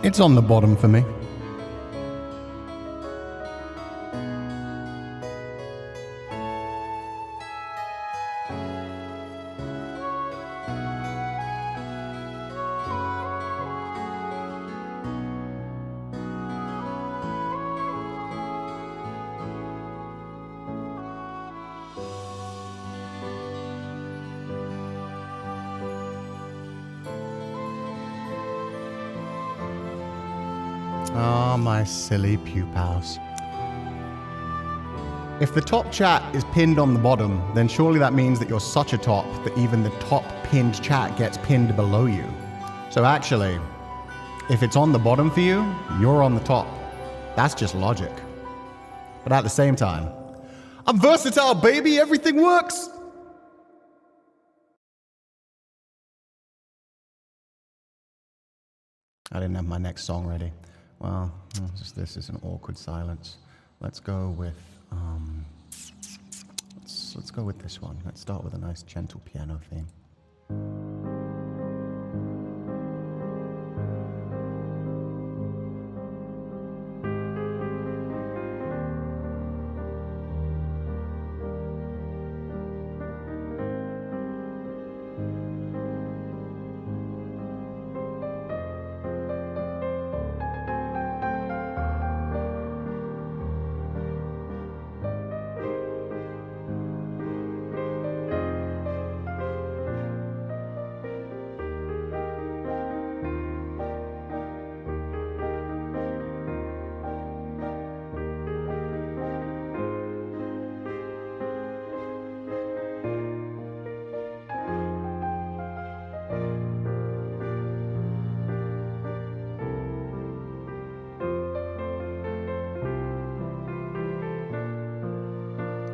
It's on the bottom for me. Oh, my silly pupils. If the top chat is pinned on the bottom, then surely that means that you're such a top that even the top pinned chat gets pinned below you. So actually, if it's on the bottom for you, you're on the top. That's just logic. But at the same time, I'm versatile, baby! Everything works! I didn't have my next song ready. Well, this is an awkward silence. Let's go with let's go with this one. Let's start with a nice gentle piano theme.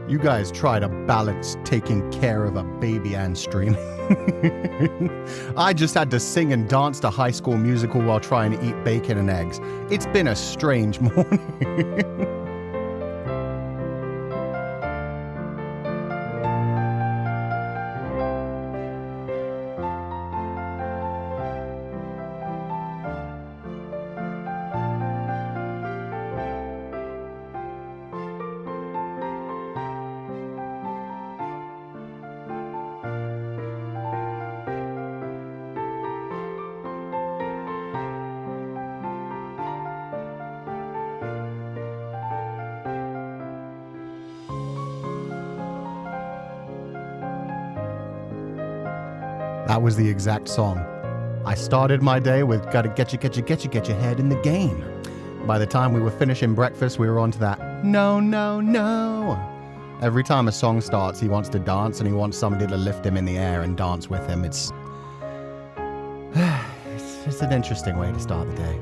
You guys try to balance taking care of a baby and streaming. I just had to sing and dance to High School Musical while trying to eat bacon and eggs. It's been a strange morning. That was the exact song. I started my day with gotta get your head in the game. By the time we were finishing breakfast, we were on to that no, no, no. Every time a song starts, he wants to dance and he wants somebody to lift him in the air and dance with him. It's an interesting way to start the day.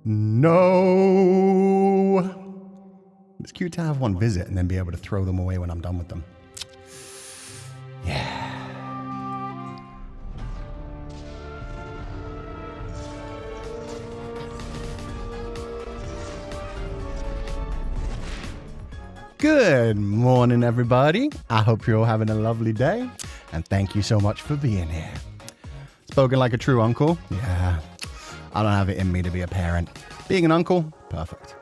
No. It's cute to have one visit and then be able to throw them away when I'm done with them. Yeah. Good morning, everybody. I hope you're all having a lovely day, and thank you so much for being here. Spoken like a true uncle? Yeah. I don't have it in me to be a parent. Being an uncle? Perfect.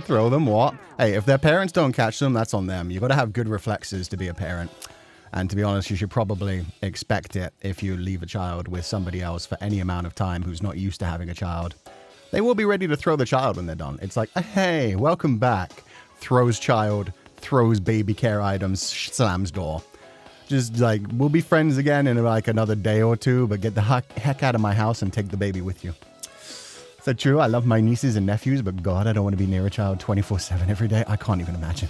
Throw them what? Hey, if their parents don't catch them, that's on them. You got to have good reflexes to be a parent. And to be honest, you should probably expect it if you leave a child with somebody else for any amount of time who's not used to having a child. They will be ready to throw the child when they're done. It's like, hey, welcome back. Throws child, throws baby care items, slams door. Just like, we'll be friends again in like another day or two, but get the heck out of my house and take the baby with you. Is that true? I love my nieces and nephews, but God, I don't want to be near a child 24/7 every day. I can't even imagine.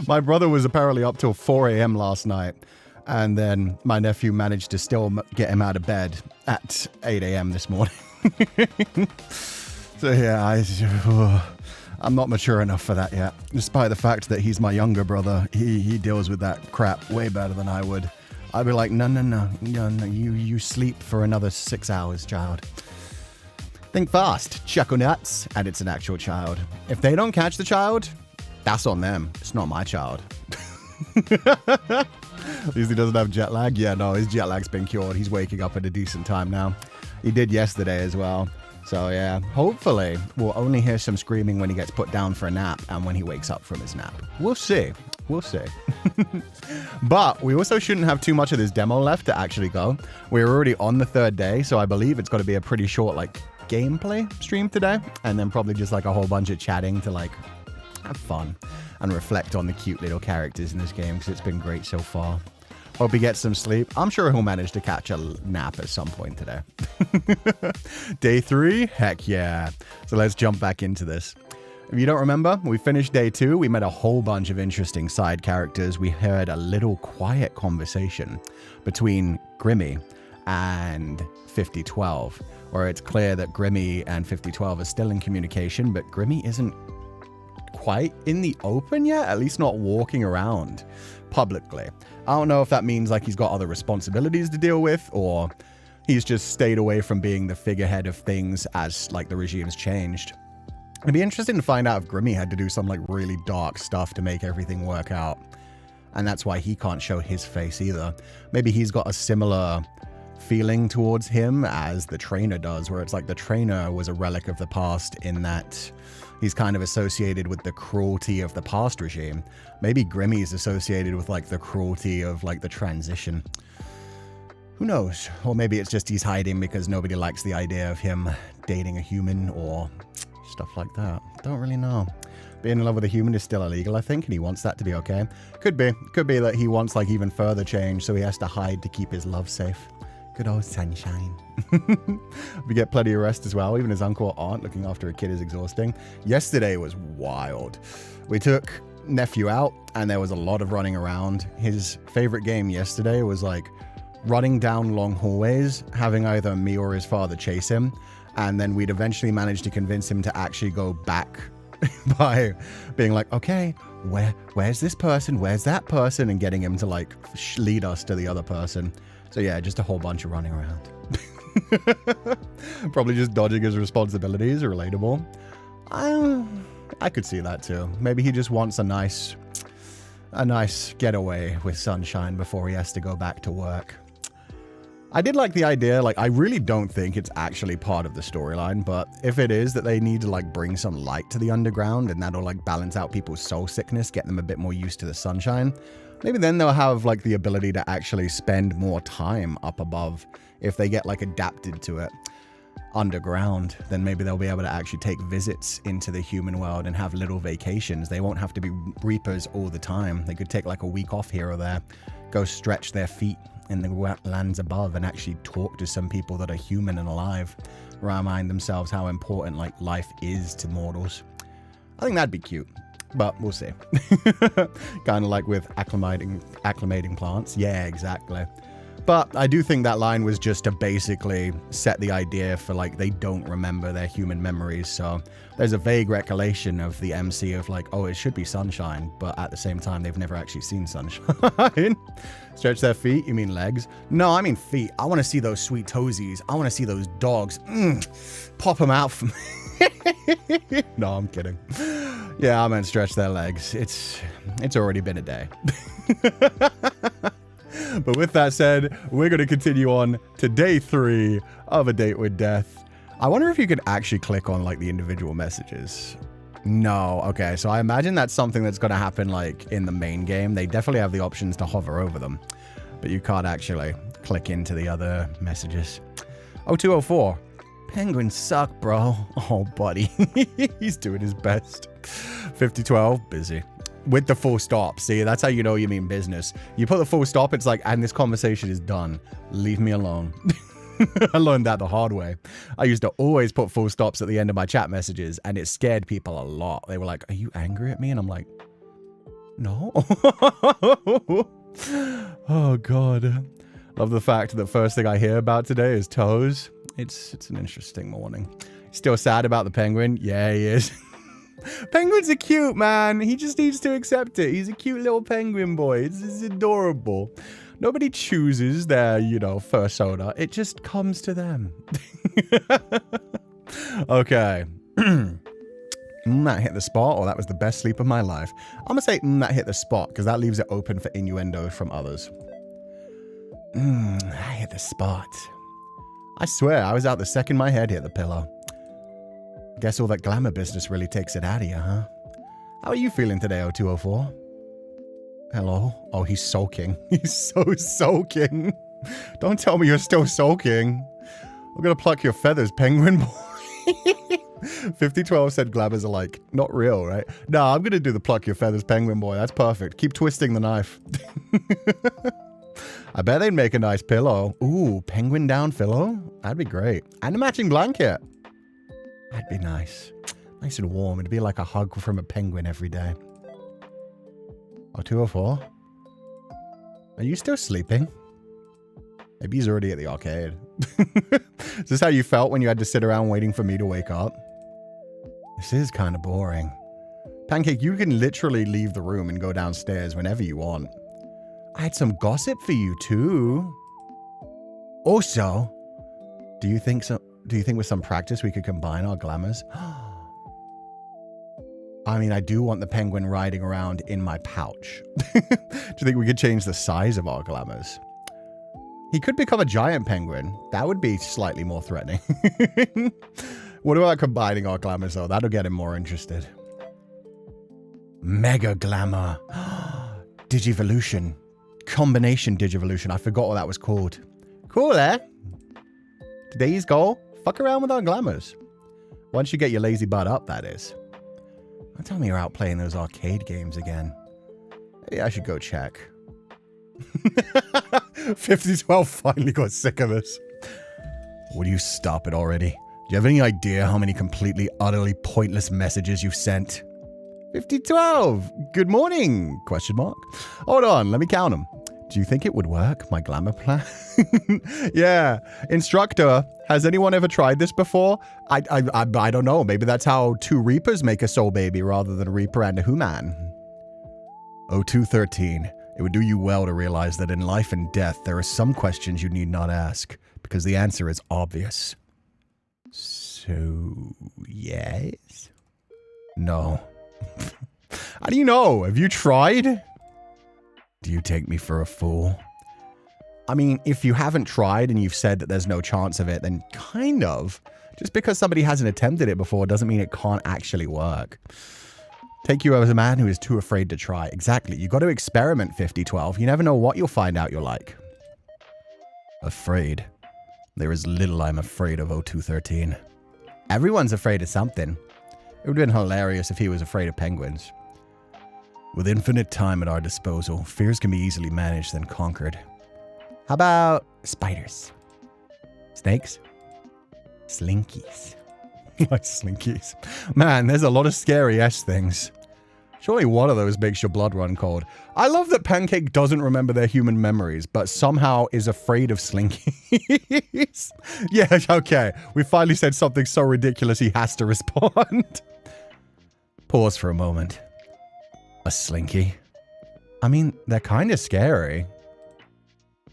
My brother was apparently up till 4 a.m. last night. And then my nephew managed to still get him out of bed at 8 a.m. this morning. So yeah, I'm not mature enough for that yet. Despite the fact that he's my younger brother, he deals with that crap way better than I would. I'd be like, no, you sleep for another 6 hours, child. Think fast, chuckle nuts, and it's an actual child. If they don't catch the child, that's on them. It's not my child. At least he doesn't have jet lag. Yeah, no, his jet lag's been cured. He's waking up at a decent time now. He did yesterday as well. So yeah, hopefully we'll only hear some screaming when he gets put down for a nap and when he wakes up from his nap. We'll see. We'll see. But we also shouldn't have too much of this demo left to actually go. We're already on the 3rd day, so I believe it's got to be a pretty short like gameplay stream today. And then probably just like a whole bunch of chatting to like have fun and reflect on the cute little characters in this game because it's been great so far. Hope he gets some sleep. I'm sure he'll manage to catch a nap at some point today. Day 3? Heck yeah. So let's jump back into this. If you don't remember, we finished day 2. We met a whole bunch of interesting side characters. We heard a little quiet conversation between Grimmy and 5012, where it's clear that Grimmy and 5012 are still in communication, but Grimmy isn't quite in the open yet, at least not walking around publicly. I don't know if that means like he's got other responsibilities to deal with, or he's just stayed away from being the figurehead of things as like the regime's changed. It'd be interesting to find out if Grimmy had to do some like really dark stuff to make everything work out, and that's why he can't show his face either. Maybe he's got a similar feeling towards him as the trainer does, where it's like the trainer was a relic of the past in that he's kind of associated with the cruelty of the past regime. Maybe Grimmy is associated with like the cruelty of like the transition. Who knows? Or maybe it's just he's hiding because nobody likes the idea of him dating a human or stuff like that. Don't really know. Being in love with a human is still illegal, I think, and he wants that to be okay. Could be. Could be that he wants like even further change, so he has to hide to keep his love safe. Good old sunshine. We get plenty of rest as well. Even his uncle or aunt looking after a kid is exhausting. Yesterday was wild. We took nephew out and there was a lot of running around. His favorite game yesterday was like running down long hallways, having either me or his father chase him. And then we'd eventually manage to convince him to actually go back by being like, okay, where's this person? Where's that person? And getting him to like lead us to the other person. So yeah, just a whole bunch of running around. Probably just dodging his responsibilities, relatable. I could see that too. Maybe he just wants a nice getaway with sunshine before he has to go back to work. I did like the idea, like I really don't think it's actually part of the storyline, but if it is that they need to like bring some light to the underground and that'll like balance out people's soul sickness, get them a bit more used to the sunshine, maybe then they'll have like the ability to actually spend more time up above. If they get like adapted to it underground, then maybe they'll be able to actually take visits into the human world and have little vacations. They won't have to be reapers all the time. They could take like a week off here or there, go stretch their feet in the wetlands above and actually talk to some people that are human and alive, remind themselves how important like life is to mortals. I think that'd be cute, but we'll see. Kind of like with acclimating plants. Yeah, exactly. But I do think that line was just to basically set the idea for like they don't remember their human memories. So there's a vague recollection of the MC of like, oh, it should be sunshine, but at the same time they've never actually seen sunshine. Stretch their feet? You mean legs? No, I mean feet. I want to see those sweet toesies. I want to see those dogs. Pop them out for me. No, I'm kidding. Yeah, I meant stretch their legs. It's already been a day. But with that said, we're going to continue on to day 3 of A Date with Death. I wonder if you could actually click on like the individual messages. No. Okay, so I imagine that's something that's going to happen like in the main game. They definitely have the options to hover over them, but you can't actually click into the other messages. 0204. Penguins suck, bro. Oh, buddy. He's doing his best. 5012. Busy. With the full stop. See, that's how you know you mean business. You put the full stop, it's like, and this conversation is done. Leave me alone. I learned that the hard way. I used to always put full stops at the end of my chat messages, and it scared people a lot. They were like, are you angry at me? And I'm like, no. Oh, God. Love the fact that the first thing I hear about today is toes. It's an interesting morning. Still sad about the penguin? Yeah, he is. Penguins are cute, man. He just needs to accept it. He's a cute little penguin boy. It's adorable. Nobody chooses their, you know, fursona. It just comes to them. Okay. That hit the spot, or that was the best sleep of my life. I'm going to say that hit the spot, because that leaves it open for innuendo from others. I hit the spot. I swear, I was out the second my head hit the pillow. Guess all that glamour business really takes it out of you, huh? How are you feeling today, 0204? Hello? Oh, he's soaking. He's so soaking. Don't tell me you're still soaking. I'm gonna pluck your feathers, penguin boy. 5012 said glamours are like, not real, right? No, I'm gonna do the pluck your feathers, penguin boy. That's perfect. Keep twisting the knife. I bet they'd make a nice pillow. Ooh, penguin down pillow? That'd be great. And a matching blanket. That'd be nice. Nice and warm. It'd be like a hug from a penguin every day. 0204? Are you still sleeping? Maybe he's already at the arcade. Is this how you felt when you had to sit around waiting for me to wake up? This is kind of boring. Pancake, you can literally leave the room and go downstairs whenever you want. I had some gossip for you too. Also, do you think with some practice we could combine our glamours? I mean, I do want the penguin riding around in my pouch. Do you think we could change the size of our glamours? He could become a giant penguin. That would be slightly more threatening. What about combining our glamours though? That'll get him more interested. Mega glamour. Digivolution. Combination Digivolution. I forgot what that was called. Cool, eh? Today's goal? Fuck around with our glamours. Once you get your lazy butt up, that is. Don't tell me you're out playing those arcade games again. Maybe I should go check. 5012 finally got sick of this. Would you stop it already? Do you have any idea how many completely, utterly pointless messages you've sent? 5012, good morning, question mark. Hold on, let me count them. Do you think it would work, my glamour plan? Yeah, instructor, has anyone ever tried this before? I don't know, maybe that's how two Reapers make a soul baby rather than a Reaper and a human. 0213, it would do you well to realize that in life and death there are some questions you need not ask, because the answer is obvious. So, yes? No. How do you know? Have you tried? Do you take me for a fool? I mean, if you haven't tried and you've said that there's no chance of it, then kind of. Just because somebody hasn't attempted it before doesn't mean it can't actually work. Take you as a man who is too afraid to try. Exactly. You got to experiment, 5012. You never know what you'll find out you're like. Afraid. There is little I'm afraid of, 0213. Everyone's afraid of something. It would have been hilarious if he was afraid of penguins. With infinite time at our disposal, fears can be easily managed and conquered. How about spiders? Snakes? Slinkies. Like slinkies. Man, there's a lot of scary S things. Surely one of those makes your blood run cold. I love that Pancake doesn't remember their human memories, but somehow is afraid of slinkies. Yeah, okay. We finally said something so ridiculous he has to respond. Pause for a moment. A slinky? I mean, they're kind of scary.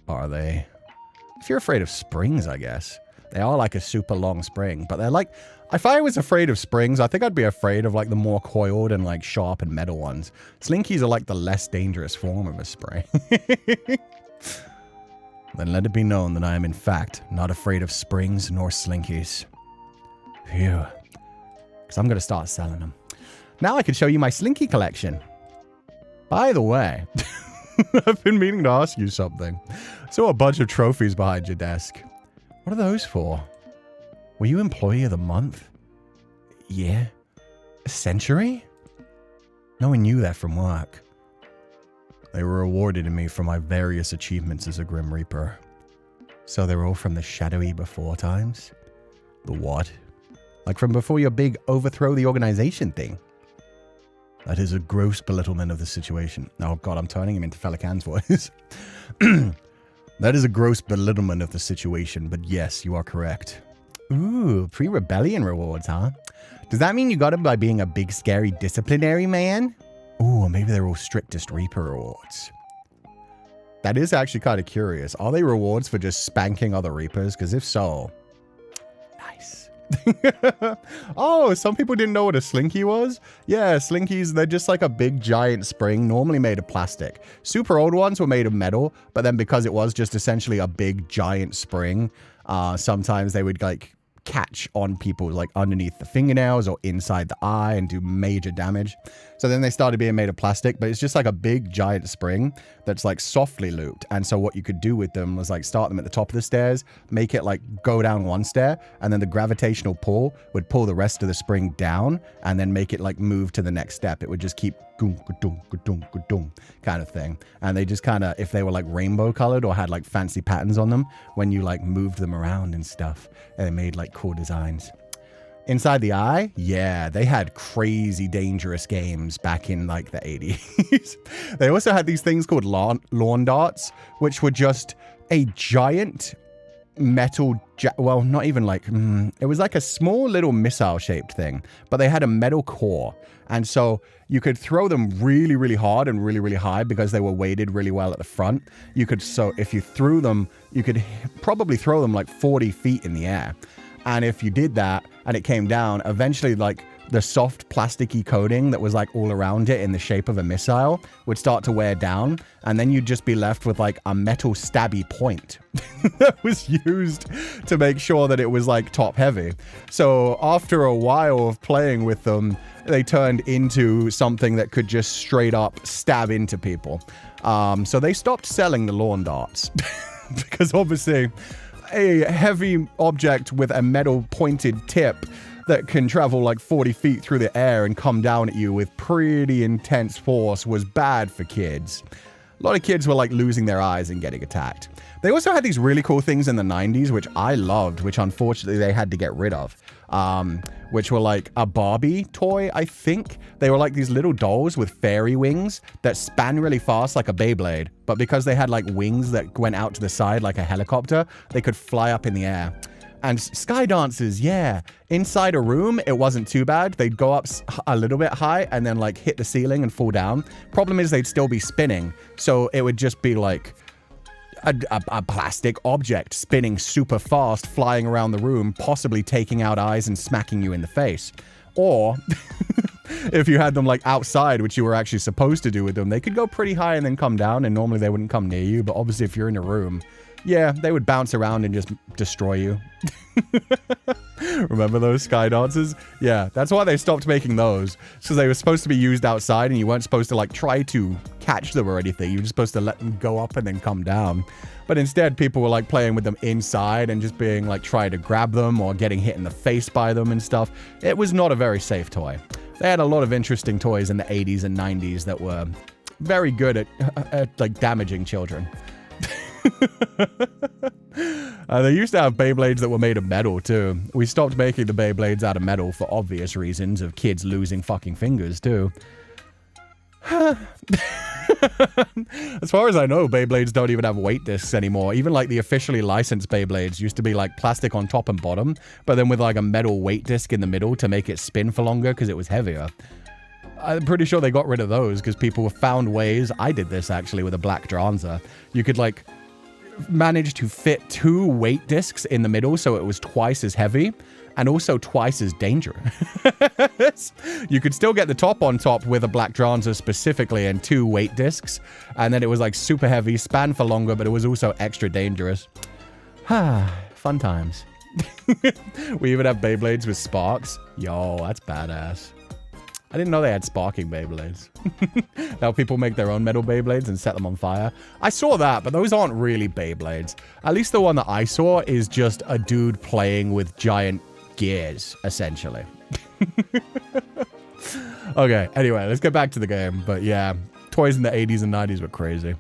Are they? If you're afraid of springs, I guess. They are like a super long spring, but they're like... If I was afraid of springs, I think I'd be afraid of like the more coiled and like sharp and metal ones. Slinkies are like the less dangerous form of a spring. Then let it be known that I am in fact not afraid of springs nor slinkies. Phew. Because I'm going to start selling them. Now I can show you my Slinky collection. By the way, I've been meaning to ask you something. Saw a bunch of trophies behind your desk. What are those for? Were you Employee of the Month? Yeah. A century? No one knew that from work. They were awarded to me for my various achievements as a Grim Reaper. So they're all from the shadowy before times? The what? Like from before your big overthrow the organization thing? That is a gross belittlement of the situation. Oh god, I'm turning him into Féileacan's voice. That is a gross belittlement of the situation, but yes, you are correct. Ooh, pre-rebellion rewards, huh? Does that mean you got them by being a big scary disciplinary man? Ooh, maybe they're all strictest Reaper rewards. That is actually kind of curious. Are they rewards for just spanking other Reapers? Because if so, nice. Oh, some people didn't know what a Slinky was? Yeah, Slinkies, they're just like a big giant spring, normally made of plastic. Super old ones were made of metal, but then because it was just essentially a big giant spring, sometimes they would like catch on people like underneath the fingernails or inside the eye and do major damage. So then they started being made of plastic, but it's just like a big giant spring that's like softly looped. And so what you could do with them was like start them at the top of the stairs, make it like go down one stair, and then the gravitational pull would pull the rest of the spring down and then make it like move to the next step. It would just keep kind of thing. And they just kind of, if they were like rainbow colored or had like fancy patterns on them, when you like moved them around and stuff, and they made like cool designs. Inside the eye, yeah, they had crazy dangerous games back in like the 80s. They also had these things called lawn darts, which were just a giant metal, well, not even like, it was like a small little missile shaped thing, but they had a metal core. And so you could throw them really, really hard and really, really high because they were weighted really well at the front. You could, so if you threw them, you could probably throw them like 40 feet in the air. And if you did that and it came down, eventually like the soft plasticky coating that was like all around it in the shape of a missile would start to wear down. And then you'd just be left with like a metal stabby point that was used to make sure that it was like top heavy. So after a while of playing with them, they turned into something that could just straight up stab into people. So they stopped selling the lawn darts because obviously a heavy object with a metal pointed tip that can travel like 40 feet through the air and come down at you with pretty intense force was bad for kids. A lot of kids were like losing their eyes and getting attacked. They also had these really cool things in the 90s, which I loved, which unfortunately they had to get rid of. Which were like a Barbie toy, I think. They were like these little dolls with fairy wings that span really fast like a Beyblade. But because they had like wings that went out to the side like a helicopter, they could fly up in the air. And sky dancers, yeah. Inside a room, it wasn't too bad. They'd go up a little bit high and then like hit the ceiling and fall down. Problem is they'd still be spinning. So it would just be like a plastic object spinning super fast, flying around the room, possibly taking out eyes and smacking you in the face. Or if you had them like outside, which you were actually supposed to do with them, they could go pretty high and then come down, and normally they wouldn't come near you. But obviously if you're in a room, yeah, they would bounce around and just destroy you. Remember those sky dancers? Yeah, that's why they stopped making those. So they were supposed to be used outside, and you weren't supposed to like try to catch them or anything. You were just supposed to let them go up and then come down. But instead, people were like playing with them inside and just being like trying to grab them or getting hit in the face by them and stuff. It was not a very safe toy. They had a lot of interesting toys in the 80s and 90s that were very good at like damaging children. They used to have Beyblades that were made of metal too. We stopped making the Beyblades out of metal for obvious reasons of kids losing fucking fingers too. As far as I know, Beyblades don't even have weight discs anymore. Even like the officially licensed Beyblades used to be like plastic on top and bottom, but then with like a metal weight disc in the middle to make it spin for longer because it was heavier. I'm pretty sure they got rid of those because people found ways. I did this actually with a black Dranza. You could like manage to fit 2 weight discs in the middle so it was twice as heavy and also twice as dangerous. You could still get the top on top with a black Dranza specifically and 2 weight discs, and then it was like super heavy, span for longer, but it was also extra dangerous. Fun times. We even have Beyblades with sparks. Yo, that's badass. I didn't know they had sparking Beyblades. Now people make their own metal Beyblades and set them on fire. I saw that, but those aren't really Beyblades. At least the one that I saw is just a dude playing with giant gears, essentially. Okay, anyway, let's get back to the game. But yeah, toys in the 80s and 90s were crazy.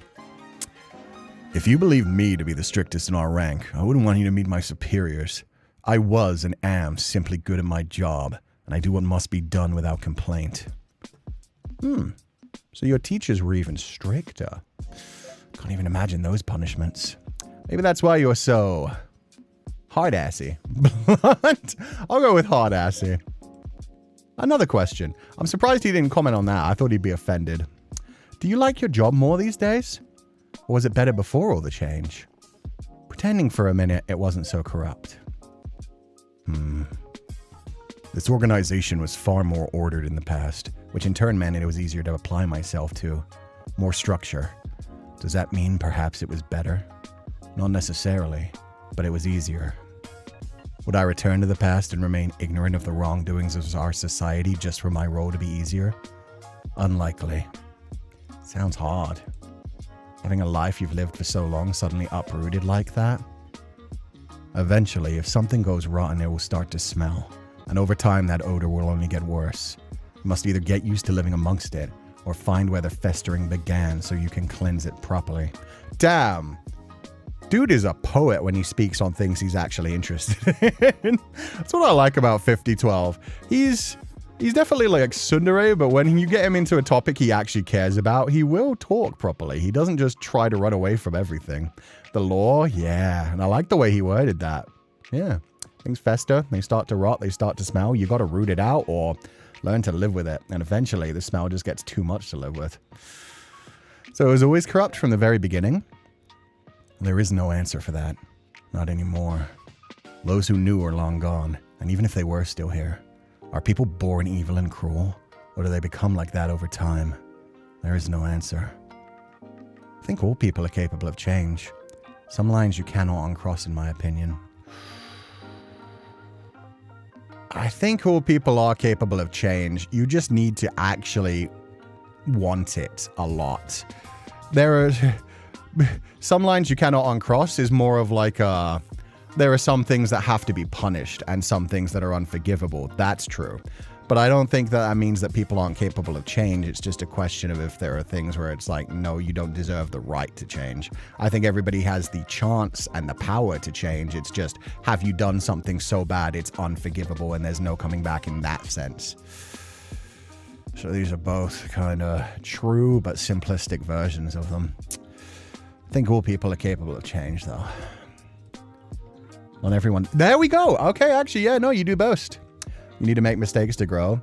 If you believe me to be the strictest in our rank, I wouldn't want you to meet my superiors. I was and am simply good at my job, and I do what must be done without complaint. So your teachers were even stricter. Can't even imagine those punishments. Maybe that's why you're so hard-assy. Blunt? I'll go with hard-assy. Another question. I'm surprised he didn't comment on that. I thought he'd be offended. Do you like your job more these days? Or was it better before all the change? Pretending for a minute it wasn't so corrupt. This organization was far more ordered in the past, which in turn meant it was easier to apply myself to. More structure. Does that mean perhaps it was better? Not necessarily, but it was easier. Would I return to the past and remain ignorant of the wrongdoings of our society just for my role to be easier? Unlikely. Sounds hard. Having a life you've lived for so long suddenly uprooted like that? Eventually, if something goes rotten, it will start to smell. And over time, that odor will only get worse. You must either get used to living amongst it, or find where the festering began so you can cleanse it properly. Damn! Dude is a poet when he speaks on things he's actually interested in. That's what I like about 5012. He's definitely like tsundere, but when you get him into a topic he actually cares about, he will talk properly. He doesn't just try to run away from everything. The law, yeah. And I like the way he worded that. Yeah. Things fester, they start to rot, they start to smell. You got to root it out or learn to live with it. And eventually the smell just gets too much to live with. So it was always corrupt from the very beginning. There is no answer for that. Not anymore. Those who knew are long gone. And even if they were still here, are people born evil and cruel? Or do they become like that over time? There is no answer. I think all people are capable of change. Some lines you cannot uncross, in my opinion. I think all people are capable of change. You just need to actually want it a lot. There are some lines you cannot uncross is more of like a... There are some things that have to be punished and some things that are unforgivable. That's true. But I don't think that means that people aren't capable of change. It's just a question of if there are things where it's like, no, you don't deserve the right to change. I think everybody has the chance and the power to change. It's just, have you done something so bad it's unforgivable and there's no coming back in that sense. So these are both kind of true but simplistic versions of them. I think all people are capable of change, though. Not everyone. There we go. Okay, actually, yeah, no, you do boast. You need to make mistakes to grow.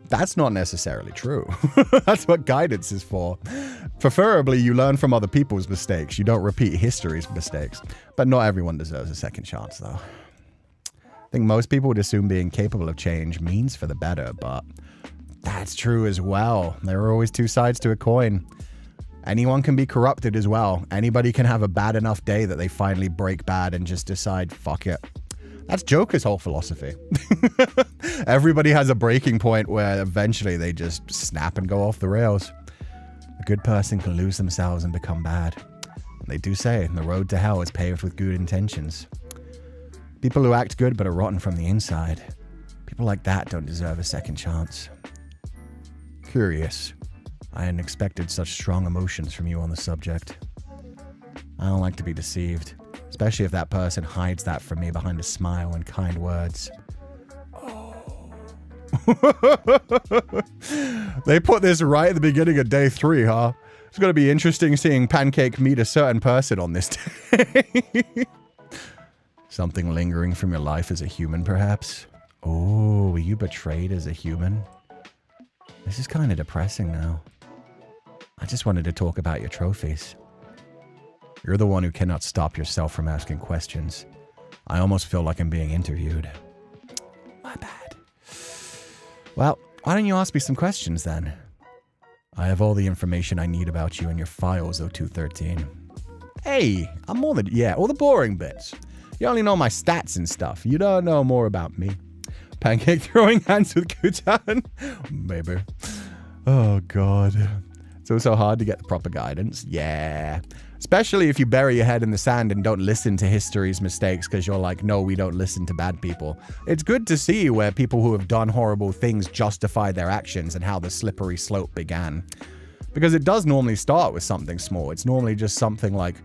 That's not necessarily true. That's what guidance is for. Preferably, you learn from other people's mistakes. You don't repeat history's mistakes. But not everyone deserves a second chance, though. I think most people would assume being capable of change means for the better, but that's true as well. There are always two sides to a coin. Anyone can be corrupted as well. Anybody can have a bad enough day that they finally break bad and just decide, fuck it. That's Joker's whole philosophy. Everybody has a breaking point where eventually they just snap and go off the rails. A good person can lose themselves and become bad. They do say the road to hell is paved with good intentions. People who act good but are rotten from the inside. People like that don't deserve a second chance. Curious. I hadn't expected such strong emotions from you on the subject. I don't like to be deceived. Especially if that person hides that from me behind a smile and kind words. Oh. They put this right at the beginning of day 3, huh? It's going to be interesting seeing Pancake meet a certain person on this day. Something lingering from your life as a human, perhaps? Oh, were you betrayed as a human? This is kind of depressing now. I just wanted to talk about your trophies. You're the one who cannot stop yourself from asking questions. I almost feel like I'm being interviewed. My bad. Well, why don't you ask me some questions then? I have all the information I need about you in your files, 0213. Hey, I'm more than... Yeah, all the boring bits. You only know my stats and stuff. You don't know more about me. Pancake throwing hands with Kutan. Maybe. Oh, God. It's also hard to get the proper guidance. Yeah. Especially if you bury your head in the sand and don't listen to history's mistakes because you're like, no, we don't listen to bad people. It's good to see where people who have done horrible things justify their actions and how the slippery slope began. Because it does normally start with something small. It's normally just something like,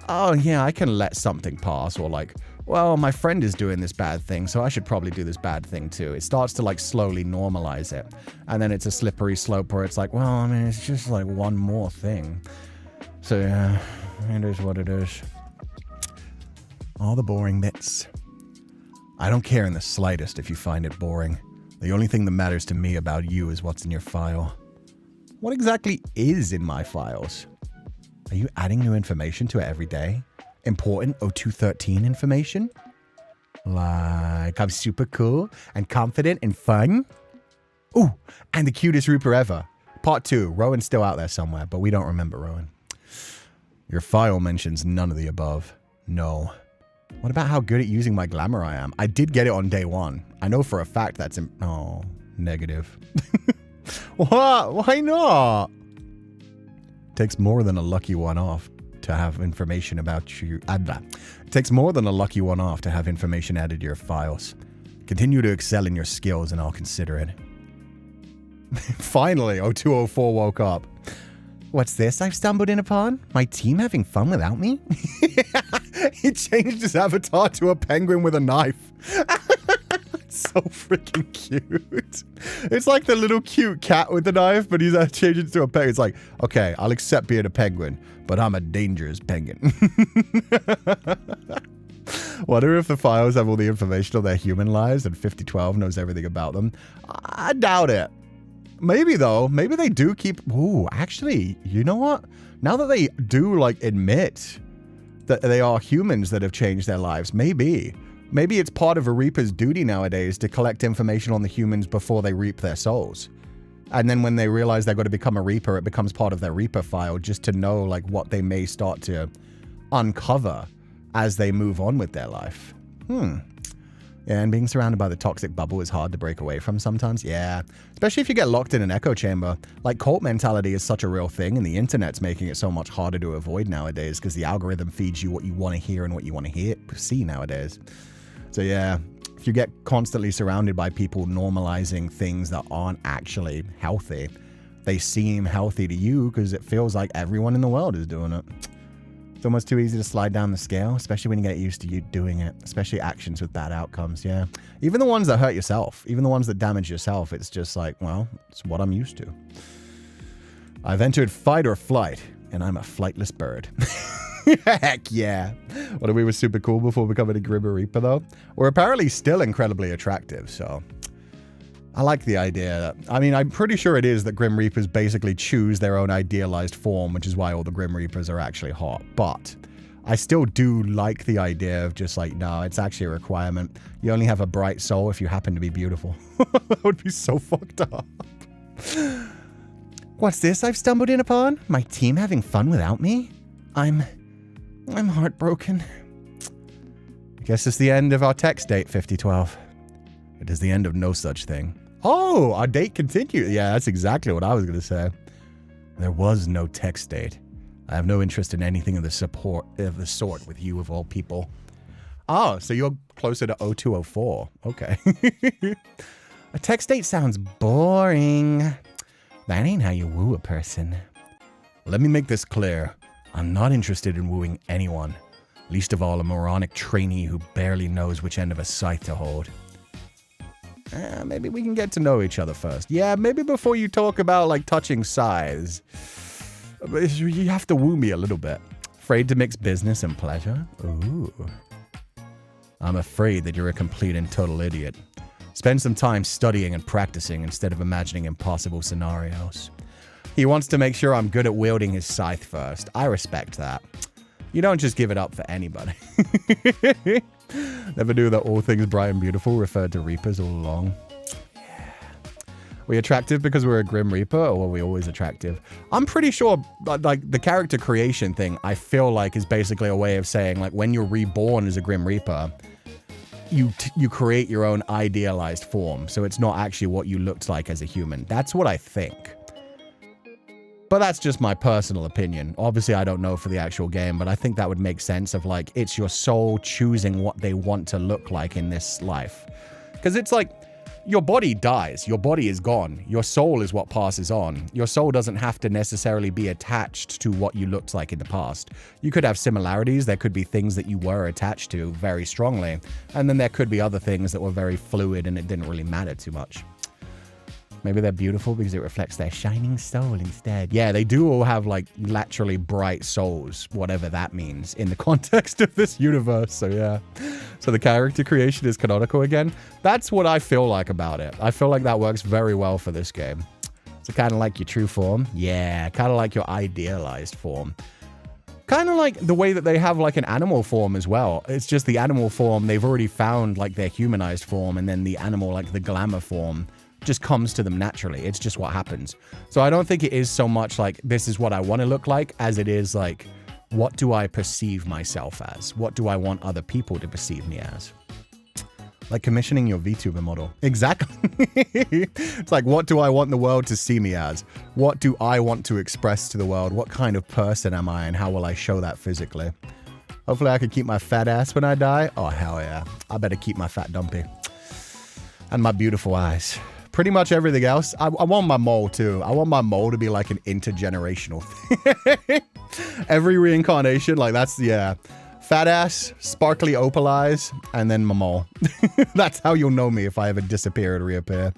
oh, yeah, I can let something pass. Or like, well, my friend is doing this bad thing, so I should probably do this bad thing too. It starts to like slowly normalize it. And then it's a slippery slope where it's like, well, I mean, it's just like one more thing. So yeah, it is what it is. All the boring bits. I don't care in the slightest if you find it boring. The only thing that matters to me about you is what's in your file. What exactly is in my files? Are you adding new information to it every day? Important 0213 information? Like I'm super cool and confident and fun? Ooh, and the cutest Reaper ever. Part 2. Rowan's still out there somewhere, but we don't remember Rowan. Your file mentions none of the above. No. What about how good at using my glamour I am? I did get it on day 1. I know for a fact that's oh, negative. What? Why not? Takes more than a lucky one-off to have information about you. It takes more than a lucky one-off to have information added to your files. Continue to excel in your skills and I'll consider it. Finally, 0204 woke up. What's this I've stumbled in upon? My team having fun without me? He changed his avatar to a penguin with a knife. It's so freaking cute. It's like the little cute cat with the knife, but he's changed it to a penguin. It's like, okay, I'll accept being a penguin, but I'm a dangerous penguin. Wonder if the files have all the information on their human lives and 5012 knows everything about them. I doubt it. Maybe though, maybe they do keep, ooh, actually, you know what? Now that they do like admit that they are humans that have changed their lives, maybe it's part of a Reaper's duty nowadays to collect information on the humans before they reap their souls. And then when they realize they're going to become a Reaper, it becomes part of their Reaper file just to know like what they may start to uncover as they move on with their life. Yeah, and being surrounded by the toxic bubble is hard to break away from sometimes. Yeah, especially if you get locked in an echo chamber. Like, cult mentality is such a real thing, and the internet's making it so much harder to avoid nowadays because the algorithm feeds you what you want to hear and what you want to see nowadays. So yeah, if you get constantly surrounded by people normalizing things that aren't actually healthy, they seem healthy to you because it feels like everyone in the world is doing it. It's almost too easy to slide down the scale, especially when you get used to you doing it, especially actions with bad outcomes, yeah. Even the ones that hurt yourself, even the ones that damage yourself, it's just like, well, it's what I'm used to. I've entered fight or flight, and I'm a flightless bird. Heck yeah. What if we were super cool before becoming a Grim Reaper, though? We're apparently still incredibly attractive, so I like the idea that, I mean, I'm pretty sure it is that Grim Reapers basically choose their own idealized form, which is why all the Grim Reapers are actually hot. But I still do like the idea of just like, no, it's actually a requirement. You only have a bright soul if you happen to be beautiful. That would be so fucked up. What's this I've stumbled in upon? My team having fun without me? I'm heartbroken. I guess it's the end of our text date, 5012. It is the end of no such thing. Oh, our date continued. Yeah, that's exactly what I was going to say. There was no text date. I have no interest in anything of the sort with you of all people. Oh, so you're closer to 0204. Okay. A text date sounds boring. That ain't how you woo a person. Let me make this clear. I'm not interested in wooing anyone. Least of all a moronic trainee who barely knows which end of a scythe to hold. Maybe we can get to know each other first. Yeah, maybe before you talk about, like, touching scythes. You have to woo me a little bit. Afraid to mix business and pleasure? Ooh. I'm afraid that you're a complete and total idiot. Spend some time studying and practicing instead of imagining impossible scenarios. He wants to make sure I'm good at wielding his scythe first. I respect that. You don't just give it up for anybody. Never knew that all things bright and beautiful referred to Reapers all along. Yeah. We attractive because we're a Grim Reaper, or are we always attractive? I'm pretty sure, like, the character creation thing, I feel like is basically a way of saying, like, when you're reborn as a Grim Reaper, you create your own idealized form. So it's not actually what you looked like as a human. That's what I think. But that's just my personal opinion. Obviously, I don't know for the actual game, but I think that would make sense of like, it's your soul choosing what they want to look like in this life. Because it's like, your body dies. Your body is gone. Your soul is what passes on. Your soul doesn't have to necessarily be attached to what you looked like in the past. You could have similarities. There could be things that you were attached to very strongly. And then there could be other things that were very fluid and it didn't really matter too much. Maybe they're beautiful because it reflects their shining soul instead. Yeah, they do all have like laterally bright souls, whatever that means in the context of this universe. So yeah. So the character creation is canonical again. That's what I feel like about it. I feel like that works very well for this game. So kind of like your true form. Yeah, kind of like your idealized form. Kind of like the way that they have like an animal form as well. It's just the animal form, they've already found like their humanized form, and then the animal, like the glamour form, just comes to them naturally. It's just what happens. So I don't think it is so much like this is what I want to look like as it is like what do I perceive myself as? What do I want other people to perceive me as? Like commissioning your VTuber model. Exactly. It's like, what do I want the world to see me as? What do I want to express to the world? What kind of person am I and how will I show that physically? Hopefully I can keep my fat ass when I die. Oh, hell yeah. I better keep my fat dumpy. And my beautiful eyes. Pretty much everything else. I want my mole too. I want my mole to be like an intergenerational thing. Every reincarnation, like that's, yeah. Fat ass, sparkly opal eyes, and then my mole. That's how you'll know me if I ever disappear and reappear.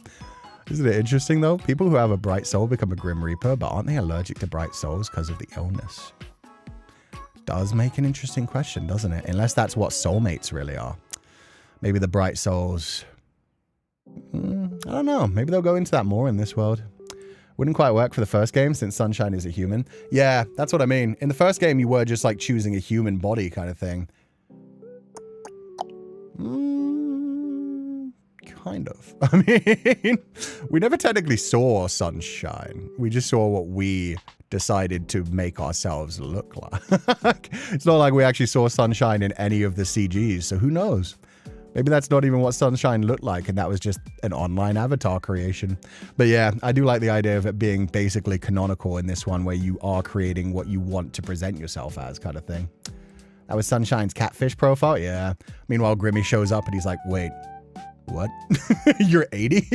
Isn't it interesting though? People who have a bright soul become a Grim Reaper, but aren't they allergic to bright souls because of the illness? Does make an interesting question, doesn't it? Unless that's what soulmates really are. Maybe the bright souls... I don't know. Maybe they'll go into that more in this world. Wouldn't quite work for the first game since Sunshine is a human. Yeah, that's what I mean. In the first game, you were just like choosing a human body kind of thing. Kind of. I mean, we never technically saw Sunshine. We just saw what we decided to make ourselves look like. It's not like we actually saw Sunshine in any of the CGs, so who knows? Maybe that's not even what Sunshine looked like, and that was just an online avatar creation. But yeah, I do like the idea of it being basically canonical in this one, where you are creating what you want to present yourself as, kind of thing. That was Sunshine's catfish profile? Yeah. Meanwhile, Grimmy shows up and he's like, wait, what? You're 80?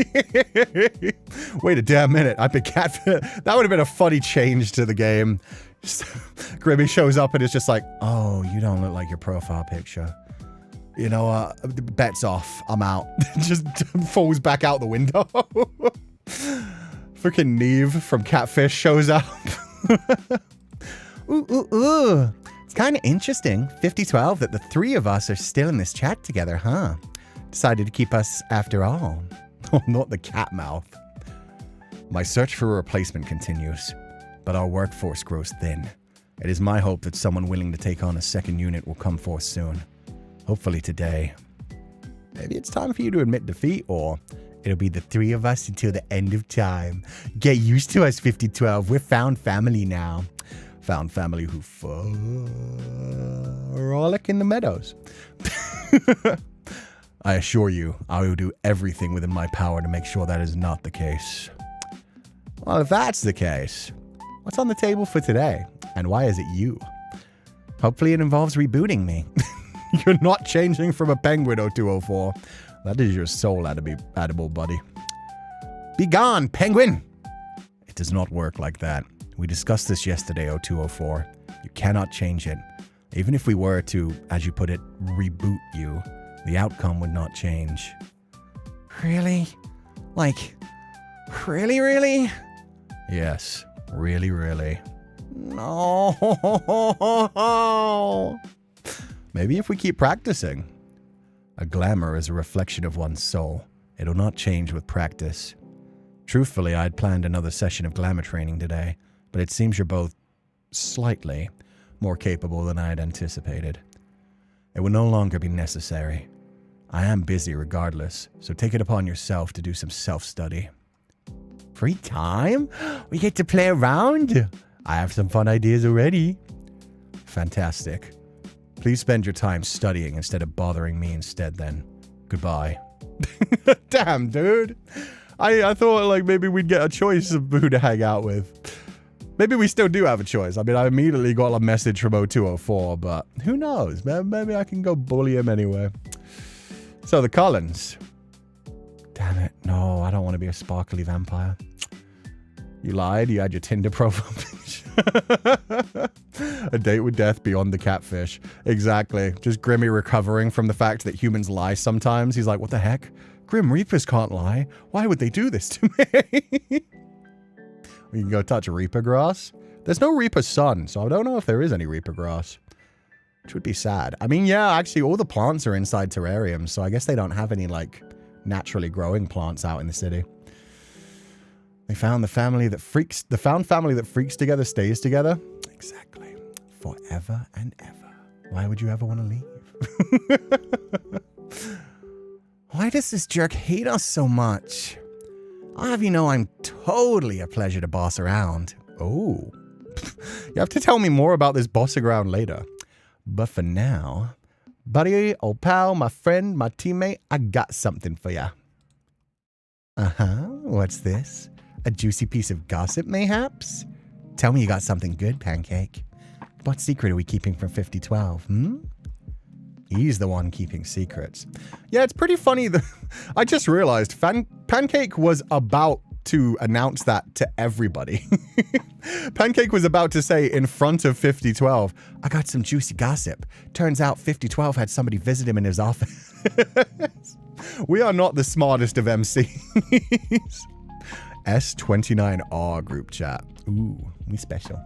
Wait a damn minute. I've been catfish. That would have been a funny change to the game. Grimmy shows up and it's just like, oh, you don't look like your profile picture. You know, bet's off. I'm out. Just falls back out the window. Freaking Neve from Catfish shows up. Ooh. It's kind of interesting, 5012, that the three of us are still in this chat together, huh? Decided to keep us after all. Oh, not the cat mouth. My search for a replacement continues, but our workforce grows thin. It is my hope that someone willing to take on a second unit will come forth soon. Hopefully today. Maybe it's time for you to admit defeat, or it'll be the three of us until the end of time. Get used to us, 5012. We're found family now. Found family who frolic in the meadows. I assure you, I will do everything within my power to make sure that is not the case. Well, if that's the case, what's on the table for today? And why is it you? Hopefully it involves rebooting me. You're not changing from a penguin, 0204. That is your soul edible, buddy. Be gone, penguin! It does not work like that. We discussed this yesterday, 0204. You cannot change it. Even if we were to, as you put it, reboot you, the outcome would not change. Really? Like, really? Yes, really. No. Maybe if we keep practicing. A glamour is a reflection of one's soul. It'll not change with practice. Truthfully, I'd planned another session of glamour training today, but it seems you're both slightly more capable than I had anticipated. It will no longer be necessary. I am busy regardless, so take it upon yourself to do some self-study. Free time? We get to play around? I have some fun ideas already. Fantastic. Please spend your time studying instead of bothering me instead then. Goodbye. Damn, dude. I thought like maybe we'd get a choice of who to hang out with. Maybe we still do have a choice. I mean, I immediately got a message from 0204, but who knows? Maybe I can go bully him anyway. So the Cullens. Damn it. No, I don't want to be a sparkly vampire. You lied. You had your Tinder profile picture. A date with death beyond the catfish. Exactly. Just Grimmy recovering from the fact that humans lie sometimes. He's like, what the heck? Grim Reapers can't lie. Why would they do this to me? We can go touch Reaper grass. There's no Reaper sun, so I don't know if there is any Reaper grass. Which would be sad. I mean, yeah, actually all the plants are inside terrariums, so I guess they don't have any, like, naturally growing plants out in the city. They found the family that freaks... The found family that freaks together stays together. Exactly. Forever and ever. Why would you ever want to leave? Why does this jerk hate us so much? I'll have you know I'm totally a pleasure to boss around. Oh. You have to tell me more about this boss around later. But for now, buddy, old pal, my friend, my teammate, I got something for ya. Uh-huh. What's this? A juicy piece of gossip, mayhaps? Tell me you got something good, Pancake. What secret are we keeping from 5012, He's the one keeping secrets. Yeah, it's pretty funny that I just realized Pancake was about to announce that to everybody. Pancake was about to say in front of 5012, I got some juicy gossip. Turns out 5012 had somebody visit him in his office. We are not the smartest of MCs. S29R group chat. Ooh, we special.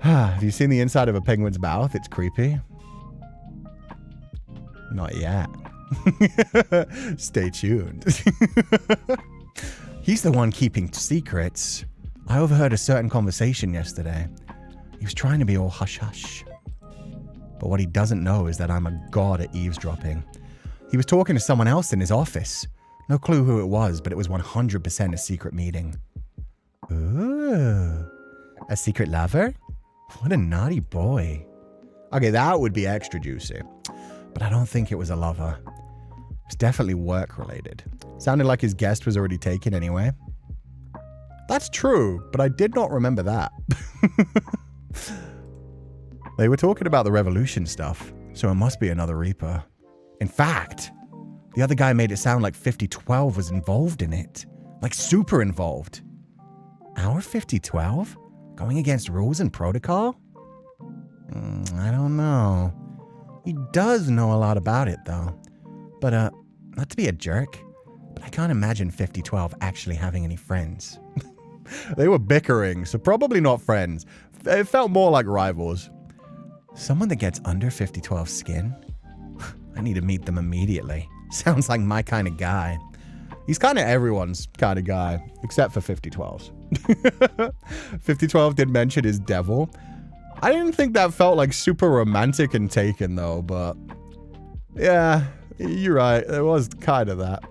Have you seen the inside of a penguin's mouth? It's creepy. Not yet. Stay tuned. He's the one keeping secrets. I overheard a certain conversation yesterday. He was trying to be all hush-hush. But what he doesn't know is that I'm a god at eavesdropping. He was talking to someone else in his office. No clue who it was, but it was 100% a secret meeting. Ooh. A secret lover? What a naughty boy. Okay, that would be extra juicy. But I don't think it was a lover. It's definitely work-related. Sounded like his guest was already taken anyway. That's true, but I did not remember that. They were talking about the revolution stuff, so it must be another Reaper. In fact, the other guy made it sound like 5012 was involved in it. Like super involved. Our 5012? Going against rules and protocol? I don't know. He does know a lot about it, though. But, not to be a jerk, but I can't imagine 5012 actually having any friends. They were bickering, so probably not friends. It felt more like rivals. Someone that gets under 5012's skin? I need to meet them immediately. Sounds like my kind of guy. He's kind of everyone's kind of guy, except for 5012's. 5012 did mention his devil. I didn't think that felt like super romantic and taken though, but yeah, you're right. It was kind of that.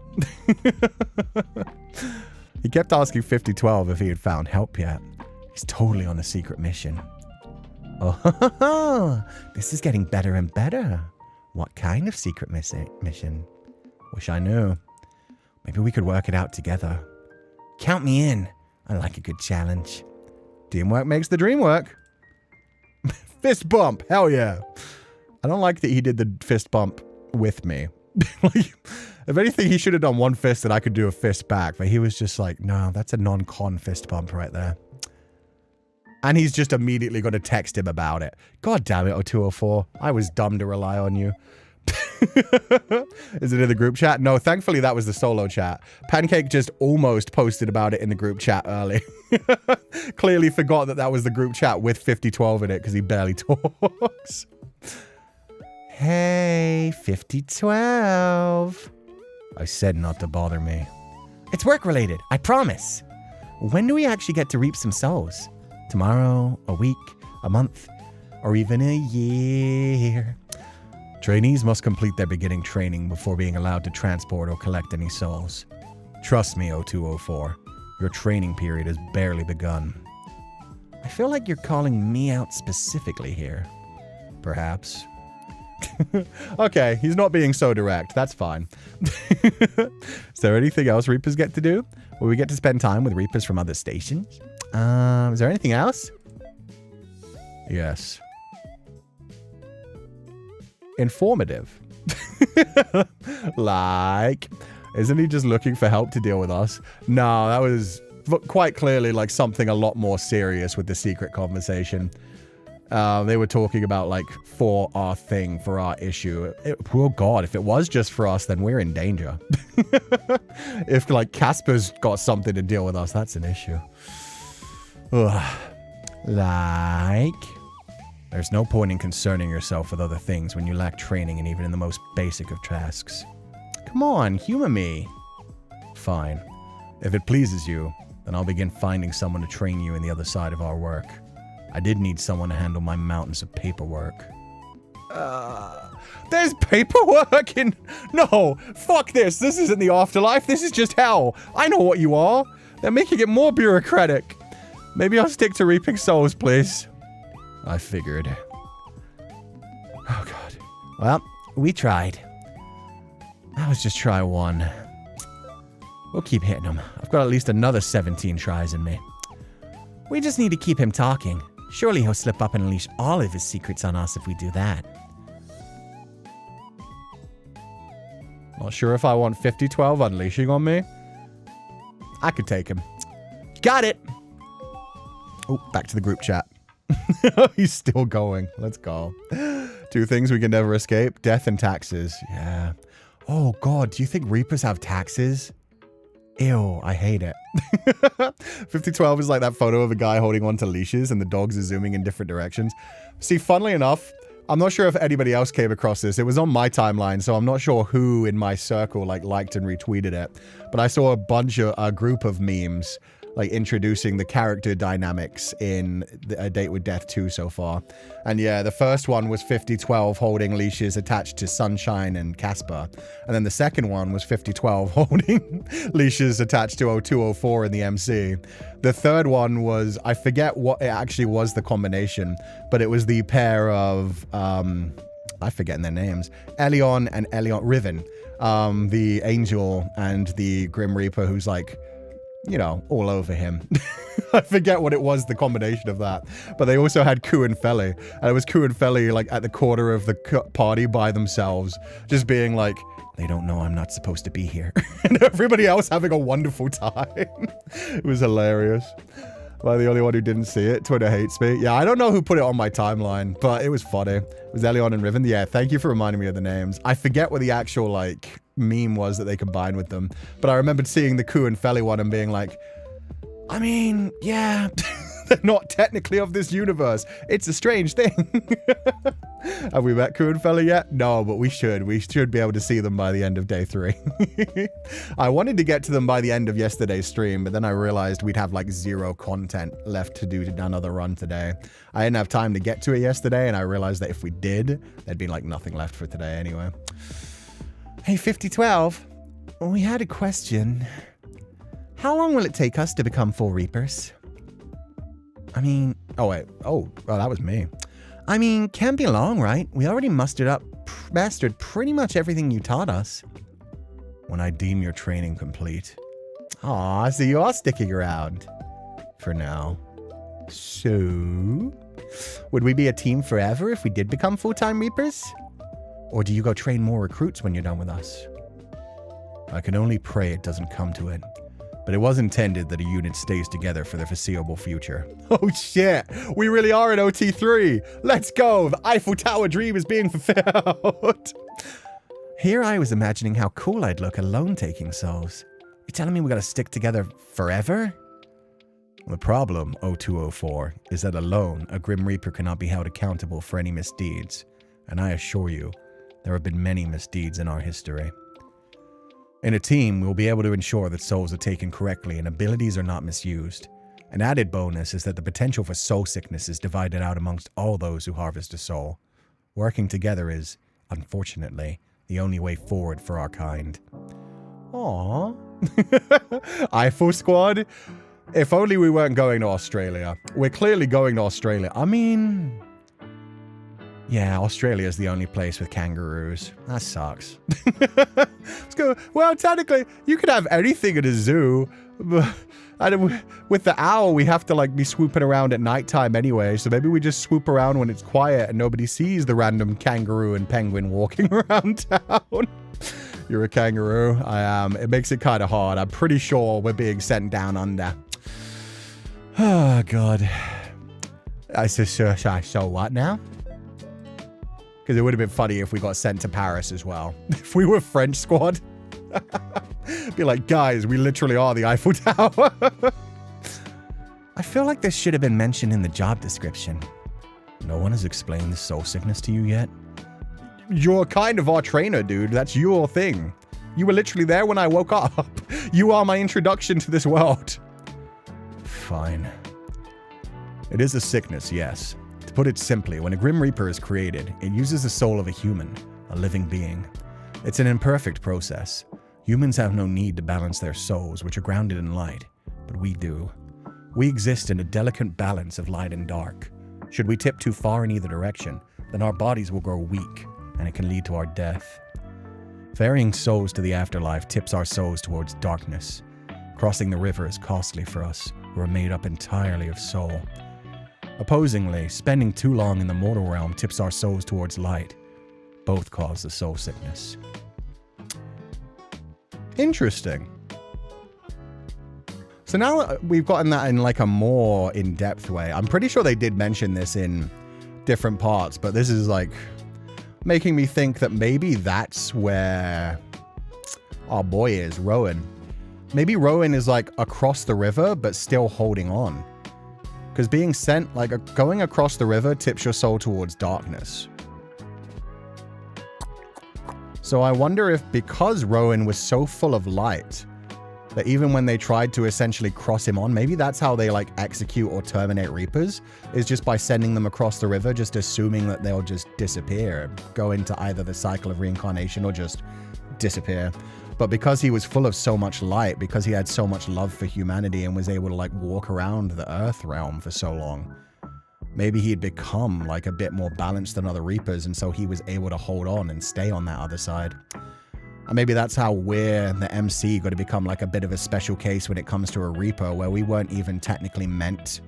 He kept asking 5012 if he had found help yet. He's totally on a secret mission. Oh, this is getting better and better. What kind of secret mission? Wish I knew. Maybe we could work it out together. Count me in. I like a good challenge. Teamwork makes the dream work. Fist bump. Hell yeah. I don't like that he did the fist bump with me. Like, if anything, he should have done one fist and I could do a fist back. But he was just like, no, that's a non-con fist bump right there. And he's just immediately going to text him about it. God damn it, 0204. I was dumb to rely on you. Is it in the group chat? No, thankfully that was the solo chat. Pancake just almost posted about it in the group chat early. Clearly forgot that that was the group chat with 5012 in it because he barely talks. Hey, 5012. I said not to bother me. It's work related, I promise. When do we actually get to reap some souls? Tomorrow, a week, a month, or even a year? Trainees must complete their beginning training before being allowed to transport or collect any souls. Trust me, 0204. Your training period has barely begun. I feel like you're calling me out specifically here. Perhaps. Okay, he's not being so direct. That's fine. Is there anything else Reapers get to do? Will we get to spend time with Reapers from other stations? Is there anything else? Yes. Informative. Like, isn't he just looking for help to deal with us? No, that was quite clearly like something a lot more serious with the secret conversation. They were talking about like for our thing, for our issue. Oh God, if it was just for us, then we're in danger. If like Casper's got something to deal with us, that's an issue. Ugh. Like, there's no point in concerning yourself with other things when you lack training and even in the most basic of tasks. Come on, humor me. Fine. If it pleases you, then I'll begin finding someone to train you in the other side of our work. I did need someone to handle my mountains of paperwork. There's paperwork in... No, fuck this. This isn't the afterlife. This is just hell. I know what you are. They're making it more bureaucratic. Maybe I'll stick to reaping souls, please. I figured. Oh, God. Well, we tried. Let's just try one. We'll keep hitting him. I've got at least another 17 tries in me. We just need to keep him talking. Surely he'll slip up and unleash all of his secrets on us if we do that. Not sure if I want 5012 unleashing on me. I could take him. Got it! Oh, back to the group chat. He's still going. Let's go. 2 things we can never escape. Death and taxes. Yeah. Oh, God. Do you think Reapers have taxes? Ew, I hate it. 5012 is like that photo of a guy holding onto leashes and the dogs are zooming in different directions. See, funnily enough, I'm not sure if anybody else came across this. It was on my timeline, so I'm not sure who in my circle like liked and retweeted it. But I saw a group of memes like introducing the character dynamics in A Date with Death 2 so far. And yeah, the first one was 5012 holding leashes attached to Sunshine and Casper. And then the second one was 5012 holding leashes attached to 0204 in the MC. The third one was, I forget what it actually was the combination, but it was the pair of, I'm forgetting their names, Elion and Riven. The Angel and the Grim Reaper who's like, you know, all over him. I forget what it was, the combination of that. But they also had Cú and Féile. And it was Cú and Féile, like, at the corner of the party by themselves. Just being like, they don't know I'm not supposed to be here. And everybody else having a wonderful time. It was hilarious. Am I the only one who didn't see it? Twitter hates me. Yeah, I don't know who put it on my timeline, but it was funny. It was Elion and Riven. Yeah, thank you for reminding me of the names. I forget what the actual, like, meme was that they combined with them. But I remembered seeing the Cú and Féile one and being like, I mean, yeah, they're not technically of this universe. It's a strange thing. Have we met Cú and Féile yet? No, but we should. We should be able to see them by the end of day 3. I wanted to get to them by the end of yesterday's stream, but then I realized we'd have like 0 content left to do another run today. I didn't have time to get to it yesterday, and I realized that if we did, there'd be like nothing left for today anyway. Hey, 5012, we had a question. How long will it take us to become full Reapers? I mean, oh wait, oh, well, that was me. I mean, can't be long, right? We already mastered pretty much everything you taught us. When I deem your training complete. Aw, so you are sticking around. For now. So, would we be a team forever if we did become full-time Reapers? Or do you go train more recruits when you're done with us? I can only pray it doesn't come to it. But it was intended that a unit stays together for the foreseeable future. Oh shit, we really are in OT3. Let's go, the Eiffel Tower dream is being fulfilled. Here I was imagining how cool I'd look alone taking souls. You telling me we gotta stick together forever? The problem, 0204, is that alone, a Grim Reaper cannot be held accountable for any misdeeds. And I assure you, there have been many misdeeds in our history. In a team, we'll be able to ensure that souls are taken correctly and abilities are not misused. An added bonus is that the potential for soul sickness is divided out amongst all those who harvest a soul. Working together is, unfortunately, the only way forward for our kind. Aww. Eiffel Squad? If only we weren't going to Australia. We're clearly going to Australia. I mean... Yeah, Australia's the only place with kangaroos. That sucks. Let's go. Well, technically, you could have anything at a zoo. But with the owl, we have to like be swooping around at nighttime anyway. So maybe we just swoop around when it's quiet and nobody sees the random kangaroo and penguin walking around town. You're a kangaroo. I am. It makes it kind of hard. I'm pretty sure we're being sent down under. Oh, God. I so what now? Because it would have been funny if we got sent to Paris as well. If we were French squad. Be like, guys, we literally are the Eiffel Tower. I feel like this should have been mentioned in the job description. No one has explained the soul sickness to you yet? You're kind of our trainer, dude. That's your thing. You were literally there when I woke up. You are my introduction to this world. Fine. It is a sickness, yes. To put it simply, when a Grim Reaper is created, it uses the soul of a human, a living being. It's an imperfect process. Humans have no need to balance their souls, which are grounded in light, but we do. We exist in a delicate balance of light and dark. Should we tip too far in either direction, then our bodies will grow weak, and it can lead to our death. Ferrying souls to the afterlife tips our souls towards darkness. Crossing the river is costly for us, who are made up entirely of soul. Opposingly, spending too long in the mortal realm tips our souls towards light. Both cause the soul sickness. Interesting. So now we've gotten that in like a more in-depth way. I'm pretty sure they did mention this in different parts, but this is like making me think that maybe that's where our boy is, Rowan. Maybe Rowan is like across the river, but still holding on. Because being sent, like going across the river tips your soul towards darkness. So I wonder if because Rowan was so full of light that even when they tried to essentially cross him on, maybe that's how they like execute or terminate Reapers, is just by sending them across the river, just assuming that they'll just disappear, go into either the cycle of reincarnation or just disappear. But because he was full of so much light, because he had so much love for humanity and was able to like walk around the Earth realm for so long, maybe he'd become like a bit more balanced than other Reapers, and so he was able to hold on and stay on that other side. And maybe that's how we're, the MC, got to become like a bit of a special case when it comes to a Reaper, where we weren't even technically meant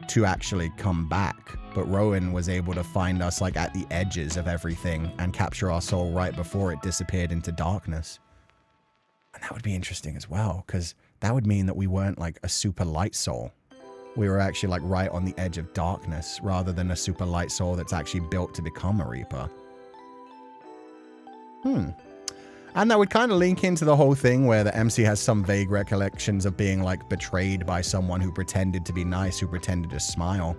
to actually come back. But Rowan was able to find us like at the edges of everything and capture our soul right before it disappeared into darkness. And that would be interesting as well, because that would mean that we weren't like a super light soul. We were actually like right on the edge of darkness rather than a super light soul that's actually built to become a Reaper. And that would kind of link into the whole thing where the MC has some vague recollections of being like betrayed by someone who pretended to be nice, who pretended to smile.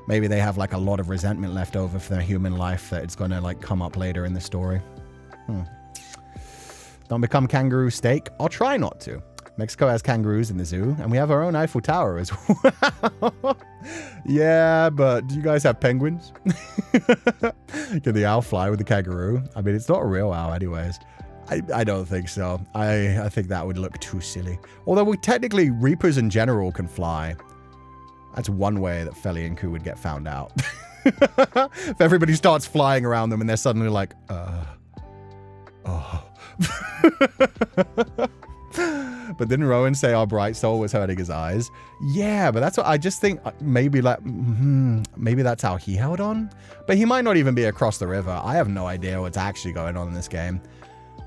Maybe they have like a lot of resentment left over for their human life that it's going to like come up later in the story. Don't become kangaroo steak. I'll try not to. Mexico has kangaroos in the zoo, and we have our own Eiffel Tower as well. Yeah, but do you guys have penguins? Can the owl fly with the kangaroo? I mean, it's not a real owl anyways. I don't think so. I think that would look too silly. Although we technically, Reapers in general can fly. That's one way that Féileacán and Cú would get found out. If everybody starts flying around them and they're suddenly like, oh. But didn't Rowan say our bright soul was hurting his eyes? Yeah, but that's what I just think. Maybe like, maybe that's how he held on. But he might not even be across the river. I have no idea what's actually going on in this game.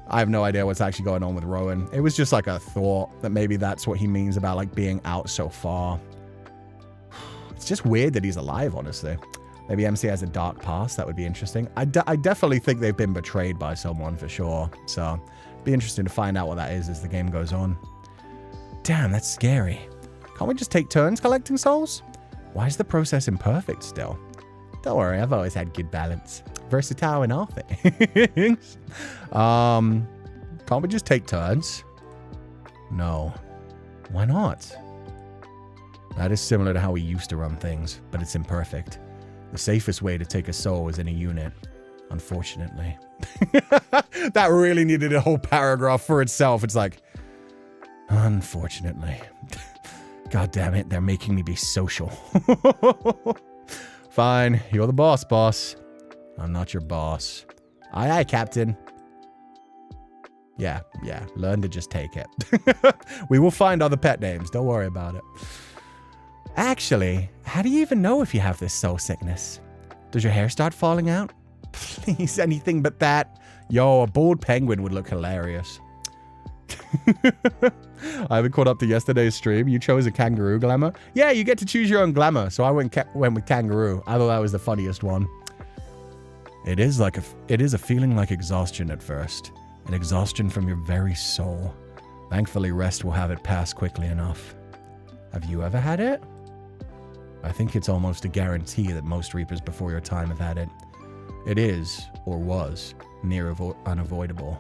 I have no idea what's actually going on with Rowan. It was just like a thought that maybe that's what he means about like being out so far. It's just weird that he's alive, honestly. Maybe MC has a dark past. That would be interesting. I definitely think they've been betrayed by someone for sure. So be interesting to find out what that is as the game goes on. Damn, that's scary. Can't we just take turns collecting souls? Why is the process imperfect still? Don't worry, I've always had good balance. Versatile in all things. Can't we just take turns? No. Why not? That is similar to how we used to run things, but it's imperfect. The safest way to take a soul is in a unit, unfortunately. That really needed a whole paragraph for itself. It's like, unfortunately. God damn it, they're making me be social. Fine, you're the boss. I'm not your boss. Aye, aye, Captain. Yeah. Learn to just take it. We will find other pet names. Don't worry about it. Actually, how do you even know if you have this soul sickness? Does your hair start falling out? Please, anything but that. Yo, a bald penguin would look hilarious. I haven't caught up to yesterday's stream. You chose a kangaroo glamour? Yeah, you get to choose your own glamour. So I went with kangaroo. I thought that was the funniest one. It is a feeling like exhaustion at first. An exhaustion from your very soul. Thankfully, rest will have it pass quickly enough. Have you ever had it? I think it's almost a guarantee that most Reapers before your time have had it. It is, or was, near unavoidable.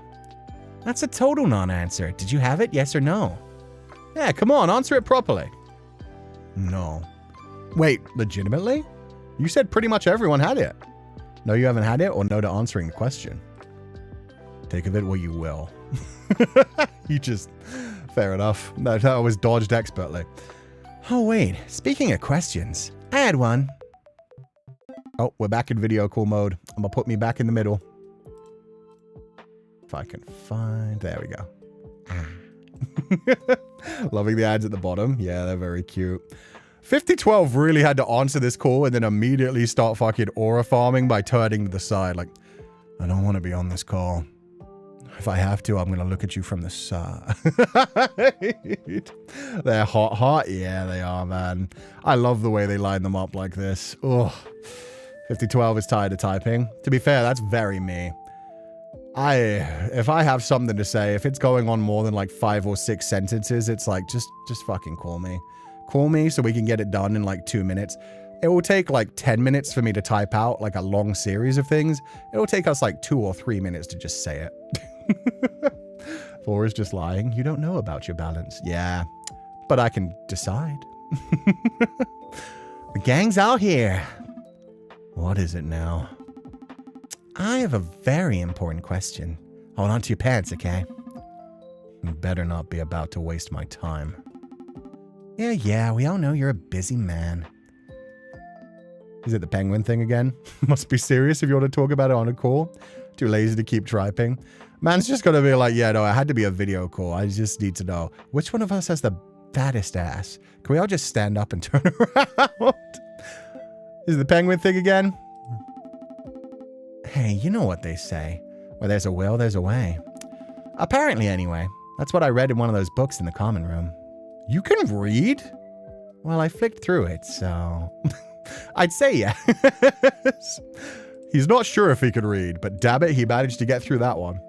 That's a total non-answer. Did you have it, yes or no? Yeah, come on, answer it properly. No. Wait, legitimately? You said pretty much everyone had it. No, you haven't had it, or no to answering the question? Take of it what you will. You just... Fair enough. That was dodged expertly. Oh, wait. Speaking of questions, I had one. Oh, we're back in video call mode. I'm gonna put me back in the middle. If I can find... There we go. Loving the ads at the bottom. Yeah, they're very cute. 5012 really had to answer this call and then immediately start fucking aura farming by turning to the side. Like, I don't want to be on this call. If I have to, I'm going to look at you from the side. They're hot. Yeah, they are, man. I love the way they line them up like this. Ugh. 5012 is tired of typing. To be fair, that's very me. If I have something to say, if it's going on more than like 5 or 6 sentences, it's like, just fucking call me. Call me so we can get it done in like 2 minutes. It will take like 10 minutes for me to type out like a long series of things. It will take us like 2 or 3 minutes to just say it. 4 is just lying. You don't know about your balance. Yeah, but I can decide. The gang's out here. What is it now? I have a very important question. Hold on to your pants, okay? You better not be about to waste my time. Yeah, we all know you're a busy man. Is it the penguin thing again? Must be serious if you want to talk about it on a call. Too lazy to keep typing. Man's just gonna be like, yeah, no, it had to be a video call. I just need to know. Which one of us has the fattest ass? Can we all just stand up and turn around? Is it the penguin thing again? Hey, you know what they say. Where there's a will, there's a way. Apparently, anyway. That's what I read in one of those books in the common room. You can read? Well, I flicked through it, so... I'd say yes. He's not sure if he could read, but damn it, he managed to get through that one.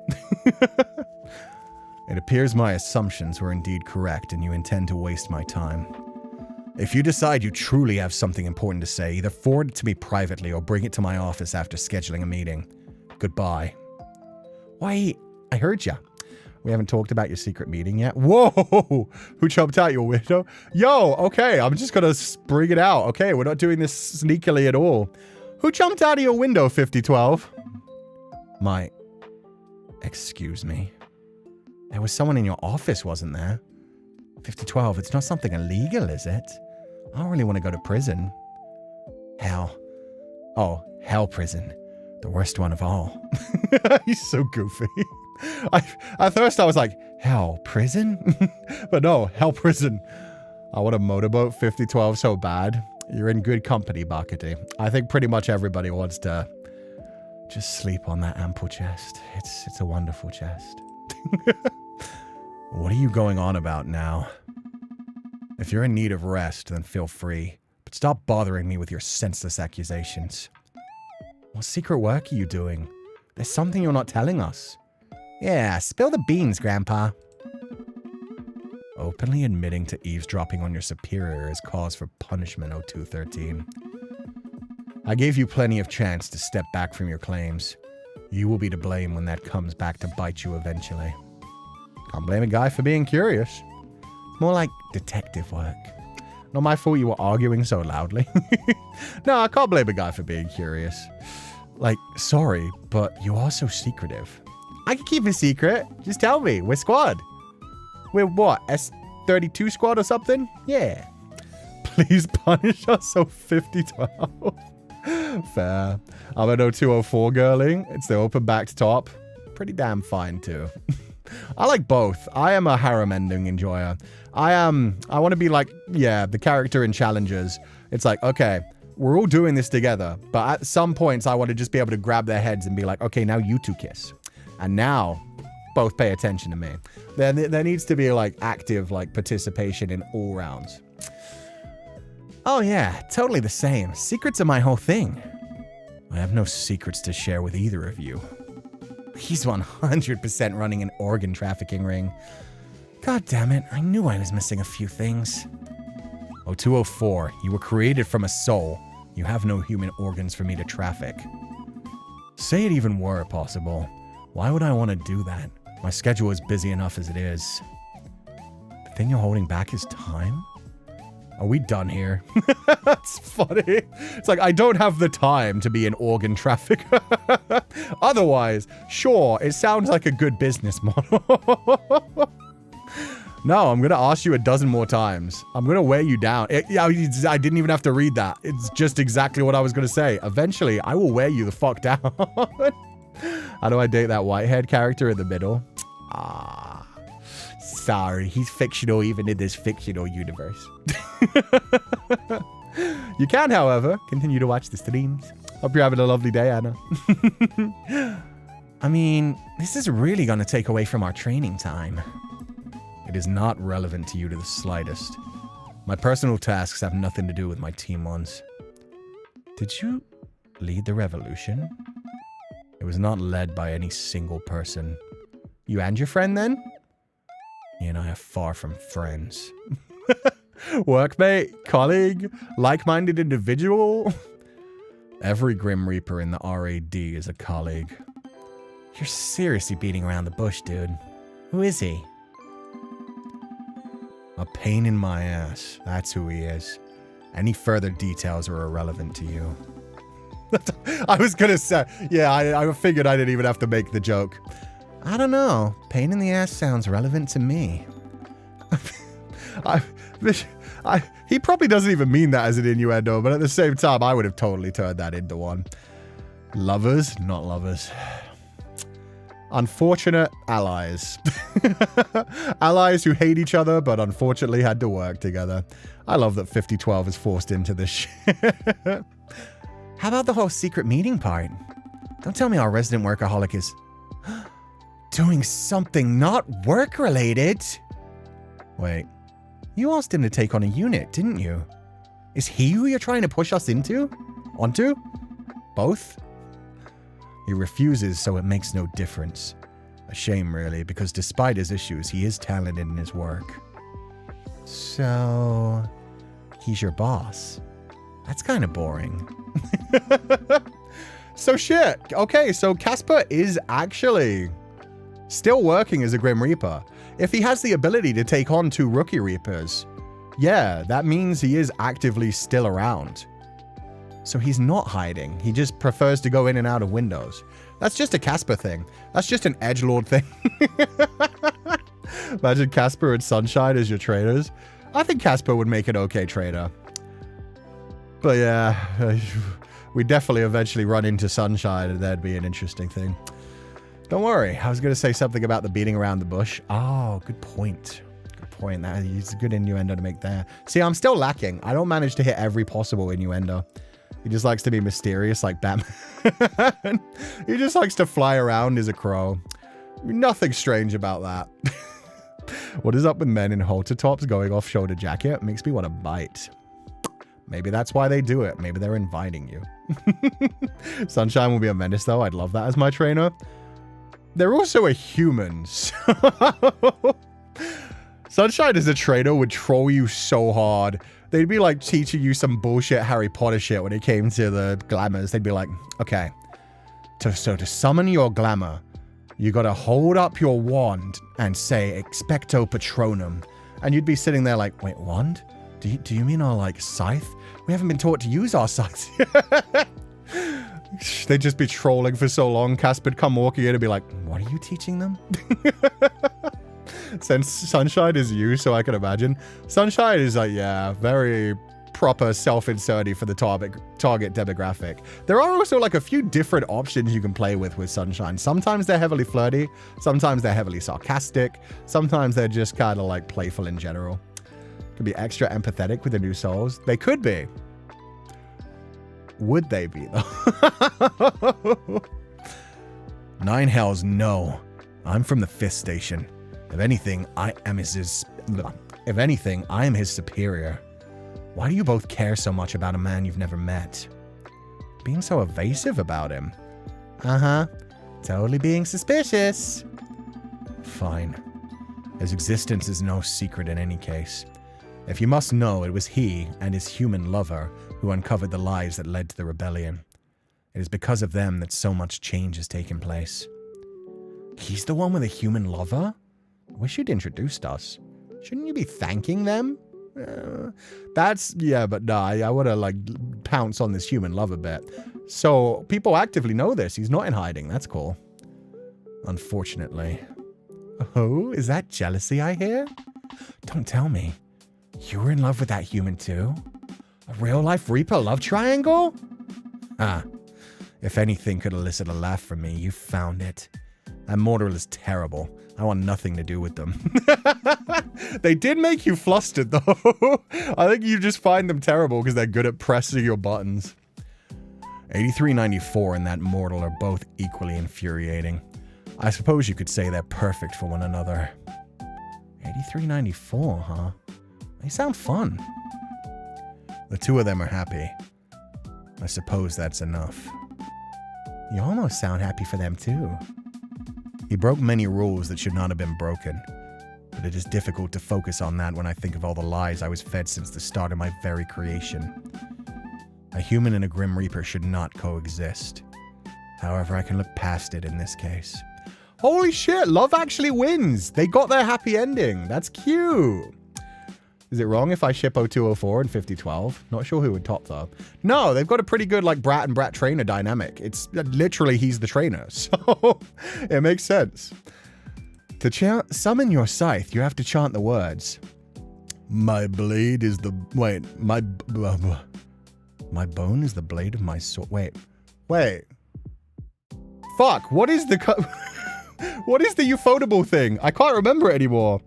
It appears my assumptions were indeed correct, and you intend to waste my time. If you decide you truly have something important to say, either forward it to me privately or bring it to my office after scheduling a meeting. Goodbye. Wait, I heard ya. We haven't talked about your secret meeting yet. Whoa! Who jumped out your window? Yo, okay, I'm just gonna bring it out. Okay, we're not doing this sneakily at all. Who jumped out of your window, 5012? Excuse me. There was someone in your office, wasn't there? 5012, it's not something illegal, is it? I don't really want to go to prison. Hell. Oh, hell prison. The worst one of all. He's so goofy. At first I was like, hell prison? But no, hell prison. I want to motorboat 5012 so bad. You're in good company, Bakati. I think pretty much everybody wants to just sleep on that ample chest. It's a wonderful chest. What are you going on about now? If you're in need of rest, then feel free. But stop bothering me with your senseless accusations. What secret work are you doing? There's something you're not telling us. Yeah, spill the beans, Grandpa. Openly admitting to eavesdropping on your superior is cause for punishment, 0213. I gave you plenty of chance to step back from your claims. You will be to blame when that comes back to bite you eventually. Can't blame a guy for being curious. More like detective work. Not my fault you were arguing so loudly. No, I can't blame a guy for being curious. Like, sorry, but you are so secretive. I can keep a secret. Just tell me. We're squad. We're what? S32 squad or something? Yeah. Please punish us, 5012. Fair. I'm an 0204 girly. It's the open back to top. Pretty damn fine, too. I like both. I am a harem ending enjoyer. I want to be like, yeah, the character in Challengers. It's like, okay, we're all doing this together. But at some points, I want to just be able to grab their heads and be like, okay, now you two kiss. And now, both pay attention to me. There needs to be like active like participation in all rounds. Oh yeah, totally the same. Secrets are my whole thing. I have no secrets to share with either of you. He's 100% running an organ trafficking ring. God damn it, I knew I was missing a few things. 0204, you were created from a soul. You have no human organs for me to traffic. Say it even were possible. Why would I want to do that? My schedule is busy enough as it is. The thing you're holding back is time? Are we done here? That's funny. It's like, I don't have the time to be an organ trafficker. Otherwise, sure, it sounds like a good business model. No, I'm going to ask you a dozen more times. I'm going to wear you down. I didn't even have to read that. It's just exactly what I was going to say. Eventually, I will wear you the fuck down. How do I date that whitehead character in the middle? Ah, sorry. He's fictional even in this fictional universe. You can, however, continue to watch the streams. Hope you're having a lovely day, Anna. I mean, this is really going to take away from our training time. It is not relevant to you to the slightest. My personal tasks have nothing to do with my team ones. Did you lead the revolution? It was not led by any single person. You and your friend, then? You and I are far from friends. Workmate, colleague, like-minded individual. Every Grim Reaper in the RAD is a colleague. You're seriously beating around the bush, dude. Who is he? A pain in my ass. That's who he is. Any further details are irrelevant to you. I was gonna say, yeah, I figured I didn't even have to make the joke. I don't know. Pain in the ass sounds relevant to me. He probably doesn't even mean that as an innuendo, but at the same time, I would have totally turned that into one. Lovers, not lovers. Unfortunate allies. Allies who hate each other, but unfortunately had to work together. I love that 5012 is forced into this shit. How about the whole secret meeting part? Don't tell me our resident workaholic is doing something not work-related. Wait, you asked him to take on a unit, didn't you? Is he who you're trying to push us onto? Both? He refuses, so it makes no difference. A shame, really, because despite his issues, he is talented in his work. So, he's your boss. That's kind of boring. So shit. Okay, so Casper is actually still working as a Grim Reaper. If he has the ability to take on 2 Rookie Reapers, yeah, that means he is actively still around. So he's not hiding. He just prefers to go in and out of windows. That's just a Casper thing. That's just an edgelord thing. Imagine Casper and Sunshine as your traders. I think Casper would make an okay trader. But yeah, we definitely eventually run into Sunshine and that'd be an interesting thing. Don't worry. I was going to say something about the beating around the bush. Oh, good point. Good point. That is a good innuendo to make there. See, I'm still lacking. I don't manage to hit every possible innuendo. He just likes to be mysterious like Batman. He just likes to fly around as a crow. Nothing strange about that. What is up with men in halter tops going off shoulder jacket? Makes me want to bite. Maybe that's why they do it. Maybe they're inviting you. Sunshine will be a menace, though. I'd love that as my trainer. They're also a human. So Sunshine as a trainer would troll you so hard. They'd be like teaching you some bullshit Harry Potter shit when it came to the glamours. They'd be like, okay, so to summon your glamour, you gotta hold up your wand and say expecto patronum. And you'd be sitting there like, wait, wand? Do you mean our, like, scythe? We haven't been taught to use our scythes. They'd just be trolling for so long. Casper'd come walking in and be like, what are you teaching them? Since Sunshine is you, so I can imagine. Sunshine is like, yeah, very proper self-inserting for the target demographic. There are also like a few different options you can play with Sunshine. Sometimes they're heavily flirty, sometimes they're heavily sarcastic, sometimes they're just kind of like playful in general. Could be extra empathetic with the new souls. They could be. Would they be though? Nine hells, no. I'm from the 5th station. If anything, I am his superior. Why do you both care so much about a man you've never met? Being so evasive about him. Uh-huh. Totally being suspicious. Fine. His existence is no secret in any case. If you must know, it was he and his human lover who uncovered the lies that led to the rebellion. It is because of them that so much change has taken place. He's the one with a human lover? I wish you'd introduced us. Shouldn't you be thanking them? Yeah, but no, I want to like pounce on this human lover bit. So people actively know this. He's not in hiding. That's cool. Unfortunately. Oh, is that jealousy I hear? Don't tell me. You were in love with that human too? A real-life Reaper love triangle? Ah. If anything could elicit a laugh from me, you found it. That mortal is terrible. I want nothing to do with them. They did make you flustered, though. I think you just find them terrible because they're good at pressing your buttons. 8394 and that mortal are both equally infuriating. I suppose you could say they're perfect for one another. 8394, huh? They sound fun. The two of them are happy. I suppose that's enough. You almost sound happy for them, too. He broke many rules that should not have been broken, but it is difficult to focus on that when I think of all the lies I was fed since the start of my very creation. A human and a Grim Reaper should not coexist. However, I can look past it in this case. Holy shit, love actually wins! They got their happy ending. That's cute. Is it wrong if I ship 0204 and 5012? Not sure who would top though. No, they've got a pretty good like brat and brat trainer dynamic. It's literally he's the trainer, so it makes sense. To summon your scythe, you have to chant the words. My blade is the... Wait, my bone is the blade of my sword. Wait. Fuck, what is the... What is the ufotable thing? I can't remember it anymore.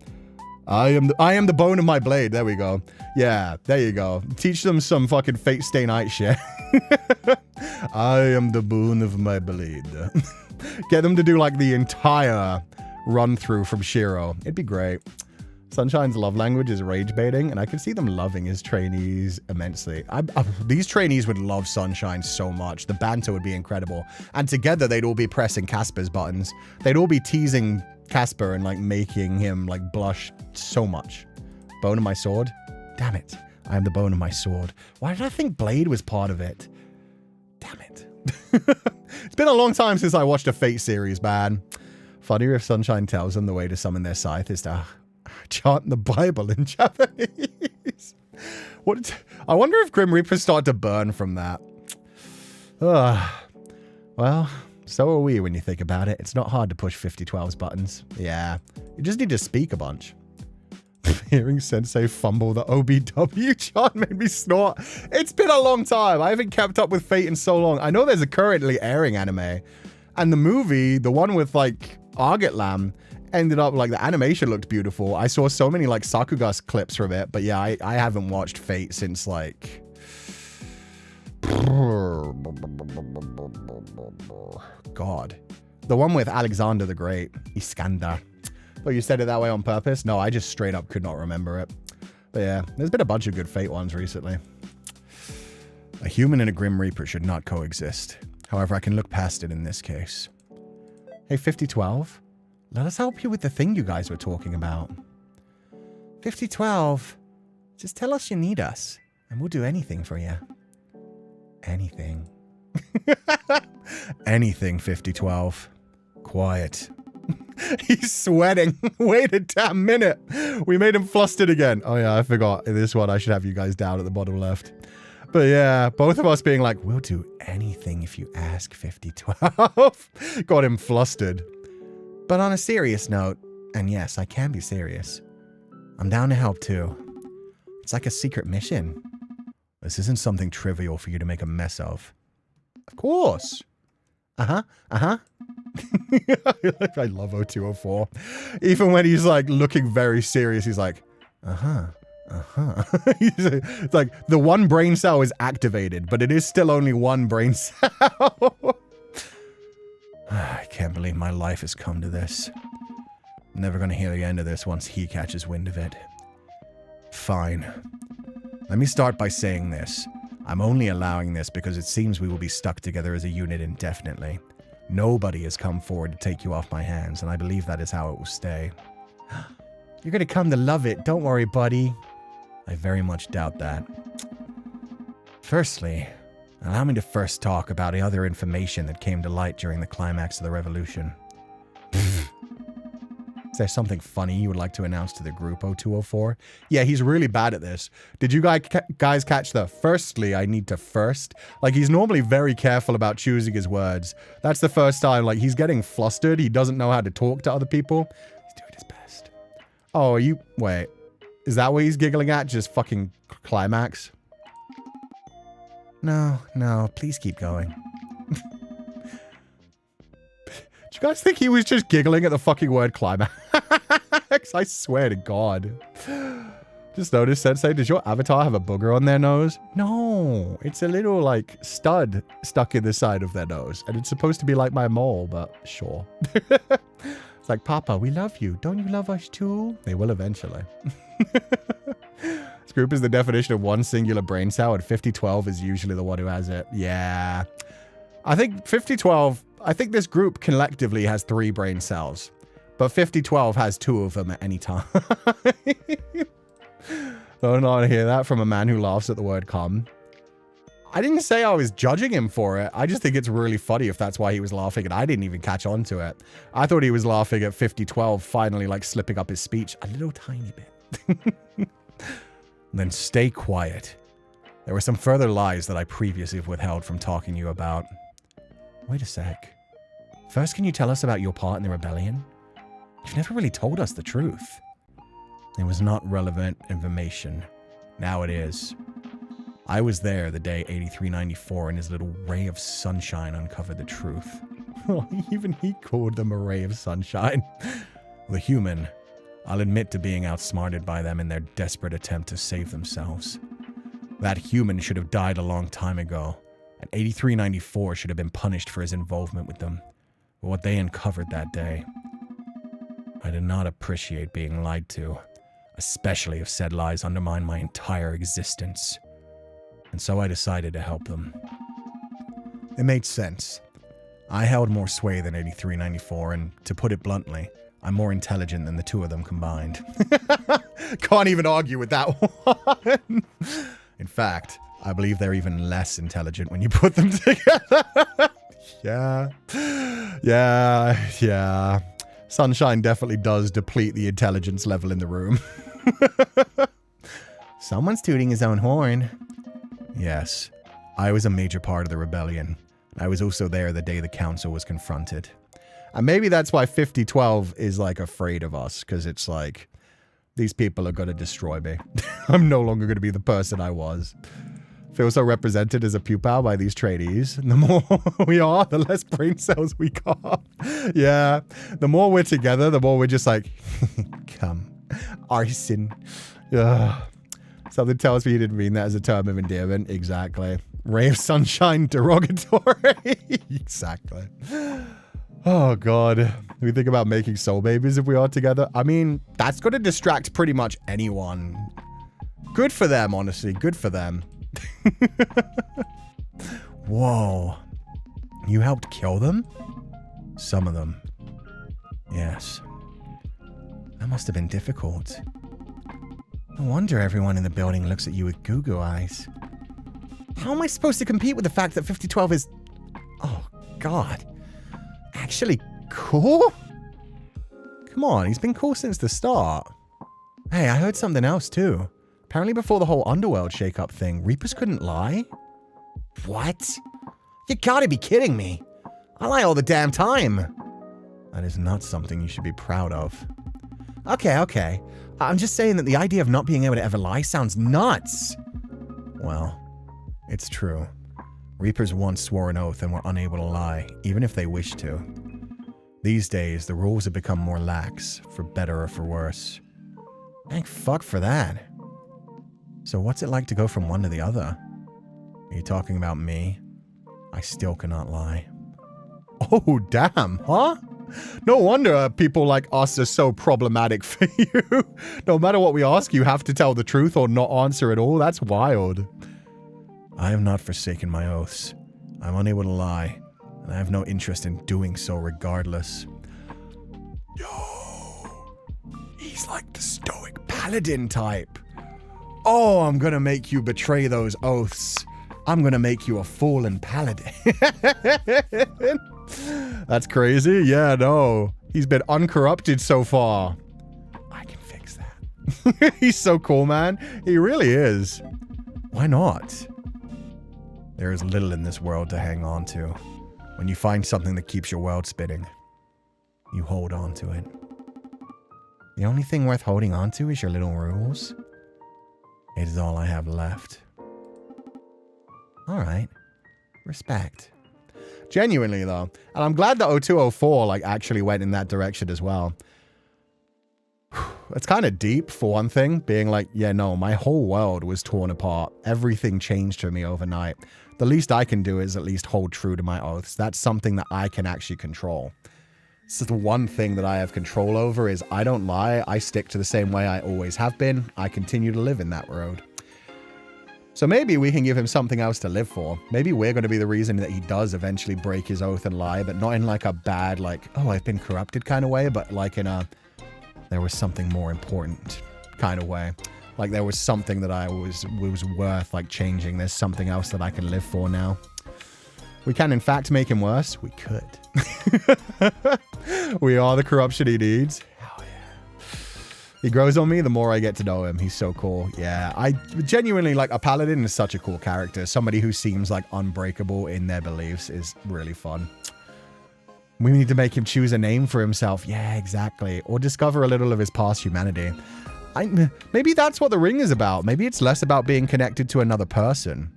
I am the bone of my blade. There we go. Yeah, there you go. Teach them some fucking Fate Stay Night shit. I am the bone of my blade. Get them to do like the entire run through from Shiro. It'd be great. Sunshine's love language is rage baiting, and I can see them loving his trainees immensely. These trainees would love Sunshine so much. The banter would be incredible. And together, they'd all be pressing Casper's buttons. They'd all be teasing Casper and like making him like blush so much. Bone of my sword? Damn it. I am the bone of my sword. Why did I think Blade was part of it? Damn it. It's been a long time since I watched a Fate series, man. Funnier if Sunshine tells them the way to summon their scythe is to chant the Bible in Japanese. I wonder if Grim Reapers start to burn from that. Well, so are we when you think about it. It's not hard to push 5012's buttons. Yeah, you just need to speak a bunch. Hearing Sensei fumble the OBW chant made me snort. It's been a long time. I haven't kept up with Fate in so long. I know there's a currently airing anime. And the movie, the one with like Argot Lamb, ended up like the animation looked beautiful. I saw so many like Sakuga's clips from it. But yeah, I haven't watched Fate since like... God. The one with Alexander the Great. Iskander. Oh, you said it that way on purpose? No, I just straight up could not remember it. But yeah, there's been a bunch of good Fate ones recently. A human and a Grim Reaper should not coexist. However, I can look past it in this case. Hey, 5012, let us help you with the thing you guys were talking about. 5012, just tell us you need us, and we'll do anything for you. Anything. Anything, 5012. Quiet. He's sweating. Wait a damn minute. We made him flustered again. Oh yeah, I forgot. In this one, I should have you guys down at the bottom left. But yeah, both of us being like, we'll do anything if you ask, 5012. Got him flustered. But on a serious note, and yes, I can be serious, I'm down to help too. It's like a secret mission. This isn't something trivial for you to make a mess of. Of course. Uh-huh. Uh-huh. I love 0204. Even when he's like looking very serious, he's like, uh-huh. Uh-huh. It's like the one brain cell is activated, but it is still only one brain cell. I can't believe my life has come to this. I'm never going to hear the end of this once he catches wind of it. Fine. Let me start by saying this. I'm only allowing this because it seems we will be stuck together as a unit indefinitely. Nobody has come forward to take you off my hands, and I believe that is how it will stay. You're going to come to love it. Don't worry, buddy. I very much doubt that. Firstly, allow me to first talk about the other information that came to light during the climax of the revolution. Is there something funny you would like to announce to the group, 0204? Yeah, he's really bad at this. Did you guys catch the firstly, I need to first? Like, he's normally very careful about choosing his words. That's the first time, like, he's getting flustered. He doesn't know how to talk to other people. He's doing his best. Oh, wait. Is that what he's giggling at? Just fucking Climax? No, please keep going. Do you guys think he was just giggling at the fucking word climax? I swear to God. Just noticed, Sensei, does your avatar have a booger on their nose? No, it's a little, like, stud stuck in the side of their nose. And it's supposed to be like my mole, but sure. It's like, Papa, we love you. Don't you love us too? They will eventually. This group is the definition of one singular brain cell, and 5012 is usually the one who has it. Yeah. I think 5012... I think this group collectively has 3 brain cells, but 5012 has 2 of them at any time. Don't want to hear that from a man who laughs at the word come. I didn't say I was judging him for it. I just think it's really funny if that's why he was laughing, and I didn't even catch on to it. I thought he was laughing at 5012 finally, like, slipping up his speech a little tiny bit. Then stay quiet. There were some further lies that I previously withheld from talking to you about. Wait a sec. First, can you tell us about your part in the rebellion? You've never really told us the truth. It was not relevant information. Now it is. I was there the day 8394 and his little ray of sunshine uncovered the truth. Even he called them a ray of sunshine. The human, I'll admit to being outsmarted by them in their desperate attempt to save themselves. That human should have died a long time ago. And 8394 should have been punished for his involvement with them, for what they uncovered that day. I did not appreciate being lied to, especially if said lies undermined my entire existence. And so I decided to help them. It made sense. I held more sway than 8394, and to put it bluntly, I'm more intelligent than the two of them combined. Can't even argue with that one. In fact, I believe they're even less intelligent when you put them together. Yeah. Sunshine definitely does deplete the intelligence level in the room. Someone's tooting his own horn. Yes, I was a major part of the rebellion. I was also there the day the council was confronted. And maybe that's why 5012 is like afraid of us, because it's like, these people are going to destroy me. I'm no longer going to be the person I was. Feel so represented as a pupil by these trainees. And the more we are, the less brain cells we got. Yeah. The more we're together, the more we're just like, come. Arson. Ugh. Something tells me you didn't mean that as a term of endearment. Exactly. Ray of sunshine derogatory. Exactly. Oh, God. We think about making soul babies if we are together. I mean, that's going to distract pretty much anyone. Good for them, honestly. Good for them. Whoa. You helped kill them? Some of them. Yes. That must have been difficult. No wonder everyone in the building looks at you with goo-goo eyes. How am I supposed to compete with the fact that 5012 is... Oh, God. Actually cool? Come on, he's been cool since the start. Hey, I heard something else too. Apparently before the whole Underworld shake-up thing, Reapers couldn't lie? What? You gotta be kidding me. I lie all the damn time. That is not something you should be proud of. Okay. I'm just saying that the idea of not being able to ever lie sounds nuts. Well, It's true. Reapers once swore an oath and were unable to lie, even if they wished to. These days, the rules have become more lax, for better or for worse. Thank fuck for that. So what's it like to go from one to the other? Are you talking about me? I still cannot lie. Oh, damn, huh? No wonder people like us are so problematic for you. No matter what we ask, you have to tell the truth or not answer at all. That's wild. I have not forsaken my oaths. I'm unable to lie, and I have no interest in doing so regardless. Yo, he's like the stoic paladin type. Oh, I'm gonna make you betray those oaths. I'm gonna make you a fallen paladin. That's crazy. Yeah, no. He's been uncorrupted so far. I can fix that. He's so cool, man. He really is. Why not? There is little in this world to hang on to. When you find something that keeps your world spinning, you hold on to it. The only thing worth holding on to is your little rules. It is all I have left. All right. Respect. Genuinely, though. And I'm glad that 0204 like actually went in that direction as well. It's kind of deep, for one thing, being like, yeah, no, my whole world was torn apart. Everything changed for me overnight. The least I can do is at least hold true to my oaths. That's something that I can actually control. So the one thing that I have control over is I don't lie. I stick to the same way I always have been. I continue to live in that road. So maybe we can give him something else to live for. Maybe we're going to be the reason that he does eventually break his oath and lie, but not in like a bad, like, oh, I've been corrupted kind of way, but like in a, there was something more important kind of way. Like there was something that was worth like changing. There's something else that I can live for now. We can in fact make him worse. We could. We are the corruption he needs. Hell yeah. He grows on me the more I get to know him. He's so cool. Yeah, I genuinely like a paladin is such a cool character. Somebody who seems like unbreakable in their beliefs is really fun. We need to make him choose a name for himself. Yeah, exactly. Or discover a little of his past humanity. Maybe that's what the ring is about. Maybe it's less about being connected to another person.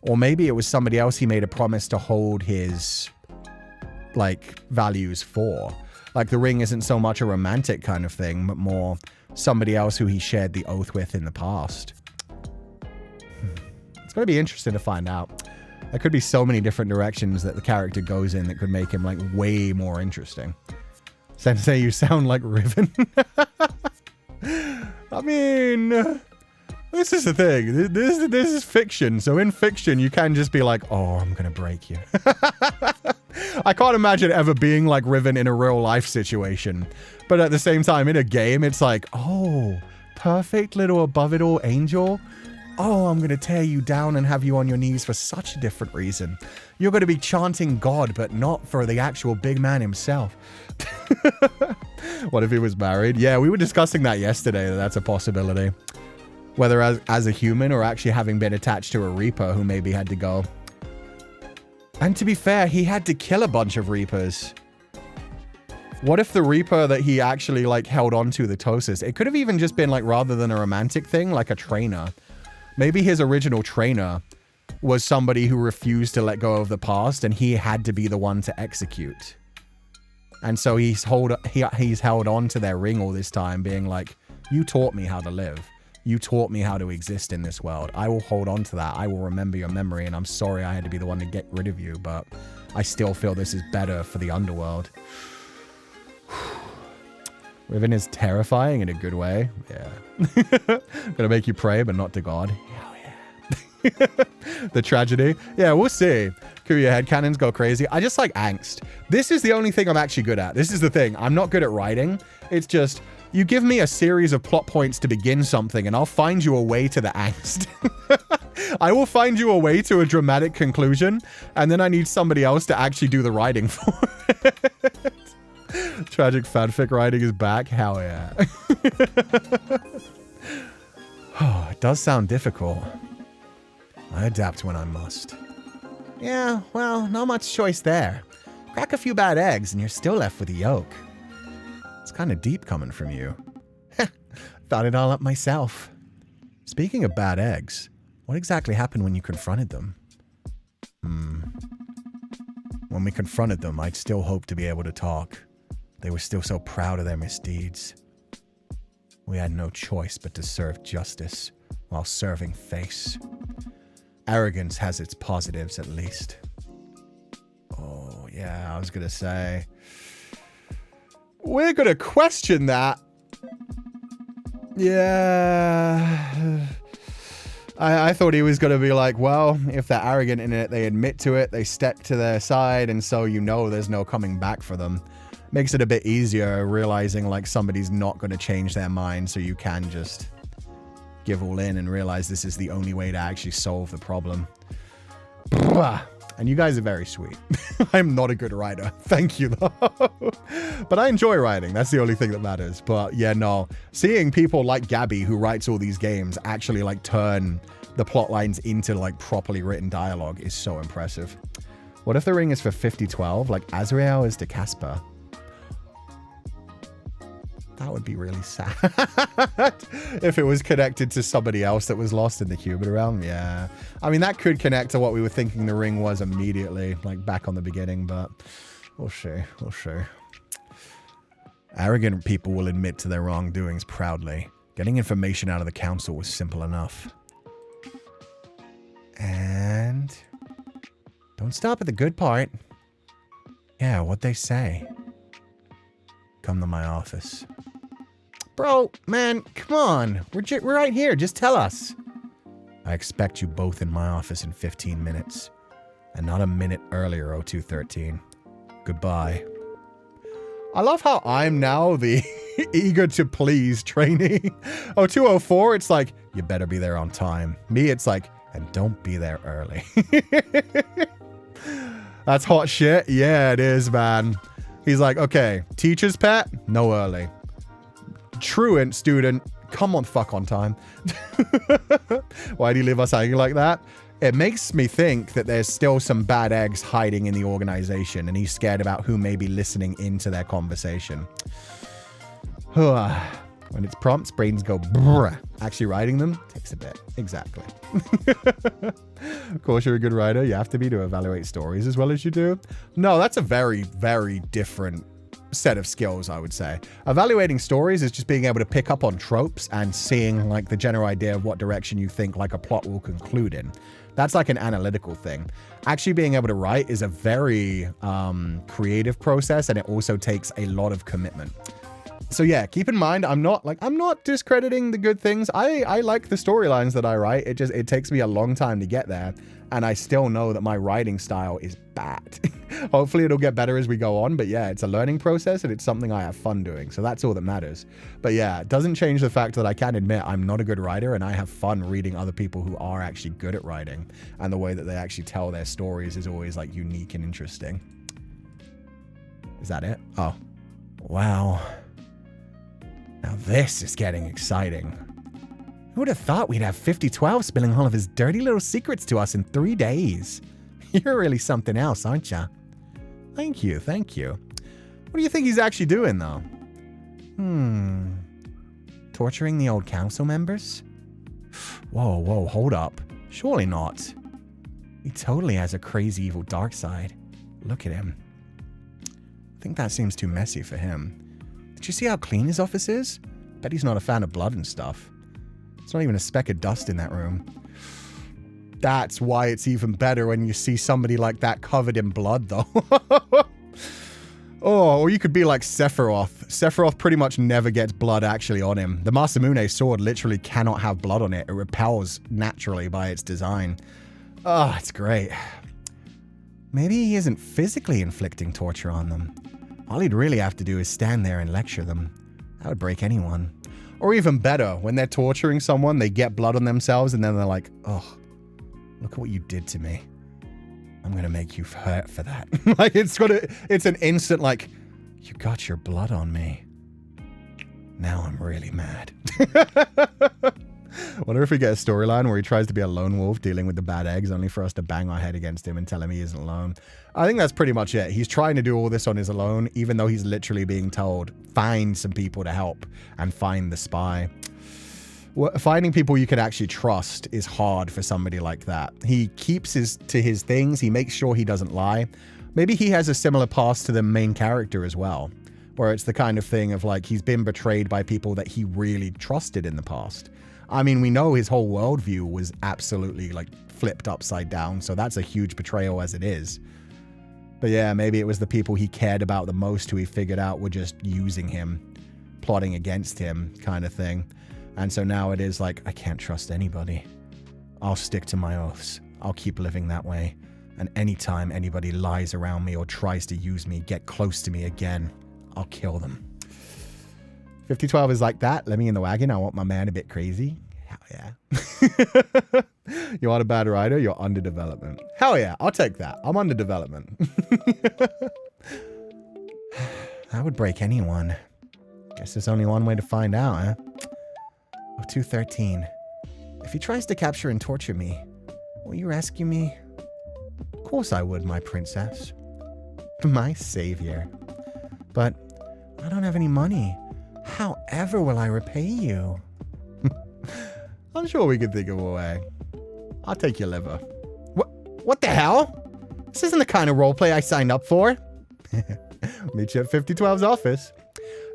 Or maybe it was somebody else he made a promise to hold his, like, values for. Like, the ring isn't so much a romantic kind of thing, but more somebody else who he shared the oath with in the past. It's going to be interesting to find out. There could be so many different directions that the character goes in that could make him, like, way more interesting. Sensei, you sound like Riven. I mean, this is the thing. This is fiction. So in fiction, you can just be like, oh, I'm going to break you. I can't imagine ever being like Riven in a real life situation. But at the same time, in a game, it's like, oh, perfect little above it all angel. Oh, I'm going to tear you down and have you on your knees for such a different reason. You're going to be chanting God, but not for the actual big man himself. What if he was married? Yeah, we were discussing that yesterday. That's a possibility. Whether as a human or actually having been attached to a Reaper who maybe had to go. And to be fair, he had to kill a bunch of Reapers. What if the Reaper that he actually like held on to, the Tosis, it could have even just been like, rather than a romantic thing, like a trainer. Maybe his original trainer was somebody who refused to let go of the past and he had to be the one to execute. And so he's held on to their ring all this time being like, you taught me how to live. You taught me how to exist in this world. I will hold on to that. I will remember your memory and I'm sorry I had to be the one to get rid of you, but I still feel this is better for the underworld. Riven is terrifying in a good way. Yeah. Gonna make you pray, but not to God. Hell yeah. The tragedy. Yeah, we'll see. Cool, your headcanons go crazy. I just like angst. This is the only thing I'm actually good at. This is the thing. I'm not good at writing. It's just, you give me a series of plot points to begin something and I'll find you a way to the angst. I will find you a way to a dramatic conclusion and then I need somebody else to actually do the writing for it. Tragic fanfic writing is back. Hell yeah. Oh, it does sound difficult. I adapt when I must. Yeah, well, not much choice there. Crack a few bad eggs and you're still left with a yolk. It's kind of deep coming from you. Thought it all up myself. Speaking of bad eggs, What exactly happened when you confronted them? When we confronted them, I'd still hoped to be able to talk. They were still so proud of their misdeeds. We had no choice but to serve justice while serving face. Arrogance has its positives, at least. Oh, yeah, I was gonna say. We're gonna question that. Yeah. I thought he was gonna be like, well, if they're arrogant in it, they admit to it, they step to their side, and so you know there's no coming back for them. Makes it a bit easier realizing like somebody's not gonna change their mind, so you can just give all in and realize this is the only way to actually solve the problem. And you guys are very sweet. I'm not a good writer. Thank you, though. But I enjoy writing. That's the only thing that matters. But yeah, no. Seeing people like Gabby, who writes all these games, actually like turn the plot lines into like properly written dialogue is so impressive. What if the ring is for 5012, like Azrael is to Casper? That would be really sad. If it was connected to somebody else that was lost in the Cuban realm, yeah. I mean, that could connect to what we were thinking the ring was immediately, like back on the beginning, but we'll see, we'll see. Arrogant people will admit to their wrongdoings proudly. Getting information out of the council was simple enough. And don't stop at the good part. Yeah, what'd they say? Come to my office. Bro, man, come on. We're right here. Just tell us. I expect you both in my office in 15 minutes. And not a minute earlier, 0213. Goodbye. I love how I'm now the eager to please trainee. 0204, it's like, you better be there on time. Me, it's like, and don't be there early. That's hot shit. Yeah, it is, man. He's like, okay, teacher's pet, no early. Truant student, come on, fuck on time. Why do you leave us hanging like that? It makes me think that there's still some bad eggs hiding in the organization, and he's scared about who may be listening into their conversation. When it's prompts, brains go brrr. Actually writing them takes a bit. Exactly. Of course, you're a good writer. You have to be to evaluate stories as well as you do. No, that's a very, very different set of skills, I would say. Evaluating stories is just being able to pick up on tropes and seeing like the general idea of what direction you think like a plot will conclude in. That's like an analytical thing. Actually being able to write is a very creative process, and it also takes a lot of commitment. So yeah, keep in mind, I'm not discrediting the good things. I like the storylines that I write. It takes me a long time to get there, and I still know that my writing style is bad. Hopefully it'll get better as we go on, but yeah, it's a learning process, and it's something I have fun doing, so that's all that matters. But yeah, it doesn't change the fact that I can admit I'm not a good writer, and I have fun reading other people who are actually good at writing, and the way that they actually tell their stories is always like unique and interesting. Is that it? Oh, wow. Now this is getting exciting. Who would have thought we'd have 5012 spilling all of his dirty little secrets to us in 3 days? You're really something else, aren't ya? Thank you, thank you. What do you think he's actually doing, though? Torturing the old council members? Whoa, hold up. Surely not. He totally has a crazy evil dark side. Look at him. I think that seems too messy for him. Did you see how clean his office is? Bet he's not a fan of blood and stuff. There's not even a speck of dust in that room. That's why it's even better when you see somebody like that covered in blood, though. Oh, or you could be like Sephiroth. Sephiroth pretty much never gets blood actually on him. The Masamune sword literally cannot have blood on it. It repels naturally by its design. Oh, it's great. Maybe he isn't physically inflicting torture on them. All he'd really have to do is stand there and lecture them. That would break anyone. Or even better, when they're torturing someone, they get blood on themselves and then they're like, oh, look at what you did to me. I'm going to make you hurt for that. Like it's an instant like, you got your blood on me. Now I'm really mad. Wonder if we get a storyline where he tries to be a lone wolf dealing with the bad eggs only for us to bang our head against him and tell him he isn't alone. I think that's pretty much it. He's trying to do all this on his own, even though he's literally being told, find some people to help and find the spy. Finding people you can actually trust is hard for somebody like that. He keeps to his things. He makes sure he doesn't lie. Maybe he has a similar past to the main character as well, where it's the kind of thing of like he's been betrayed by people that he really trusted in the past. I mean, we know his whole worldview was absolutely like flipped upside down, so that's a huge betrayal as it is. But yeah, maybe it was the people he cared about the most who he figured out were just using him, plotting against him kind of thing. And so now it is like, I can't trust anybody. I'll stick to my oaths. I'll keep living that way. And anytime anybody lies around me or tries to use me, get close to me again, I'll kill them. 5012 is like that. Let me in the wagon. I want my man a bit crazy. Hell yeah. You want a bad rider? You're under development. Hell yeah. I'll take that. I'm under development. That would break anyone. Guess there's only one way to find out, huh? Oh, 213. If he tries to capture and torture me, will you rescue me? Of course I would, my princess. My savior. But I don't have any money. How ever will I repay you? I'm sure we could think of a way. I'll take your liver. What the hell? This isn't the kind of roleplay I signed up for. Meet you at 5012's office.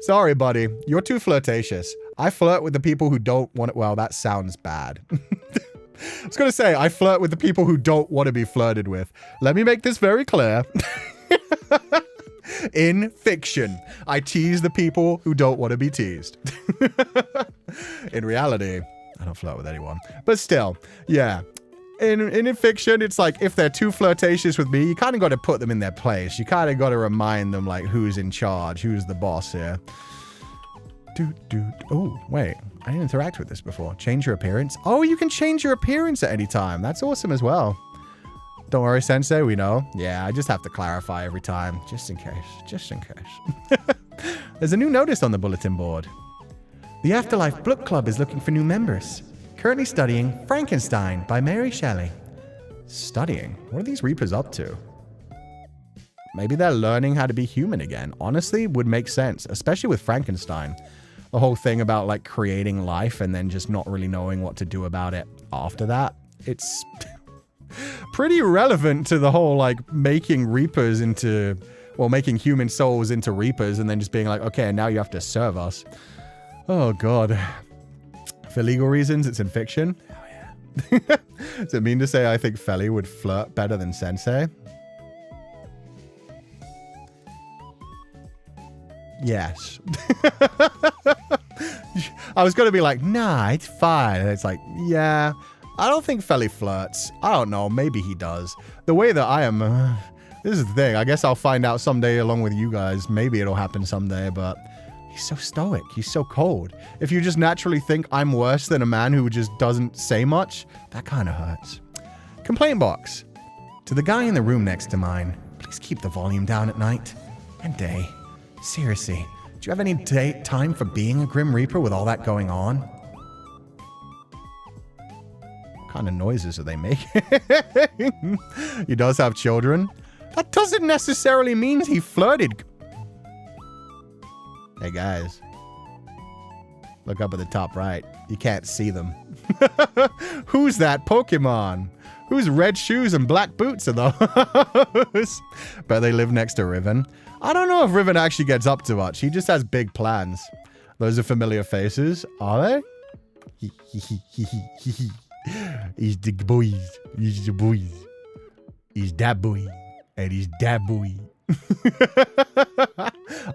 Sorry, buddy. You're too flirtatious. I flirt with the people who don't want it. Well, that sounds bad. I was going to say, I flirt with the people who don't want to be flirted with. Let me make this very clear. In fiction, I tease the people who don't want to be teased. In reality, I don't flirt with anyone. But still, yeah. In fiction, it's like if they're too flirtatious with me, you kind of got to put them in their place. You kind of got to remind them like who's in charge, who's the boss here. Oh, wait. I didn't interact with this before. Change your appearance. Oh, you can change your appearance at any time. That's awesome as well. Don't worry, Sensei, we know. Yeah, I just have to clarify every time, just in case. Just in case. There's a new notice on the bulletin board. The Afterlife Book Club is looking for new members. Currently studying Frankenstein by Mary Shelley. Studying? What are these Reapers up to? Maybe they're learning how to be human again. Honestly, would make sense, especially with Frankenstein. The whole thing about like creating life and then just not really knowing what to do about it after that. It's pretty relevant to the whole like making Reapers into, well, making human souls into Reapers and then just being like, okay, now you have to serve us. Oh God. For legal reasons, it's in fiction. Oh yeah. Does it mean to say I think Feli would flirt better than Sensei? Yes. I was going to be like, nah, it's fine. And it's like, yeah, I don't think Feli flirts. I don't know. Maybe he does. The way that I am, this is the thing. I guess I'll find out someday along with you guys. Maybe it'll happen someday, but he's so stoic. He's so cold. If you just naturally think I'm worse than a man who just doesn't say much, that kind of hurts. Complaint box. To the guy in the room next to mine, please keep the volume down at night and day. Seriously, do you have any time for being a Grim Reaper with all that going on? What kind of noises are they making? He does have children. That doesn't necessarily mean he flirted. Hey guys, look up at the top right. You can't see them. Who's that Pokemon? Whose red shoes and black boots are those? Bet they live next to Riven. I don't know if Riven actually gets up to much. He just has big plans. Those are familiar faces. Are they? He's the boys. He's the boys. He's that boy. And he's that boy.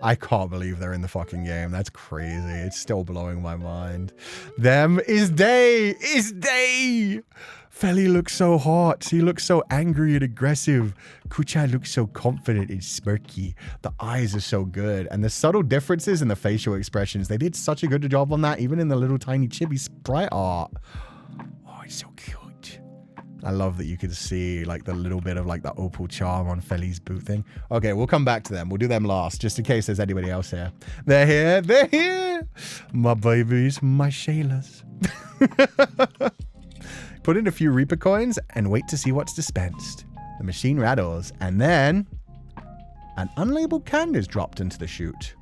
I can't believe they're in the fucking game. That's crazy. It's still blowing my mind. Them is they. Is they. Feli looks so hot. He looks so angry and aggressive. Kuchai looks so confident and smirky. The eyes are so good. And the subtle differences in the facial expressions. They did such a good job on that, even in the little tiny chibi sprite art. Oh, it's so cute. I love that you can see like the little bit of like the opal charm on Feli's boot thing. Okay, we'll come back to them. We'll do them last, just in case there's anybody else here. They're here. They're here. My babies, my Shaylas. Put in a few Reaper coins and wait to see what's dispensed. The machine rattles, and then an unlabeled can is dropped into the chute.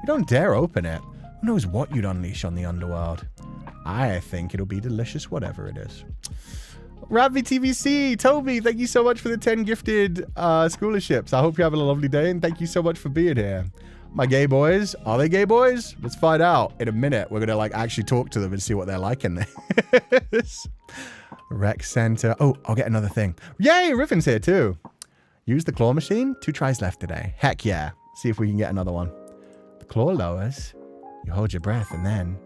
You don't dare open it. Who knows what you'd unleash on the underworld? I think it'll be delicious, whatever it is. Ravi TVC, Toby, thank you so much for the 10 gifted scholarships. I hope you're having a lovely day, and thank you so much for being here. My gay boys, are they gay boys? Let's find out in a minute. We're gonna like actually talk to them and see what they're like in this. Rec Center. Oh, I'll get another thing. Yay, Riffin's here too. Use the claw machine. 2 tries left today. Heck yeah. See if we can get another one. The claw lowers. You hold your breath and then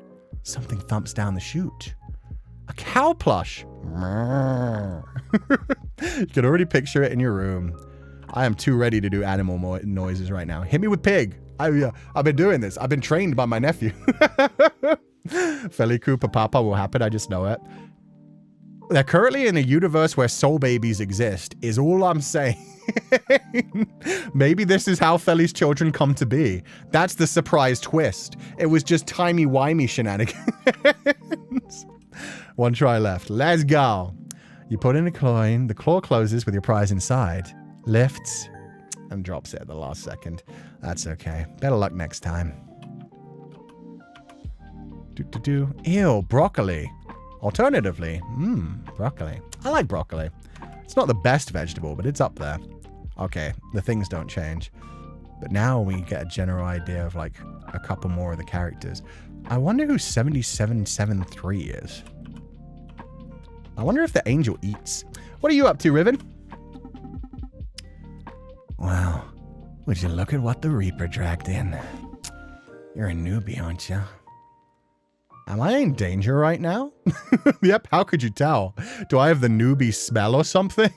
something thumps down the chute. A cow plush. You can already picture it in your room. I am too ready to do animal noises right now. Hit me with pig. I've been doing this. I've been trained by my nephew. Feileacan Papa will happen. I just know it. They're currently in a universe where soul babies exist, is all I'm saying. Maybe this is how Feli's children come to be. That's the surprise twist. It was just timey-wimey shenanigans. 1 try left. Let's go. You put in a coin. The claw closes with your prize inside. Lifts and drops it at the last second. That's okay. Better luck next time. Ew, broccoli. Alternatively, broccoli. I like broccoli. It's not the best vegetable, but it's up there. Okay, the things don't change. But now we get a general idea of like a couple more of the characters. I wonder who 7773 is. I wonder if the angel eats. What are you up to, Riven? Well, would you look at what the Reaper dragged in? You're a newbie, aren't you? Am I in danger right now? Yep, how could you tell? Do I have the newbie smell or something?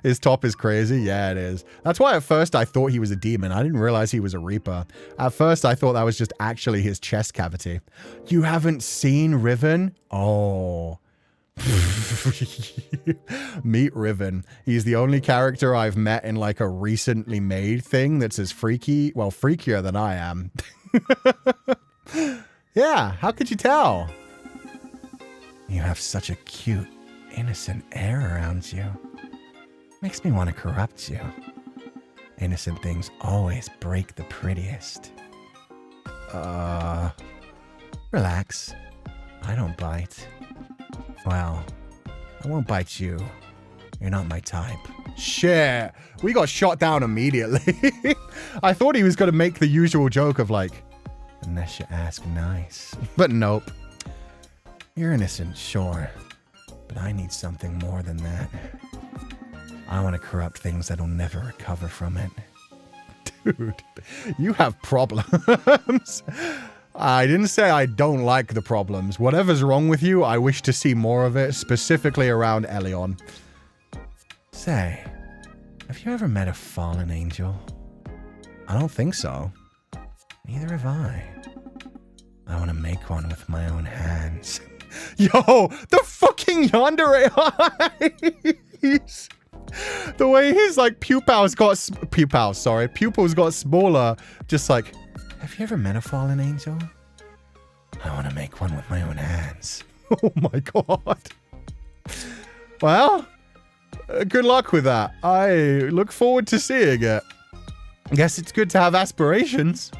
His top is crazy? Yeah, it is. That's why at first I thought he was a demon. I didn't realize he was a Reaper. At first I thought that was just actually his chest cavity. You haven't seen Riven? Oh. Meet Riven. He's the only character I've met in like a recently made thing that's as freaky, well, freakier than I am. Yeah, how could you tell? You have such a cute, innocent air around you. Makes me want to corrupt you. Innocent things always break the prettiest. Relax. I don't bite. Well, I won't bite you. You're not my type. Shit. We got shot down immediately. I thought he was going to make the usual joke of like, unless you ask nice. But nope. You're innocent, sure. But I need something more than that. I want to corrupt things that'll never recover from it. Dude, you have problems. I didn't say I don't like the problems. Whatever's wrong with you, I wish to see more of it, specifically around Elion. Say, have you ever met a fallen angel? I don't think so. Neither have I. I want to make one with my own hands. Yo, the fucking yandere eyes! The way his like pupils got smaller. Just like, have you ever met a fallen angel? I want to make one with my own hands. Oh my god. Well, good luck with that. I look forward to seeing it. I guess it's good to have aspirations.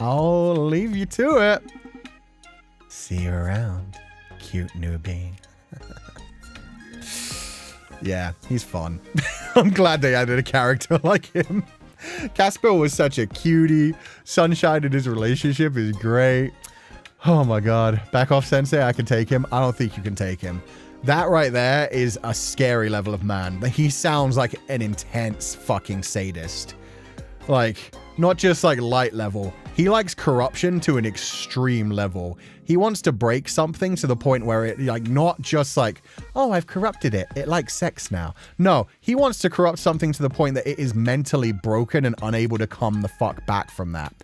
I'll leave you to it. See you around, cute newbie. Yeah, he's fun. I'm glad they added a character like him. Casper was such a cutie. Sunshine in his relationship is great. Oh my god. Back off, Sensei. I can take him. I don't think you can take him. That right there is a scary level of man. He sounds like an intense fucking sadist. Like, not just like light level. He likes corruption to an extreme level. He wants to break something to the point where it, like, not just like, oh, I've corrupted it. It likes sex now. No, he wants to corrupt something to the point that it is mentally broken and unable to come the fuck back from that.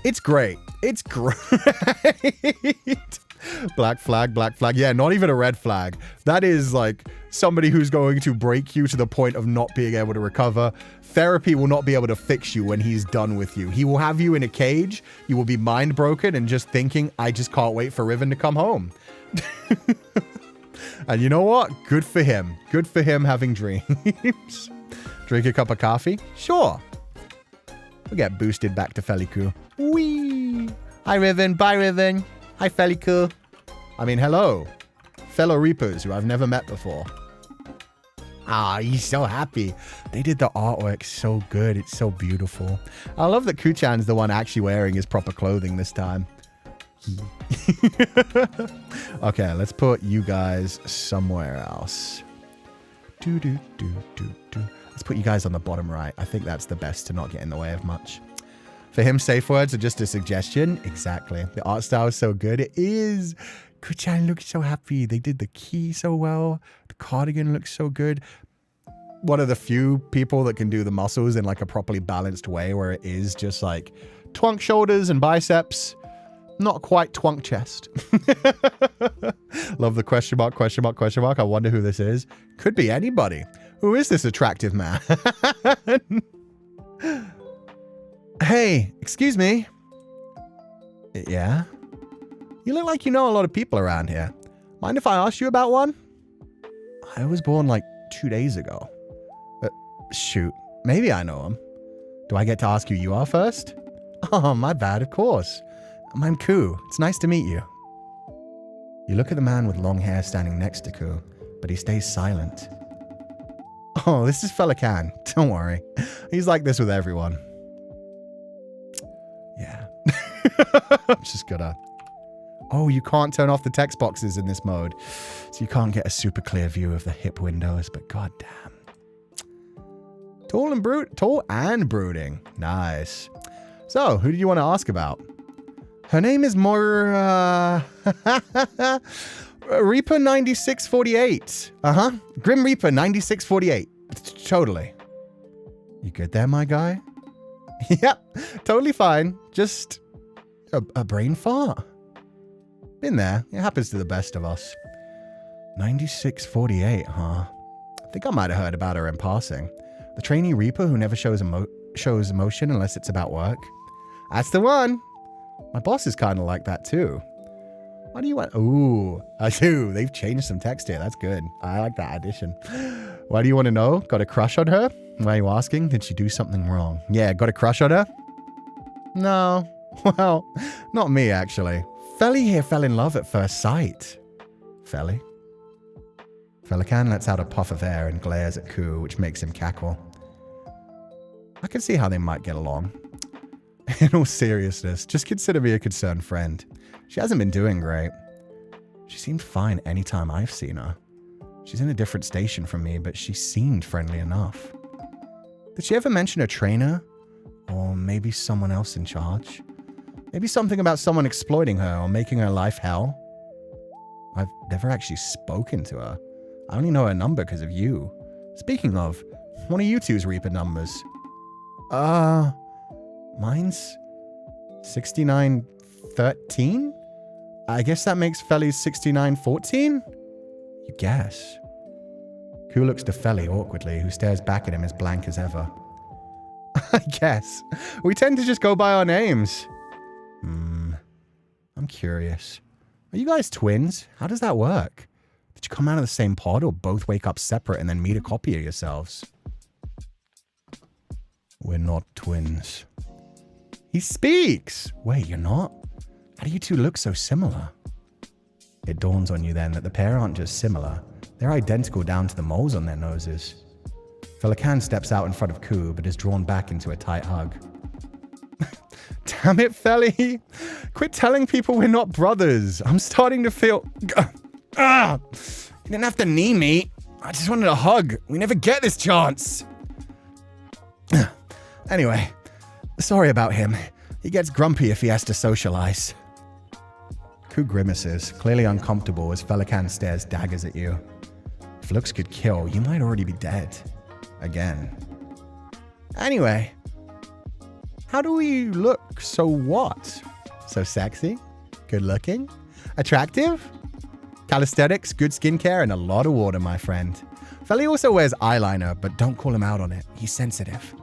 It's great. It's great. Black flag, black flag. Yeah, not even a red flag. That is like somebody who's going to break you to the point of not being able to recover. Therapy will not be able to fix you when he's done with you. He will have you in a cage. You will be mind broken and just thinking, I just can't wait for Riven to come home. And you know what? Good for him. Good for him having dreams. Drink a cup of coffee? Sure. We'll get boosted back to Féileacan. Whee! Hi, Riven. Bye, Riven. Hi, Féileacán. I mean, hello. Fellow Reapers who I've never met before. Ah, he's so happy. They did the artwork so good. It's so beautiful. I love that Kuchan's the one actually wearing his proper clothing this time. Okay, let's put you guys somewhere else. Let's put you guys on the bottom right. I think that's the best to not get in the way of much. For him, safe words are just a suggestion. Exactly. The art style is so good. It is. Kuchan looks so happy. They did the key so well. The cardigan looks so good. One of the few people that can do the muscles in like a properly balanced way where it is just like twunk shoulders and biceps. Not quite twunk chest. Love the question mark, question mark, question mark. I wonder who this is. Could be anybody. Who is this attractive man? Hey, excuse me. Yeah? You look like you know a lot of people around here. Mind if I ask you about one? I was born like 2 days ago. Shoot, maybe I know him. Do I get to ask who you are first? Oh, my bad, of course. I'm Cú. It's nice to meet you. You look at the man with long hair standing next to Cú, but he stays silent. Oh, this is Feileacan. Don't worry. He's like this with everyone. Yeah. I'm just gonna... Oh, you can't turn off the text boxes in this mode, so you can't get a super clear view of the hip windows, but goddamn. Tall and brooding. Nice. So, who did you want to ask about? Her name is Reaper 9648. Grim Reaper 9648. Totally. You good there, my guy? Yep, totally fine. Just a brain fart. Been there. It happens to the best of us. 9648, huh? I think I might have heard about her in passing. The trainee Reaper who never shows emotion unless it's about work. That's the one. My boss is kind of like that too. Why do you want... Ooh, I do. They've changed some text here. That's good. I like that addition. Why do you want to know? Got a crush on her? Why are you asking? Did she do something wrong? Yeah, got a crush on her? No. Well, not me, actually. Felly here fell in love at first sight. Felly? Féileacan lets out a puff of air and glares at Cú, which makes him cackle. I can see how they might get along. In all seriousness, just consider me a concerned friend. She hasn't been doing great. She seemed fine any time I've seen her. She's in a different station from me, but she seemed friendly enough. Did she ever mention a trainer? Or maybe someone else in charge? Maybe something about someone exploiting her or making her life hell? I've never actually spoken to her. I only know her number because of you. Speaking of, one of you two's Reaper numbers. Mine's 6913? I guess that makes Felly's 6914? You guess. Cú looks to Felly awkwardly, who stares back at him as blank as ever. I guess. We tend to just go by our names. I'm curious. Are you guys twins? How does that work? Did you come out of the same pod or both wake up separate and then meet a copy of yourselves? We're not twins. He speaks! Wait, you're not? How do you two look so similar? It dawns on you then that the pair aren't just similar. They're identical down to the moles on their noses. Féileacan steps out in front of Cú, but is drawn back into a tight hug. Damn it, Felly! Quit telling people we're not brothers. I'm starting to feel... You didn't have to knee me. I just wanted a hug. We never get this chance. Anyway, sorry about him. He gets grumpy if he has to socialize. Cú grimaces, clearly uncomfortable as Féileacan stares daggers at you. If looks could kill, you might already be dead. Again. Anyway, how do we look? So what? So sexy? Good looking? Attractive? Calisthenics, good skincare, and a lot of water, my friend. Felly also wears eyeliner, but don't call him out on it. He's sensitive.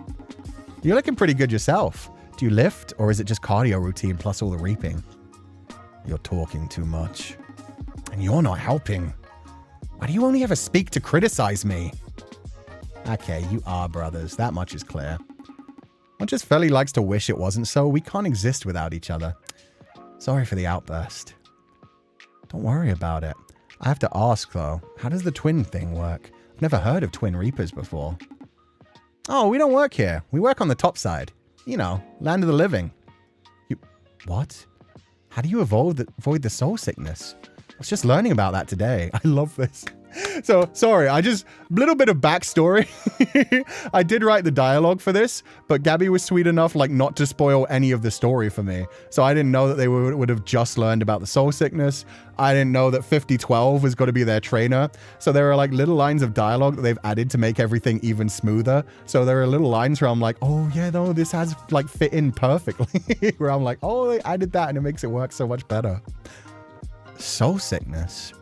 You're looking pretty good yourself. Do you lift, or is it just cardio routine plus all the reaping? You're talking too much. And you're not helping. Why do you only ever speak to criticize me? Okay, you are brothers. That much is clear. Much as Felly likes to wish it wasn't so, we can't exist without each other. Sorry for the outburst. Don't worry about it. I have to ask, though, how does the twin thing work? I've never heard of twin reapers before. Oh, we don't work here. We work on the top side. You know, land of the living. You... What? How do you avoid the soul sickness? I was just learning about that today. I love this. So, sorry, little bit of backstory. I did write the dialogue for this, but Gabby was sweet enough, like, not to spoil any of the story for me. So I didn't know that they would have just learned about the soul sickness. I didn't know that 5012 was going to be their trainer. So there are, like, little lines of dialogue that they've added to make everything even smoother. So there are little lines where I'm like, oh, yeah, no, this has, like, fit in perfectly. Where I'm like, oh, they added that and it makes it work so much better. Soul sickness.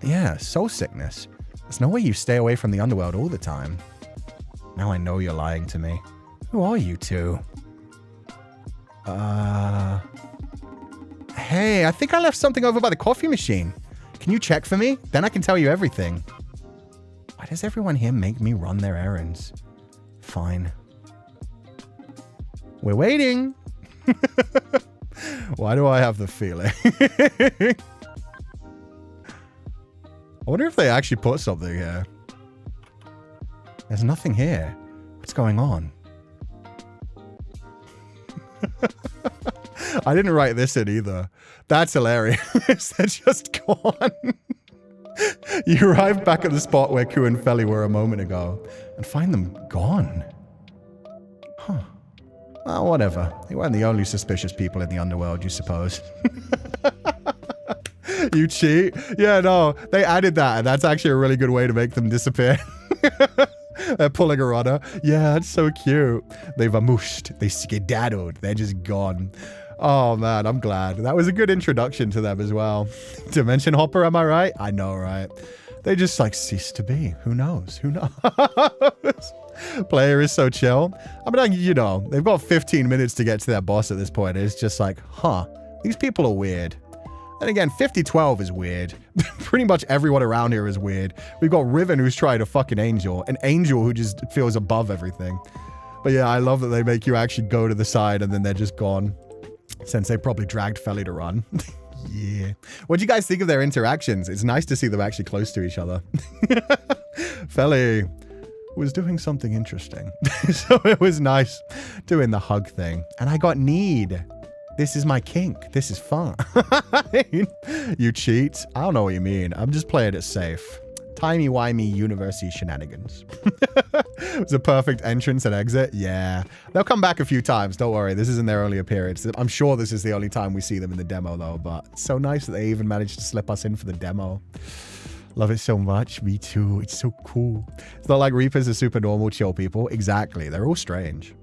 Yeah, soul sickness. There's no way you stay away from the underworld all the time. Now I know you're lying to me. Who are you two? Hey, I think I left something over by the coffee machine. Can you check for me? Then I can tell you everything. Why does everyone here make me run their errands? Fine. We're waiting. Why do I have the feeling? I wonder if they actually put something here. There's nothing here. What's going on? I didn't write this in either. That's hilarious. They're just gone. You arrive back at the spot where Cú and Feli were a moment ago and find them gone. Huh. Well, whatever. They weren't the only suspicious people in the underworld, you suppose. You cheat? Yeah, no, they added that, and that's actually a really good way to make them disappear. They're pulling a runner. Yeah, that's so cute. They vamooshed. They skedaddled. They're just gone. Oh, man, I'm glad. That was a good introduction to them as well. Dimension hopper, am I right? I know, right? They just, like, cease to be. Who knows? Who knows? Player is so chill. I mean, you know, they've got 15 minutes to get to their boss at this point. It's just like, huh, these people are weird. And again, 5012 is weird. Pretty much everyone around here is weird. We've got Riven, who's tried a fucking angel. An angel who just feels above everything. But yeah, I love that they make you actually go to the side and then they're just gone. Since they probably dragged Feli to run. Yeah. What do you guys think of their interactions? It's nice to see them actually close to each other. Feli was doing something interesting. So it was nice doing the hug thing. And I got need. This is my kink. This is fun. You cheat? I don't know what you mean. I'm just playing it safe. Timey-wimey university shenanigans. It was a perfect entrance and exit. Yeah. They'll come back a few times. Don't worry. This isn't their only appearance. I'm sure this is the only time we see them in the demo, though. But it's so nice that they even managed to slip us in for the demo. Love it so much. Me too. It's so cool. It's not like Reapers are super normal, chill people. Exactly. They're all strange.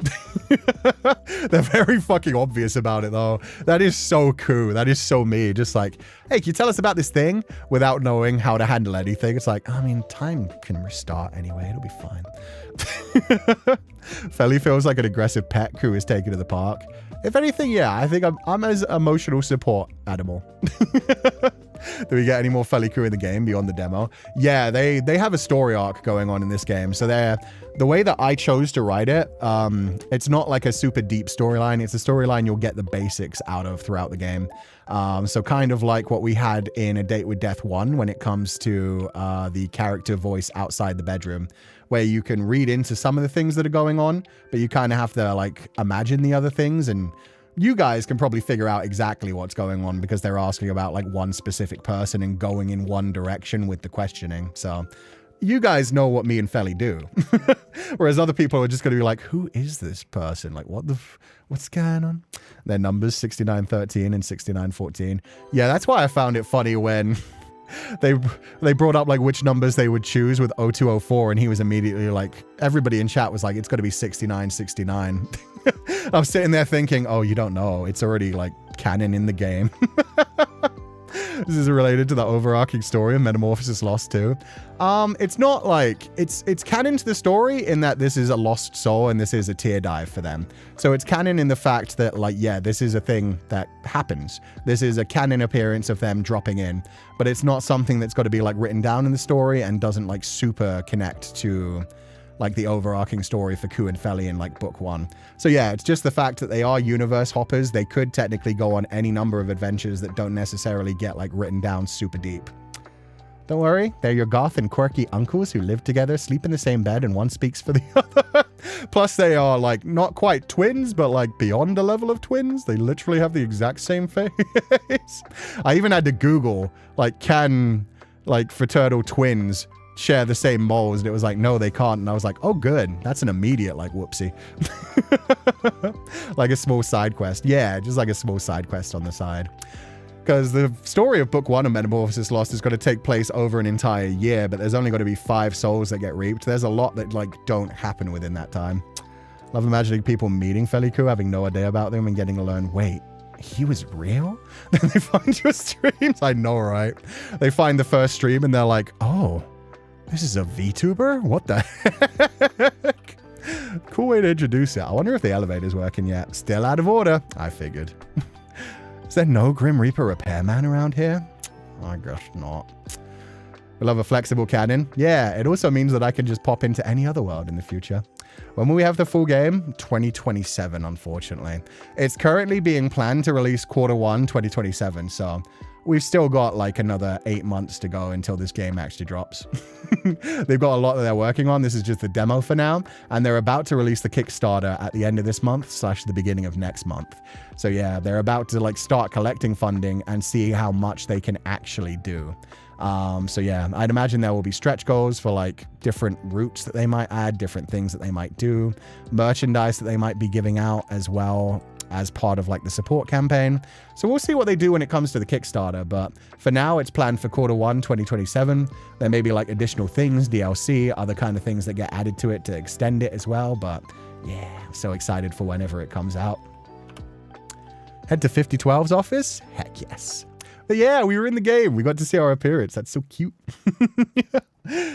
They're very fucking obvious about it, though. That is so cool. That is so me. Just like, hey, can you tell us about this thing without knowing how to handle anything? It's like, I mean, time can restart anyway. It'll be fine. Feli feels like an aggressive pet Cú is taken to the park. If anything, yeah, I think I'm as emotional support animal. Do we get any more Feli Cú in the game beyond the demo? Yeah, they have a story arc going on in this game. So the way that I chose to write it, it's not like a super deep storyline. It's a storyline you'll get the basics out of throughout the game. So kind of like what we had in A Date with Death 1 when it comes to the character voice outside the bedroom, where you can read into some of the things that are going on, but you kind of have to like imagine the other things, and you guys can probably figure out exactly what's going on because they're asking about like one specific person and going in one direction with the questioning. So you guys know what me and Feli do. Whereas other people are just going to be like, who is this person? Like, what's going on? Their numbers 6913 and 6914. Yeah, that's why I found it funny when they brought up like which numbers they would choose with 0204, and he was immediately like, everybody in chat was like, it's going to be 6969. I'm sitting there thinking, oh, you don't know. It's already like canon in the game. This is related to the overarching story of Metamorphosis Lost 2. It's not like, it's canon to the story in that this is a lost soul and this is a tear dive for them. So it's canon in the fact that like, yeah, this is a thing that happens. This is a canon appearance of them dropping in, but it's not something that's got to be like written down in the story and doesn't like super connect to like the overarching story for Cú and Feli in like book 1. So yeah, it's just the fact that they are universe hoppers. They could technically go on any number of adventures that don't necessarily get like written down super deep. Don't worry, they're your goth and quirky uncles who live together, sleep in the same bed, and one speaks for the other. Plus, they are, like, not quite twins, but, like, beyond a level of twins. They literally have the exact same face. I even had to Google, like, can, like, fraternal twins share the same moles? And it was like, no, they can't. And I was like, oh, good. That's an immediate, like, whoopsie. Like a small side quest. Yeah, just like a small side quest on the side. Because the story of Book 1 of Metamorphosis Lost is going to take place over an entire year, but there's only going to be 5 souls that get reaped. There's a lot that, like, don't happen within that time. Love imagining people meeting Féileacán, having no idea about them, and getting to learn, wait, he was real? Then they find your streams. I know, right? They find the first stream, and they're like, oh, this is a VTuber? What the heck? Cool way to introduce it. I wonder if the elevator's working yet. Still out of order. I figured. Is there no Grim Reaper repairman around here? I guess not. We love a flexible canon. Yeah, it also means that I can just pop into any other world in the future. When will we have the full game? 2027, unfortunately. It's currently being planned to release Q1 2027, so we've still got like another 8 months to go until this game actually drops. They've got a lot that they're working on. This is just the demo for now, and they're about to release the Kickstarter at the end of this month / the beginning of next month. So yeah, they're about to like start collecting funding and see how much they can actually do. So yeah, I'd imagine there will be stretch goals for like different routes that they might add, different things that they might do, merchandise that they might be giving out as well as part of like the support campaign. So we'll see what they do when it comes to the Kickstarter, but for now it's planned for Q1 2027. There may be like additional things, DLC, other kind of things that get added to it to extend it as well, but yeah, I'm so excited for whenever it comes out. Head to 5012's office? Heck yes. But yeah, we were in the game. We got to see our appearance. That's so cute.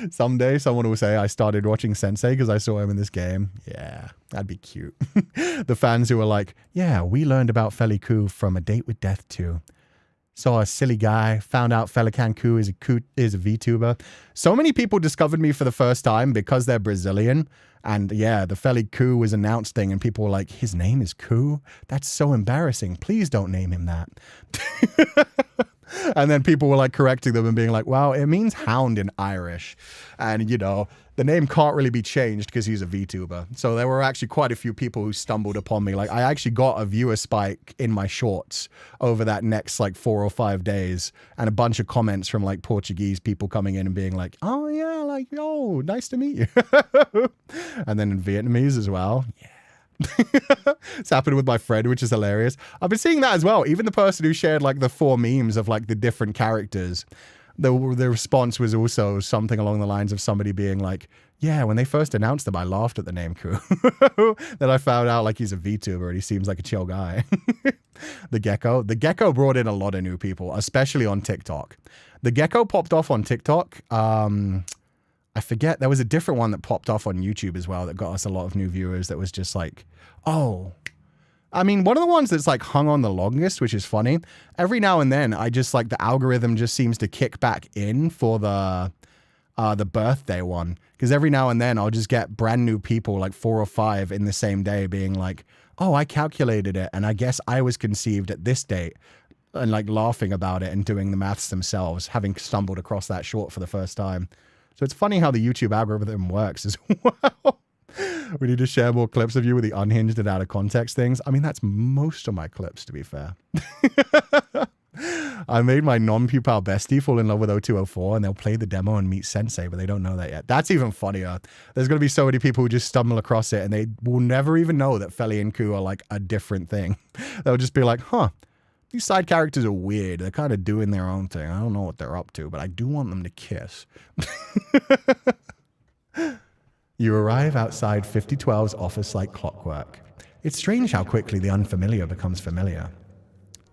Someday someone will say I started watching Sensei because I saw him in this game. Yeah, that'd be cute. The fans who were like, yeah, we learned about Féileacán from A Date with Death 2. Saw a silly guy, found out Féileacán and Cú is a VTuber. So many people discovered me for the first time because they're Brazilian. And yeah, the Féileacán was announced thing, and people were like, his name is Cú? That's so embarrassing. Please don't name him that. And then people were like correcting them and being like, wow, it means hound in Irish. And, you know, the name can't really be changed because he's a VTuber. So there were actually quite a few people who stumbled upon me. Like, I actually got a viewer spike in my shorts over that next like 4 or 5 days, and a bunch of comments from like Portuguese people coming in and being like, oh yeah, like, oh, nice to meet you. And then in Vietnamese as well. Yeah. It's happened with my friend, which is hilarious. I've been seeing that as well. Even the person who shared like the 4 memes of like the different characters, the response was also something along the lines of somebody being like, yeah, when they first announced them, I laughed at the name Cú. Then I found out like he's a VTuber and he seems like a chill guy. The Gecko brought in a lot of new people, especially on TikTok. The Gecko popped off on TikTok. I forget, there was a different one that popped off on YouTube as well that got us a lot of new viewers that was just like, oh. I mean, one of the ones that's like hung on the longest, which is funny, every now and then I just like the algorithm just seems to kick back in for the birthday one. Because every now and then I'll just get brand new people, like 4 or 5 in the same day being like, oh, I calculated it and I guess I was conceived at this date. And like laughing about it and doing the maths themselves, having stumbled across that short for the first time. So it's funny how the YouTube algorithm works as well. We need to share more clips of you with the unhinged and out of context things. I mean, that's most of my clips, to be fair. I made my non-Pupal bestie fall in love with 0204, and they'll play the demo and meet Sensei, but they don't know that yet. That's even funnier. There's going to be so many people who just stumble across it, and they will never even know that Féileacán and Cú are like a different thing. They'll just be like, huh. These side characters are weird. They're kind of doing their own thing. I don't know what they're up to, but I do want them to kiss. You arrive outside 5012's office like clockwork. It's strange how quickly the unfamiliar becomes familiar.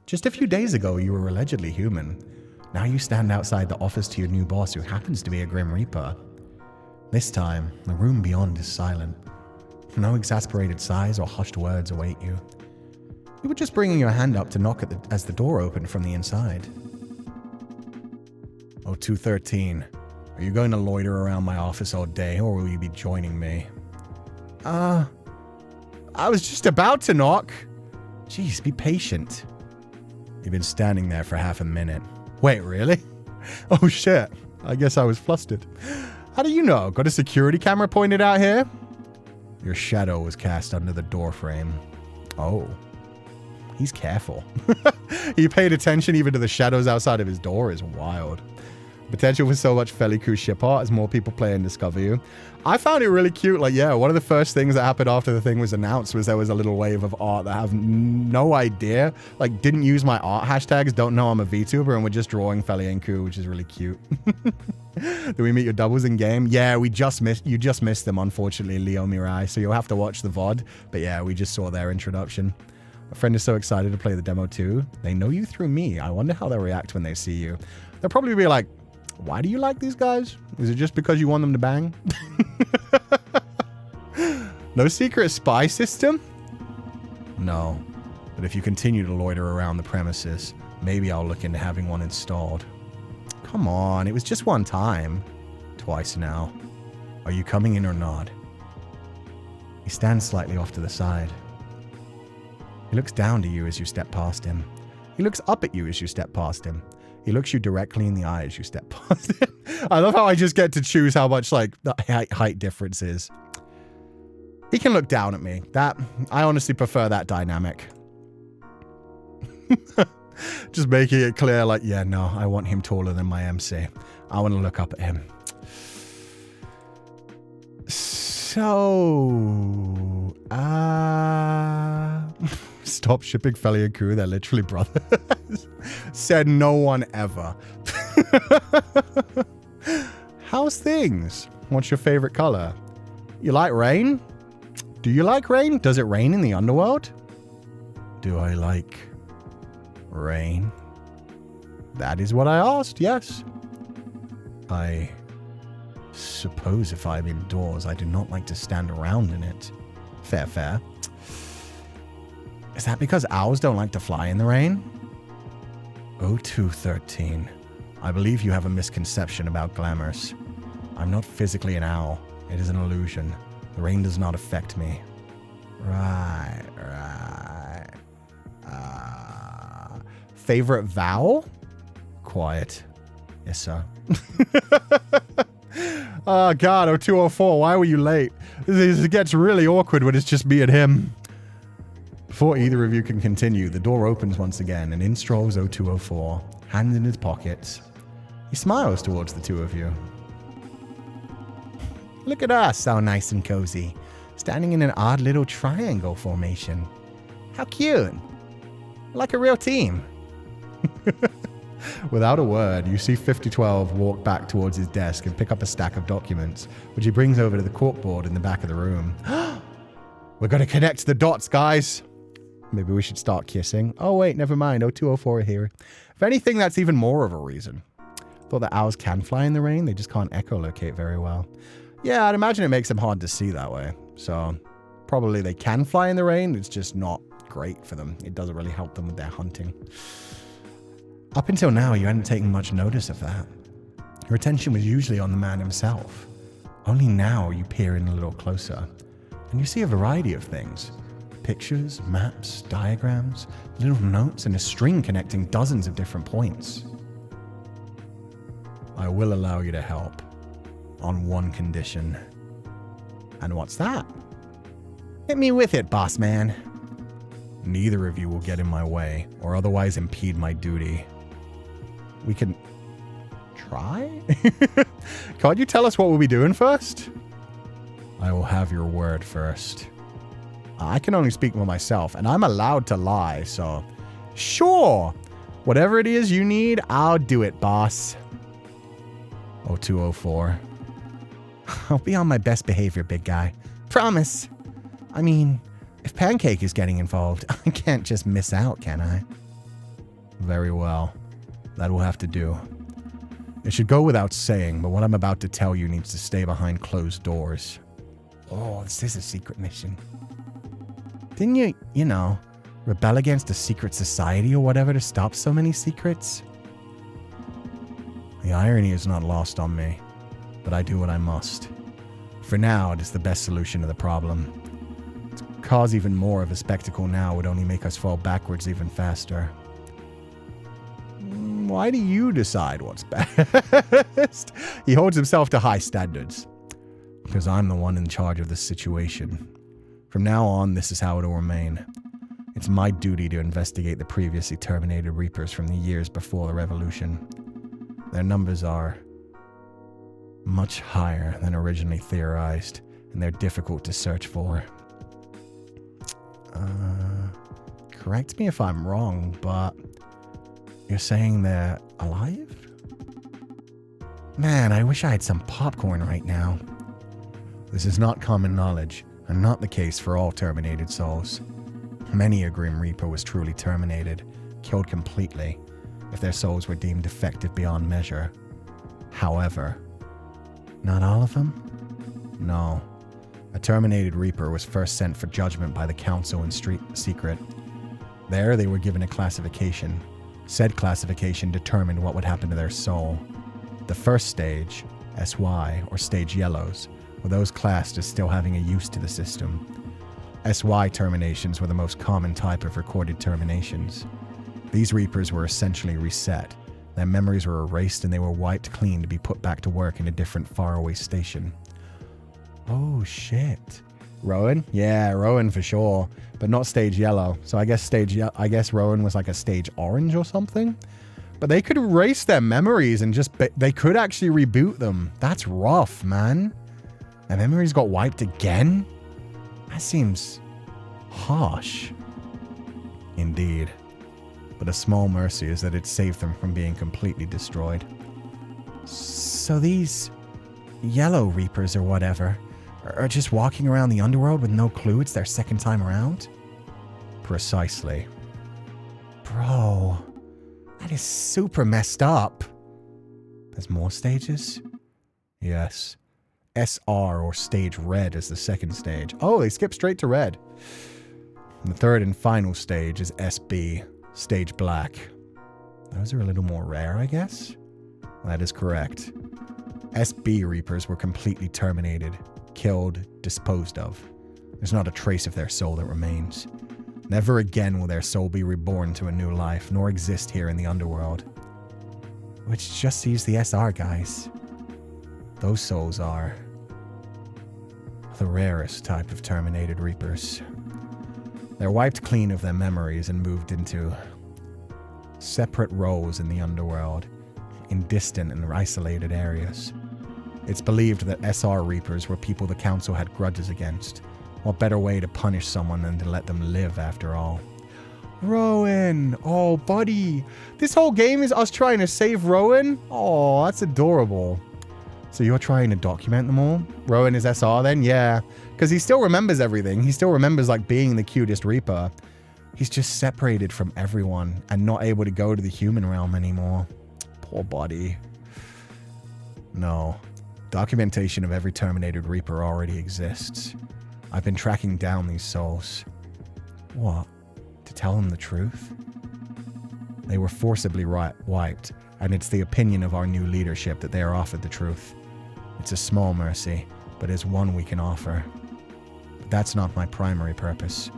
Just a few days ago, you were allegedly human. Now you stand outside the office to your new boss, who happens to be a Grim Reaper. This time, the room beyond is silent. No exasperated sighs or hushed words await you. You were just bringing your hand up to knock as the door opened from the inside. 0213. Are you going to loiter around my office all day, or will you be joining me? I was just about to knock. Jeez, be patient. You've been standing there for half a minute. Wait, really? Oh shit. I guess I was flustered. How do you know? Got a security camera pointed out here? Your shadow was cast under the door frame. Oh. He's careful. He paid attention even to the shadows outside of his door is wild. Potential for so much Feileacan ship art as more people play and discover you. I found it really cute. Like, yeah, one of the first things that happened after the thing was announced was there was a little wave of art that I have no idea. Like, didn't use my art hashtags, don't know I'm a VTuber, and we're just drawing Féileacán and Cú, which is really cute. Did we meet your doubles in game? Yeah, you just missed them, unfortunately, Leo Mirai, so you'll have to watch the VOD. But yeah, we just saw their introduction. My friend is so excited to play the demo too. They know you through me. I wonder how they'll react when they see you. They'll probably be like, why do you like these guys? Is it just because you want them to bang? No secret spy system? No. But if you continue to loiter around the premises, maybe I'll look into having one installed. Come on, it was just one time. Twice now. Are you coming in or not? He stands slightly off to the side. He looks down to you as you step past him. He looks up at you as you step past him. He looks you directly in the eye as you step past him. I love how I just get to choose how much, like, the height difference is. He can look down at me. I honestly prefer that dynamic. Just making it clear, like, yeah, no, I want him taller than my MC. I want to look up at him. So, stop shipping Féileacán and Cú, they're literally brothers. Said no one ever. How's things? What's your favorite color? You like rain? Do you like rain? Does it rain in the underworld? Do I like rain? That is what I asked, yes. I suppose if I'm indoors, I do not like to stand around in it. Fair, fair. Is that because owls don't like to fly in the rain? 0213. I believe you have a misconception about glamours. I'm not physically an owl. It is an illusion. The rain does not affect me. Right. Favorite vowel? Quiet. Yes, sir. Oh, God, 0204, why were you late? It gets really awkward when it's just me and him. Before either of you can continue, the door opens once again, and in strolls 0204, hands in his pockets. He smiles towards the two of you. Look at us, all nice and cozy, standing in an odd little triangle formation. How cute. Like a real team. Without a word, you see 5012 walk back towards his desk and pick up a stack of documents, which he brings over to the corkboard in the back of the room. We're going to connect the dots, guys. Maybe we should start kissing. Oh, wait, never mind. 0204 here. If anything, that's even more of a reason. Thought that owls can fly in the rain. They just can't echolocate very well. Yeah, I'd imagine it makes them hard to see that way. So probably they can fly in the rain. It's just not great for them. It doesn't really help them with their hunting. Up until now, you hadn't taken much notice of that. Your attention was usually on the man himself. Only now you peer in a little closer, and you see a variety of things. Pictures, maps, diagrams, little notes, and a string connecting dozens of different points. I will allow you to help, on one condition. And what's that? Hit me with it, boss man. Neither of you will get in my way, or otherwise impede my duty. We can try? Can't you tell us what we'll be doing first? I will have your word first. I can only speak for myself, and I'm allowed to lie, so sure. Whatever it is you need, I'll do it, boss. 0204. I'll be on my best behavior, big guy. Promise. I mean, if Pancake is getting involved, I can't just miss out, can I? Very well. That will have to do. It should go without saying, but what I'm about to tell you needs to stay behind closed doors. Oh, this is a secret mission. Didn't you know, rebel against a secret society or whatever to stop so many secrets? The irony is not lost on me. but I do what I must. For now, it is the best solution to the problem. To cause even more of a spectacle now would only make us fall backwards even faster. Why do you decide what's best? He holds himself to high standards. Because I'm the one in charge of this situation. From now on, this is how it will remain. It's my duty to investigate the previously terminated Reapers from the years before the revolution. Their numbers are much higher than originally theorized, and they're difficult to search for. Correct me if I'm wrong, but you're saying they're alive? Man, I wish I had some popcorn right now. This is not common knowledge, and not the case for all terminated souls. Many a Grim Reaper was truly terminated, killed completely, if their souls were deemed defective beyond measure. However, not all of them? No. A terminated Reaper was first sent for judgment by the Council in street secret. There, they were given a classification. Said classification determined what would happen to their soul. The first stage, SY, or Stage Yellows, were those classed as still having a use to the system. SY terminations were the most common type of recorded terminations. These Reapers were essentially reset. Their memories were erased and they were wiped clean to be put back to work in a different faraway station. Oh shit. Rowan? Yeah, Rowan for sure. But not Stage Yellow. So I guess Rowan was like a Stage Orange or something? But they could erase their memories and just... they could actually reboot them. That's rough, man. Their memories got wiped again? That seems harsh. Indeed. But a small mercy is that it saved them from being completely destroyed. So these Yellow Reapers or whatever are just walking around the underworld with no clue it's their second time around? Precisely. Bro, that is super messed up. There's more stages? Yes. SR or Stage Red is the second stage. Oh, they skip straight to Red. And the third and final stage is SB, Stage Black. Those are a little more rare, I guess? That is correct. SB Reapers were completely terminated, killed, disposed of. There's not a trace of their soul that remains. Never again will their soul be reborn to a new life, nor exist here in the underworld. Which just sees the SR guys. Those souls are the rarest type of terminated Reapers. They're wiped clean of their memories and moved into separate roles in the underworld, in distant and isolated areas. It's believed that SR Reapers were people the Council had grudges against. What better way to punish someone than to let them live after all? Rowan! Oh, buddy! This whole game is us trying to save Rowan? Oh, that's adorable. So you're trying to document them all? Rowan is SR then? Yeah. Because he still remembers everything. He still remembers, like, being the cutest Reaper. He's just separated from everyone and not able to go to the human realm anymore. Poor buddy. No. Documentation of every terminated Reaper already exists. I've been tracking down these souls. What? To tell them the truth? They were forcibly wiped, and it's the opinion of our new leadership that they are offered the truth. It's a small mercy, but it's one we can offer. But that's not my primary purpose.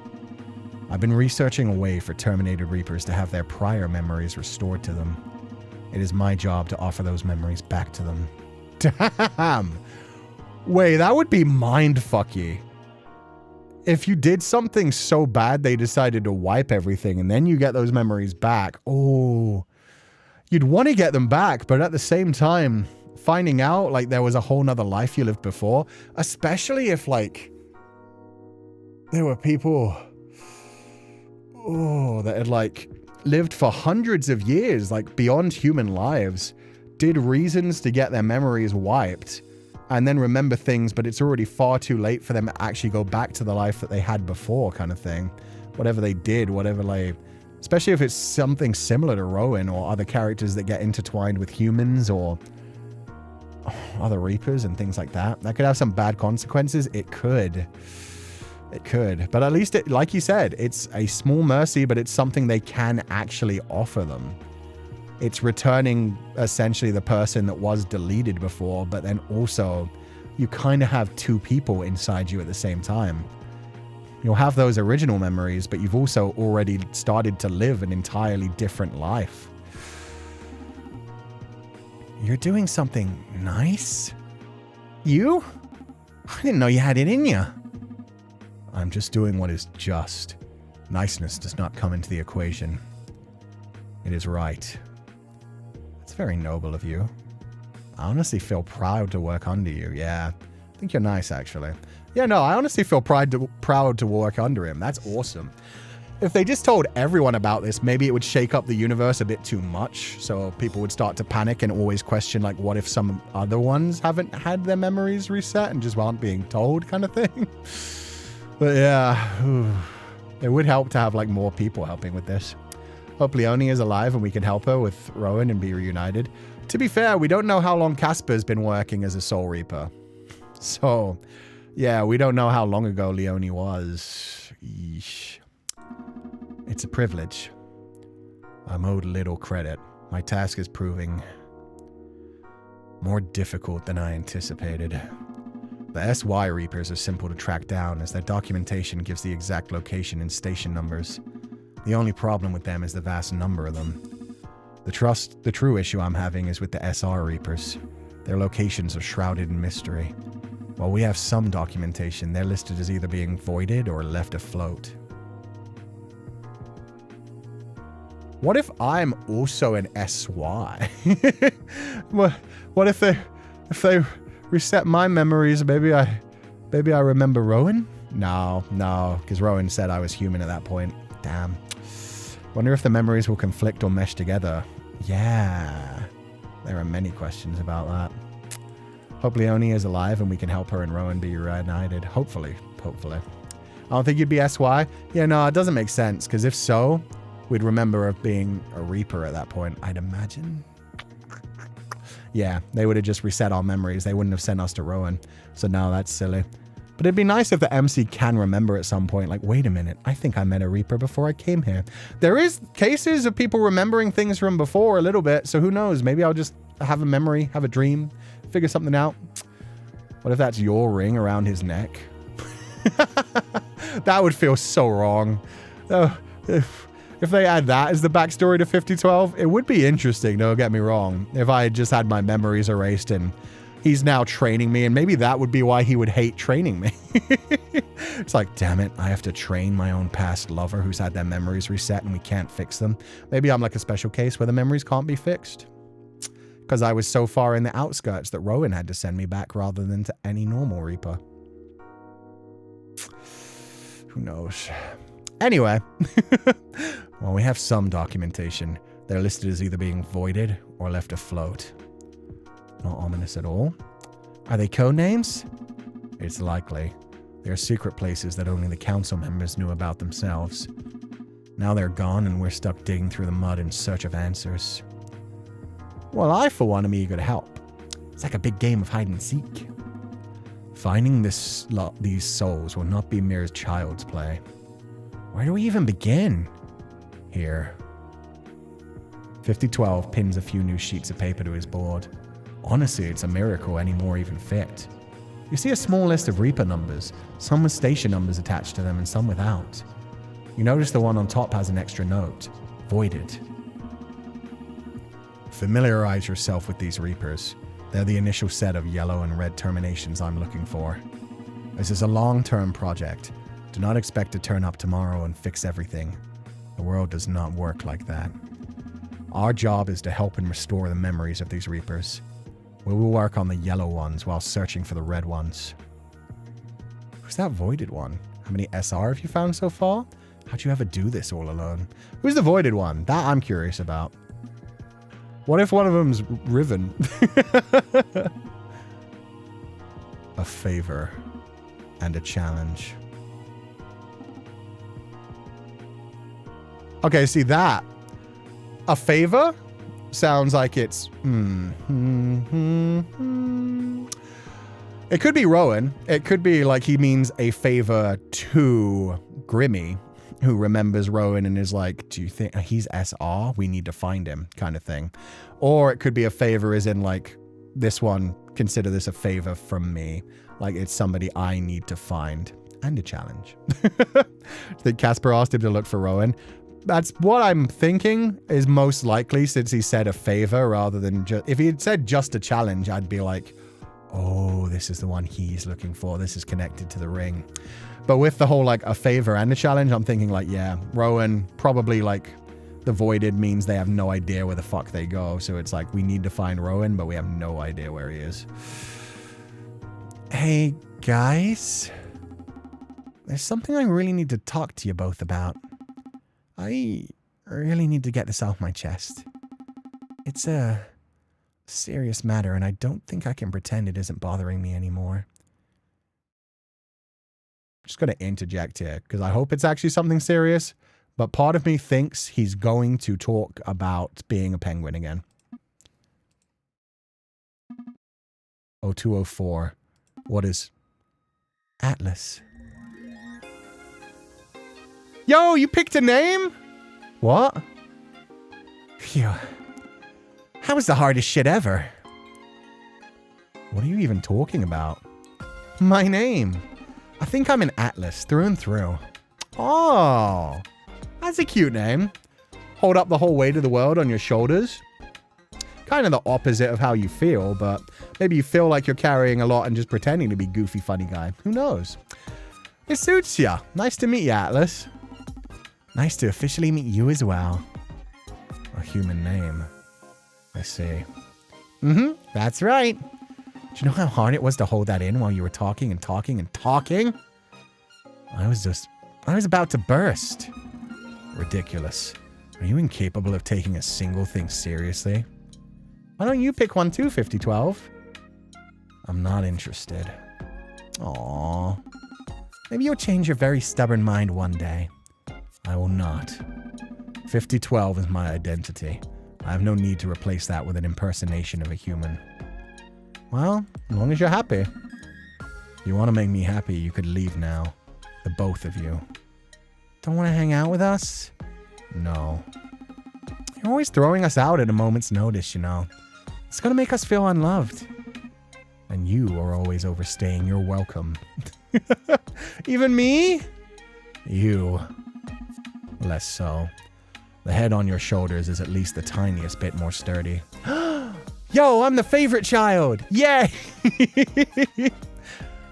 I've been researching a way for terminated Reapers to have their prior memories restored to them. It is my job to offer those memories back to them. Damn! Wait, that would be mindfucky. If you did something so bad they decided to wipe everything and then you get those memories back, oh, you'd want to get them back, but at the same time, finding out like there was a whole nother life you lived before, especially if like there were people that had like lived for hundreds of years, like beyond human lives, did reasons to get their memories wiped and then remember things, but it's already far too late for them to actually go back to the life that they had before, kind of thing. Whatever they did, whatever like, especially if it's something similar to Rowan or other characters that get intertwined with humans or other Reapers and things like that. That could have some bad consequences. It could. It could. But at least, like you said, it's a small mercy, but it's something they can actually offer them. It's returning essentially the person that was deleted before, but then also you kind of have two people inside you at the same time. You'll have those original memories, but you've also already started to live an entirely different life. You're doing something nice? You? I didn't know you had it in you. I'm just doing what is just. Niceness does not come into the equation. It is right. It's very noble of you. I honestly feel proud to work under you. Yeah, I think you're nice, actually. Yeah, no, I honestly feel proud to work under him. That's awesome. If they just told everyone about this, maybe it would shake up the universe a bit too much. So people would start to panic and always question, like, what if some other ones haven't had their memories reset and just aren't being told kind of thing? But yeah, it would help to have, like, more people helping with this. Hope Leonie is alive and we can help her with Rowan and be reunited. To be fair, we don't know how long Casper's been working as a Soul Reaper. So, yeah, we don't know how long ago Leonie was. Yeesh. It's a privilege. I'm owed little credit. My task is proving more difficult than I anticipated. The SY Reapers are simple to track down as their documentation gives the exact location and station numbers. The only problem with them is the vast number of them. The true issue I'm having is with the SR Reapers. Their locations are shrouded in mystery. While we have some documentation, they're listed as either being voided or left afloat. What if I'm also an SY? What if they reset my memories? Maybe I remember Rowan? No, because Rowan said I was human at that point. Damn. Wonder if the memories will conflict or mesh together. Yeah. There are many questions about that. Hope Leonie is alive and we can help her and Rowan be reunited. Hopefully. I don't think you'd be SY. Yeah, no, it doesn't make sense, because if so, we'd remember of being a Reaper at that point, I'd imagine. Yeah, they would have just reset our memories. They wouldn't have sent us to Rowan. So no, that's silly. But it'd be nice if the MC can remember at some point, like, wait a minute, I think I met a Reaper before I came here. There is cases of people remembering things from before a little bit, so who knows? Maybe I'll just have a memory, have a dream, figure something out. What if that's your ring around his neck? That would feel so wrong. If they add that as the backstory to 5012, it would be interesting, don't get me wrong. If I had just had my memories erased and he's now training me, and maybe that would be why he would hate training me. It's like, damn it, I have to train my own past lover who's had their memories reset and we can't fix them. Maybe I'm like a special case where the memories can't be fixed. Because I was so far in the outskirts that Rowan had to send me back rather than to any normal Reaper. Who knows? Anyway. Well, we have some documentation. They're listed as either being voided or left afloat. Not ominous at all. Are they code names? It's likely. They are secret places that only the council members knew about themselves. Now they're gone and we're stuck digging through the mud in search of answers. Well, I, for one, am eager to help. It's like a big game of hide and seek. Finding these souls will not be mere child's play. Where do we even begin? Here. 5012 pins a few new sheets of paper to his board. Honestly, it's a miracle any more even fit. You see a small list of Reaper numbers, some with station numbers attached to them and some without. You notice the one on top has an extra note. Voided. Familiarize yourself with these Reapers. They're the initial set of yellow and red terminations I'm looking for. This is a long-term project. Do not expect to turn up tomorrow and fix everything. The world does not work like that. Our job is to help and restore the memories of these Reapers. We will work on the yellow ones while searching for the red ones. Who's that voided one? How many SR have you found so far? How'd you ever do this all alone? Who's the voided one? That I'm curious about. What if one of them's Riven? A favor and a challenge. Okay, see that. A favor sounds like it's... It could be Rowan. It could be like he means a favor to Grimmy. who remembers Rowan and is like, do you think he's SR? We need to find him, kind of thing. Or it could be a favor as in like, this one, consider this a favor from me. Like it's somebody I need to find. And a challenge. I think Casper asked him to look for Rowan. That's what I'm thinking is most likely, since he said a favor rather than just... If he had said just a challenge, I'd be like, oh, this is the one he's looking for. This is connected to the ring. But with the whole like a favor and a challenge, I'm thinking like, yeah, Rowan probably like the voided means they have no idea where the fuck they go. So it's like, we need to find Rowan, but we have no idea where he is. Hey, guys. There's something I really need to talk to you both about. I really need to get this off my chest. It's a serious matter, and I don't think I can pretend it isn't bothering me anymore. I'm just going to interject here, because I hope it's actually something serious, but part of me thinks he's going to talk about being a penguin again. 0204. What is... Atlas. Yo, you picked a name? What? Phew. That was the hardest shit ever. What are you even talking about? My name. I think I'm an Atlas through and through. Oh, that's a cute name. Hold up the whole weight of the world on your shoulders. Kind of the opposite of how you feel, but maybe you feel like you're carrying a lot and just pretending to be goofy, funny guy. Who knows? It suits ya. Nice to meet you, Atlas. Nice to officially meet you as well. A human name. I see. That's right. Do you know how hard it was to hold that in while you were talking and talking and talking? I was about to burst. Ridiculous. Are you incapable of taking a single thing seriously? Why don't you pick one too, 5012? I'm not interested. Aww. Maybe you'll change your very stubborn mind one day. I will not. 5012 is my identity. I have no need to replace that with an impersonation of a human. Well, as long as you're happy. If you want to make me happy, you could leave now. The both of you. Don't want to hang out with us? No. You're always throwing us out at a moment's notice, you know. It's going to make us feel unloved. And you are always overstaying your welcome. Even me? You. Less so. The head on your shoulders is at least the tiniest bit more sturdy. Yo, I'm the favorite child! Yay!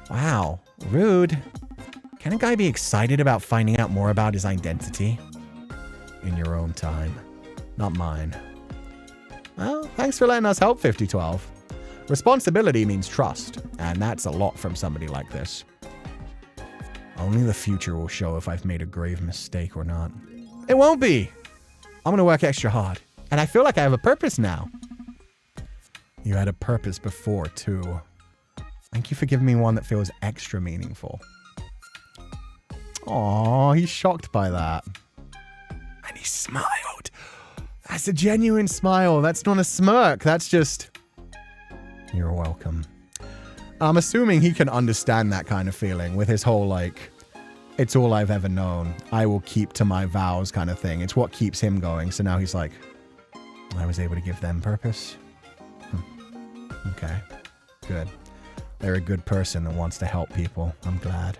Wow, rude. Can a guy be excited about finding out more about his identity? In your own time. Not mine. Well, thanks for letting us help, 5012. Responsibility means trust, and that's a lot from somebody like this. Only the future will show if I've made a grave mistake or not. It won't be! I'm gonna work extra hard, and I feel like I have a purpose now. You had a purpose before, too. Thank you for giving me one that feels extra meaningful. Aw, he's shocked by that. And he smiled. That's a genuine smile. That's not a smirk. That's just... You're welcome. I'm assuming he can understand that kind of feeling with his whole, like, it's all I've ever known. I will keep to my vows kind of thing. It's what keeps him going. So now he's like, I was able to give them purpose. Okay, good. They're a good person that wants to help people. I'm glad.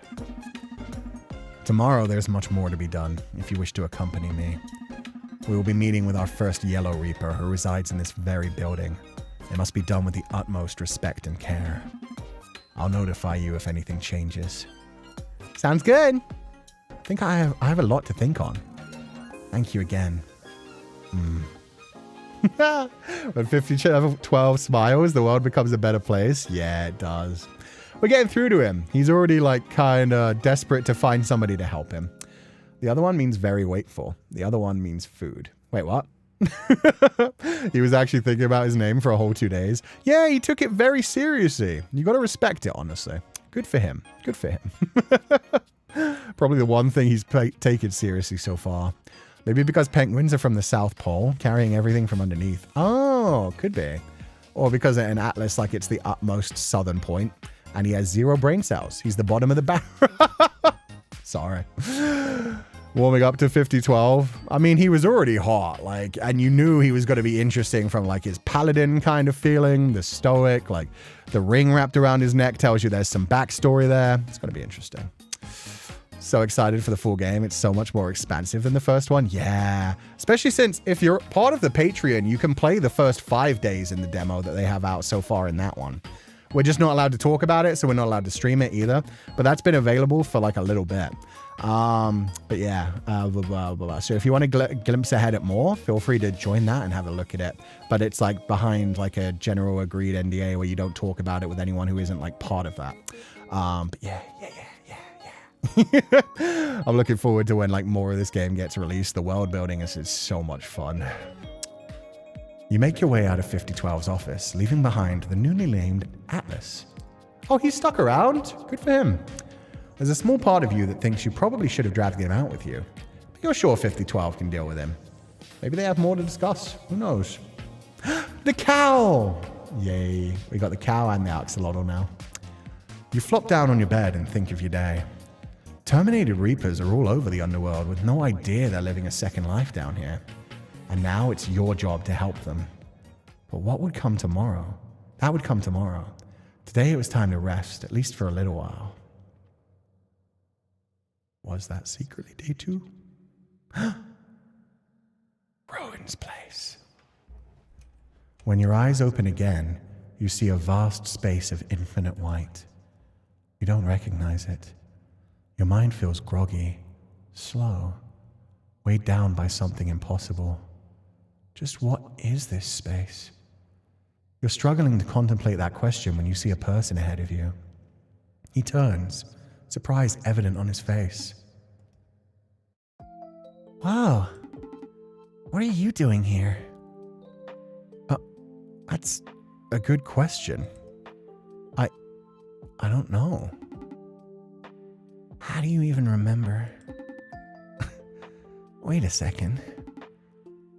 Tomorrow, there's much more to be done, if you wish to accompany me. We will be meeting with our first Yellow Reaper, who resides in this very building. It must be done with the utmost respect and care. I'll notify you if anything changes. Sounds good. I think I have a lot to think on. Thank you again. When 5012 smiles, the world becomes a better place. Yeah, it does. We're getting through to him. He's already like kind of desperate to find somebody to help him. The other one means very wakeful. The other one means food. Wait, what? He was actually thinking about his name for a whole 2 days. Yeah, he took it very seriously. You got to respect it, honestly. Good for him. Good for him. Probably the one thing he's taken seriously so far. Maybe because penguins are from the South Pole, carrying everything from underneath. Oh, could be. Or because an Atlas, like it's the utmost southern point, and he has 0 brain cells. He's the bottom of the barrel. Sorry. Warming up to 5012. I mean, he was already hot, like, and you knew he was going to be interesting from like his paladin kind of feeling, the stoic, like the ring wrapped around his neck tells you there's some backstory there. It's going to be interesting. So excited for the full game. It's so much more expansive than the first one. Yeah. Especially since if you're part of the Patreon, you can play the first 5 days in the demo that they have out so far in that one. We're just not allowed to talk about it, so we're not allowed to stream it either. But that's been available for like a little bit. But yeah, blah, blah, blah. So if you want to glimpse ahead at more, feel free to join that and have a look at it. But it's like behind like a general agreed NDA where you don't talk about it with anyone who isn't like part of that. But yeah. I'm looking forward to when like more of this game gets released. The world building is so much fun. You make your way out of 5012's office, leaving behind the newly named Atlas. Oh, he's stuck around? Good for him. There's a small part of you that thinks you probably should have dragged him out with you, but you're sure 5012 can deal with him. Maybe they have more to discuss. Who knows? The cow! Yay. We got the cow and the axolotl now. You flop down on your bed and think of your day. Terminated Reapers are all over the underworld with no idea they're living a second life down here. And now it's your job to help them. But what would come tomorrow? That would come tomorrow. Today it was time to rest, at least for a little while. Was that secretly day 2? Rowan's place. When your eyes open again, you see a vast space of infinite white. You don't recognize it. Your mind feels groggy, slow, weighed down by something impossible. Just what is this space? You're struggling to contemplate that question when you see a person ahead of you. He turns, surprise evident on his face. Wow, what are you doing here? That's a good question. I don't know. How do you even remember? Wait a second.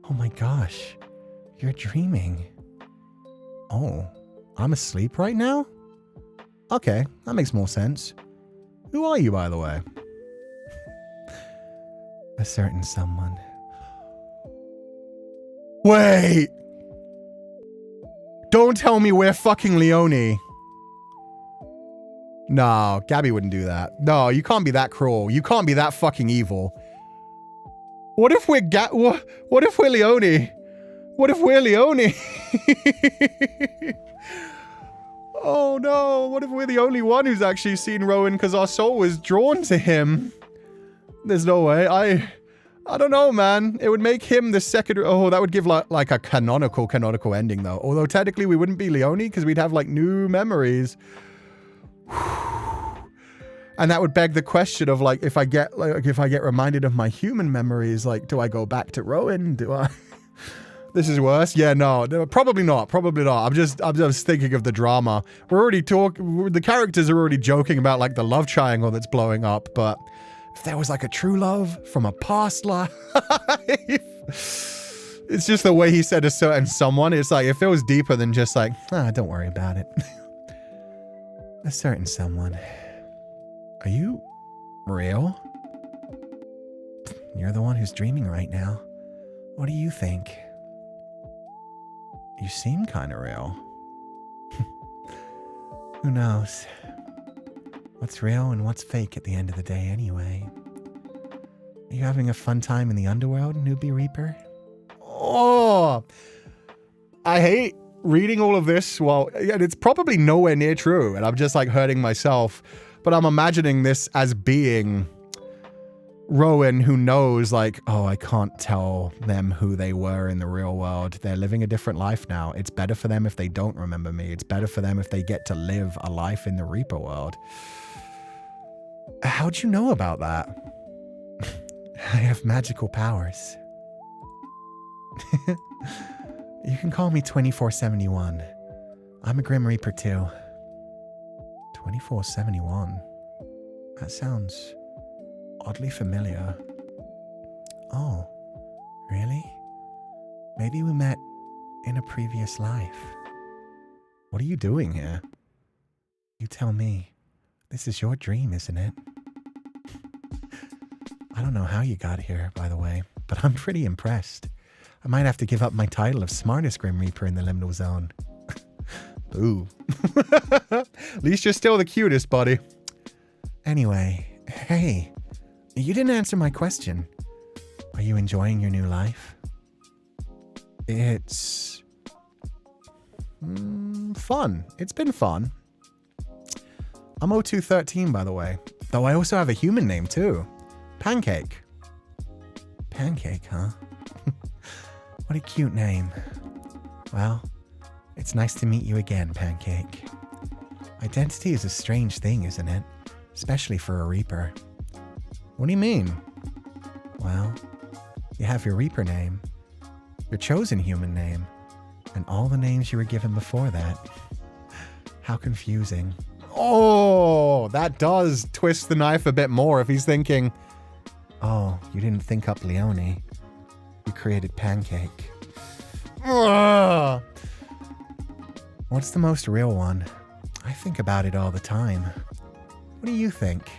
Oh my gosh, you're dreaming. Oh, I'm asleep right now? Okay, that makes more sense. Who are you, by the way? A certain someone. Wait! Don't tell me we're fucking Leone. No, Gabby wouldn't do that. No, you can't be that cruel. You can't be that fucking evil. What if we're what if we're Leone? What if we're Leone? Oh no, what if we're the only one who's actually seen Rowan because our soul was drawn to him? There's no way. I don't know, man. It would make him the second... Oh, that would give like a canonical ending though. Although technically we wouldn't be Leone because we'd have like new memories. And that would beg the question of like, if I get reminded of my human memories, like, do I go back to Rowan? Do I? This is worse. Yeah, no, probably not. Probably not. I'm just thinking of the drama. The characters are already joking about like the love triangle that's blowing up. But if there was like a true love from a past life, it's just the way he said a certain someone. It's like, it feels deeper than just like, don't worry about it. A certain someone. Are you real? You're the one who's dreaming right now. What do you think? You seem kind of real. Who knows? What's real and what's fake at the end of the day anyway? Are you having a fun time in the underworld, newbie Reaper? Oh! I hate reading all of this. Well, it's probably nowhere near true, and I'm just like hurting myself. But I'm imagining this as being Rowan, who knows like, oh, I can't tell them who they were in the real world. They're living a different life now. It's better for them if they don't remember me. It's better for them if they get to live a life in the Reaper world. How'd you know about that? I have magical powers. You can call me 2471. I'm a Grim Reaper too. 2471. That sounds oddly familiar. Oh, really? Maybe we met in a previous life. What are you doing here? You tell me. This is your dream, isn't it? I don't know how you got here, by the way, but I'm pretty impressed. I might have to give up my title of smartest Grim Reaper in the Liminal Zone. Ooh. At least you're still the cutest, buddy. Anyway, hey, you didn't answer my question. Are you enjoying your new life? It's fun. It's been fun. I'm 0213, by the way. Though I also have a human name, too. Pancake. Pancake, huh? What a cute name. Well, it's nice to meet you again, Pancake. Identity is a strange thing, isn't it? Especially for a Reaper. What do you mean? Well, you have your Reaper name, your chosen human name, and all the names you were given before that. How confusing. Oh, that does twist the knife a bit more if he's thinking, oh, you didn't think up Leone. You created Pancake. Ugh. What's the most real one? I think about it all the time. What do you think?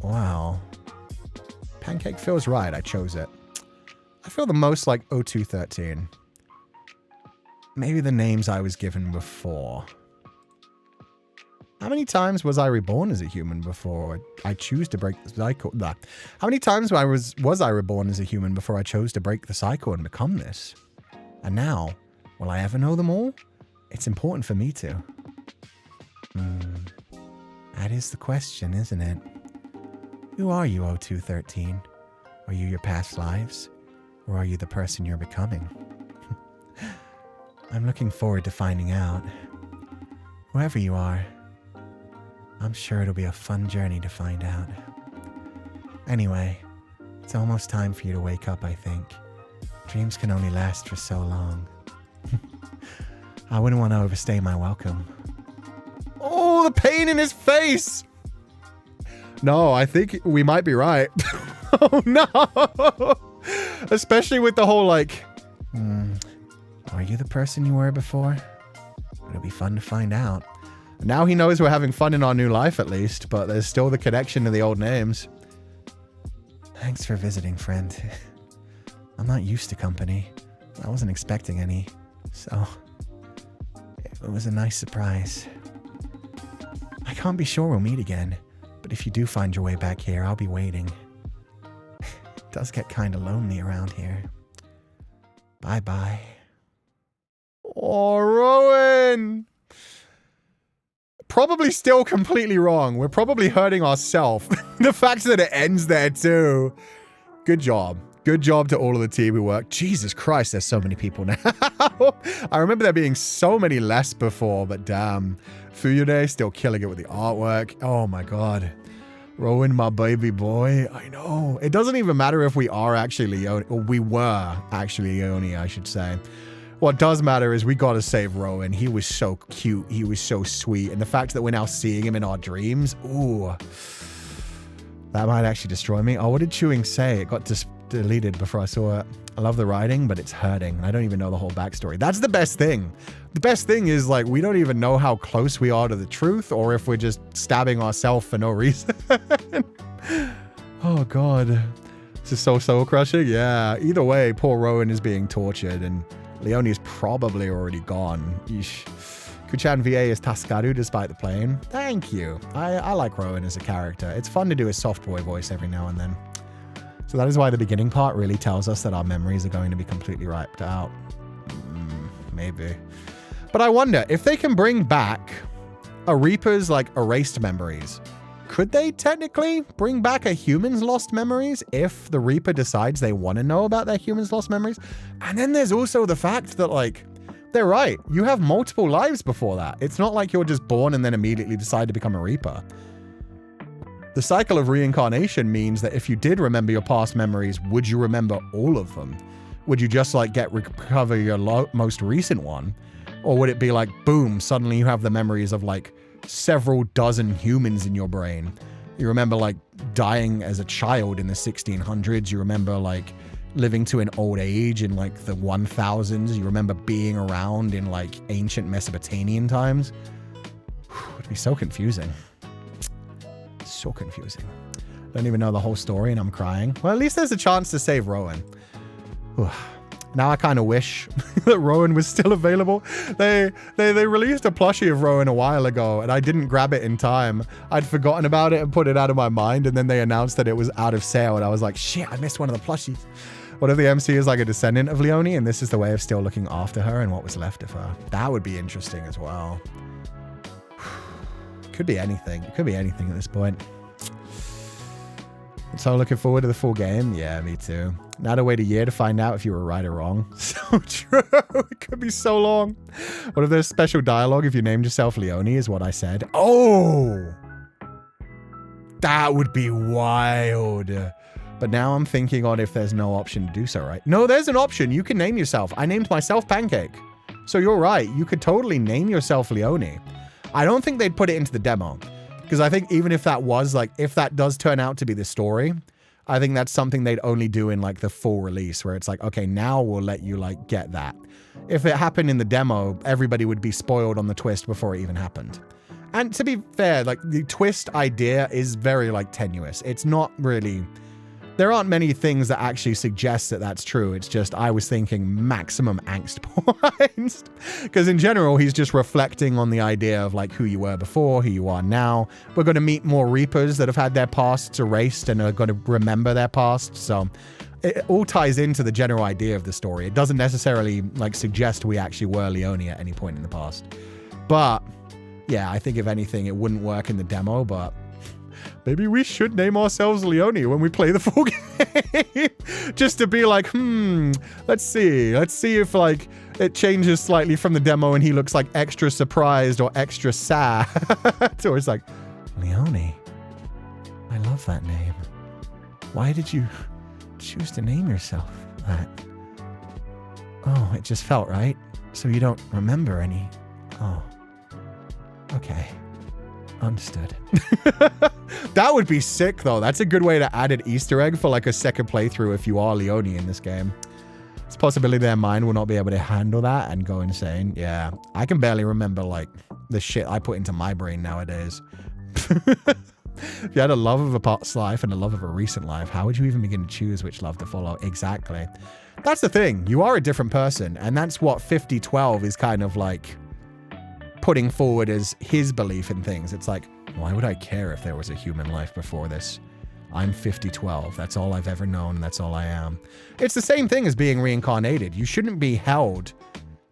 Wow. Pancake feels right. I chose it. I feel the most like 0213. Maybe the names I was given before. How many times was I reborn as a human before I choose to break the cycle? How many times was I reborn as a human before I chose to break the cycle and become this? And now, will I ever know them all? It's important for me to. That is the question, isn't it? Who are you, 0213? Are you your past lives? Or are you the person you're becoming? I'm looking forward to finding out. Whoever you are, I'm sure it'll be a fun journey to find out. Anyway, it's almost time for you to wake up, I think. Dreams can only last for so long. I wouldn't want to overstay my welcome. Oh, the pain in his face! No, I think we might be right. Oh, no! Especially with the whole, like... Are you the person you were before? It'll be fun to find out. Now he knows we're having fun in our new life, at least, but there's still the connection to the old names. Thanks for visiting, friend. I'm not used to company. I wasn't expecting any, so... It was a nice surprise. I can't be sure we'll meet again, but if you do find your way back here, I'll be waiting. It does get kind of lonely around here. Bye-bye. Oh, Rowan! Probably still completely wrong. We're probably hurting ourselves. The fact that it ends there, too. Good job. Good job to all of the team who worked. Jesus Christ, there's so many people now. I remember there being so many less before, but damn. Fuyude still killing it with the artwork. Oh my god. Rowan, my baby boy. I know. It doesn't even matter if we are actually Leone, or we were actually Leone, I should say. What does matter is we gotta save Rowan. He was so cute. He was so sweet. And the fact that we're now seeing him in our dreams, ooh. That might actually destroy me. Oh, what did Chewing say? It got deleted before I saw it. I love the writing, but it's hurting. I don't even know the whole backstory. That's the best thing. The best thing is, like, we don't even know how close we are to the truth, or if we're just stabbing ourselves for no reason. Oh, God. This is so soul-crushing. Yeah. Either way, poor Rowan is being tortured, and Leone is probably already gone. Yeesh. Kuchan VA is Tascaru despite the plane. Thank you. I like Rowan as a character. It's fun to do his soft boy voice every now and then. So that is why the beginning part really tells us that our memories are going to be completely wiped out. Maybe. But I wonder, if they can bring back a Reaper's, like, erased memories, could they technically bring back a human's lost memories if the Reaper decides they want to know about their human's lost memories? And then there's also the fact that, like, they're right. You have multiple lives before that. It's not like you're just born and then immediately decide to become a Reaper. The cycle of reincarnation means that if you did remember your past memories, would you remember all of them? Would you just, like, recover your most recent one? Or would it be like, boom, suddenly you have the memories of, like, several dozen humans in your brain? You remember, like, dying as a child in the 1600s. You remember, like, living to an old age in, like, the 1000s. You remember being around in, like, ancient Mesopotamian times. It'd be so confusing. So confusing. Don't even know the whole story and I'm crying. Well, at least there's a chance to save Rowan. Whew. Now I kind of wish that Rowan was still available. They released a plushie of Rowan a while ago and I didn't grab it in time. I'd forgotten about it and put it out of my mind, and then they announced that it was out of sale and I was like, shit, I missed one of the plushies. What if the MC is like a descendant of Leone and this is the way of still looking after her and what was left of her? That would be interesting as well. Could be anything. It could be anything at this point. So looking forward to the full game. Yeah, me too. Now to wait a year to find out if you were right or wrong. So true. It could be so long. What if there's special dialogue if you named yourself Leone is what I said. Oh! That would be wild. But now I'm thinking on if there's no option to do so, right? No, there's an option. You can name yourself. I named myself Pancake. So you're right. You could totally name yourself Leone. I don't think they'd put it into the demo. Because I think even if that was like, if that does turn out to be the story, I think that's something they'd only do in like the full release where it's like, okay, now we'll let you like get that. If it happened in the demo, everybody would be spoiled on the twist before it even happened. And to be fair, like the twist idea is very like tenuous. It's not really, there aren't many things that actually suggest that that's true. It's just, I was thinking maximum angst points. Because in general, he's just reflecting on the idea of like who you were before, who you are now. We're going to meet more Reapers that have had their pasts erased and are going to remember their past. So it all ties into the general idea of the story. It doesn't necessarily like suggest we actually were Leone at any point in the past. But yeah, I think if anything, it wouldn't work in the demo, but maybe we should name ourselves Leone when we play the full game. Just to be like, let's see if like it changes slightly from the demo and he looks like extra surprised or extra sad. Or it's like, Leone, I love that name. Why did you choose to name yourself that? Oh, it just felt right. So you don't remember any. Oh, okay. Understood. That would be sick though. That's a good way to add an Easter egg for like a second playthrough if you are Leone in this game. It's a possibility their mind will not be able to handle that and go insane. Yeah, I can barely remember like the shit I put into my brain nowadays. If you had a love of a past life and a love of a recent life, how would you even begin to choose which love to follow? Exactly. That's the thing. You are a different person, and that's what 5012 is kind of like putting forward as his belief in things. It's like, why would I care if there was a human life before this? I'm 5012. That's all I've ever known. That's all I am. It's the same thing as being reincarnated. You shouldn't be held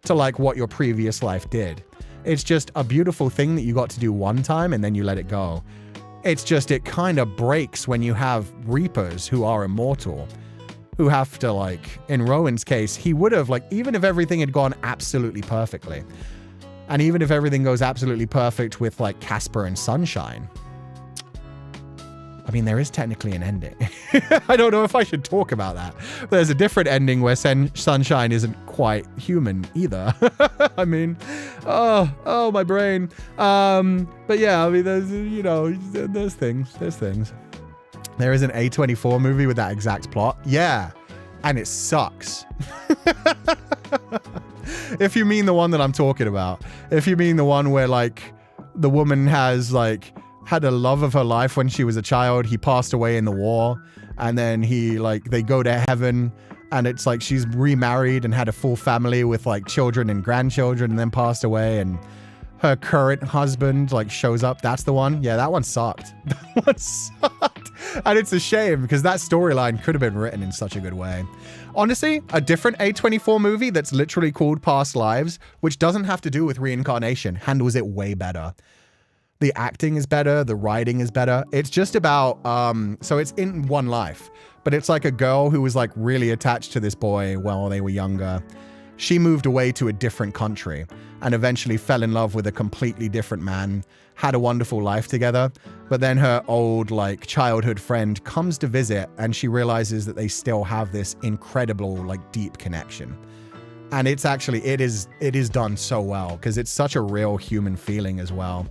to like what your previous life did. It's just a beautiful thing that you got to do one time and then you let it go. It's just, it kind of breaks when you have Reapers who are immortal, who have to like, in Rowan's case, he would have like, even if everything had gone absolutely perfectly, and even if everything goes absolutely perfect with like Casper and Sunshine, I mean, there is technically an ending. I don't know if I should talk about that. There's a different ending where Sunshine isn't quite human either. I mean, oh, my brain. But yeah, I mean, there's, you know, there's things. There is an A24 movie with that exact plot. Yeah. And it sucks. If you mean the one that I'm talking about. If you mean the one where like the woman has like had a love of her life when she was a child. He passed away in the war. And then they go to heaven and it's like she's remarried and had a full family with like children and grandchildren and then passed away and her current husband like shows up. That's the one. Yeah, that one sucked. That one sucked. And it's a shame because that storyline could have been written in such a good way. Honestly, a different A24 movie that's literally called Past Lives, which doesn't have to do with reincarnation, handles it way better. The acting is better. The writing is better. It's just about, so it's in one life, but it's like a girl who was like really attached to this boy while they were younger. She moved away to a different country and eventually fell in love with a completely different man, had a wonderful life together. But then her old like childhood friend comes to visit and she realizes that they still have this incredible like deep connection. And it's actually, it is done so well because it's such a real human feeling as well.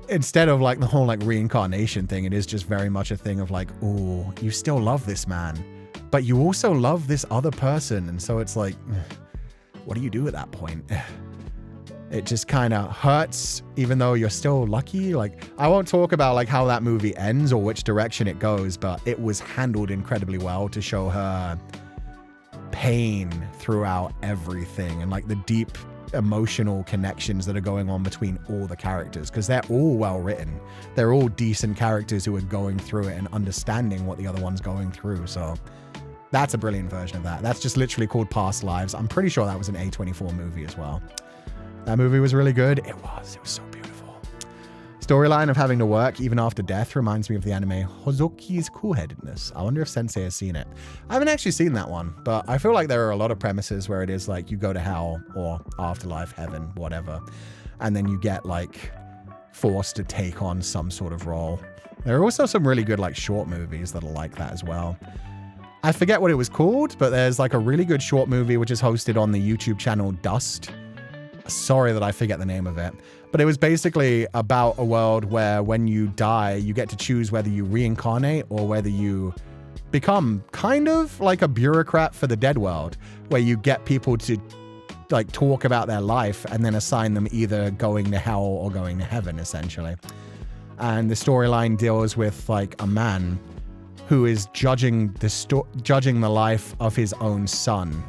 Instead of like the whole like reincarnation thing, it is just very much a thing of like, oh, you still love this man, but you also love this other person. And so it's like, what do you do at that point? It just kind of hurts, even though you're still lucky. Like, I won't talk about like how that movie ends or which direction it goes, but it was handled incredibly well to show her pain throughout everything and like the deep emotional connections that are going on between all the characters, because they're all well written. They're all decent characters who are going through it and understanding what the other one's going through. So that's a brilliant version of that. That's just literally called Past Lives. I'm pretty sure that was an A24 movie as well. That movie was really good. It was so beautiful. Storyline of having to work even after death reminds me of the anime Hozoki's Cool-Headedness. I wonder if Sensei has seen it. I haven't actually seen that one, but I feel like there are a lot of premises where it is like you go to hell or afterlife, heaven, whatever, and then you get like forced to take on some sort of role. There are also some really good like short movies that are like that as well. I forget what it was called, but there's like a really good short movie which is hosted on the YouTube channel Dust. Sorry that I forget the name of it, but it was basically about a world where when you die, you get to choose whether you reincarnate or whether you become kind of like a bureaucrat for the dead world, where you get people to like talk about their life and then assign them either going to hell or going to heaven, essentially. And the storyline deals with like a man who is judging the life of his own son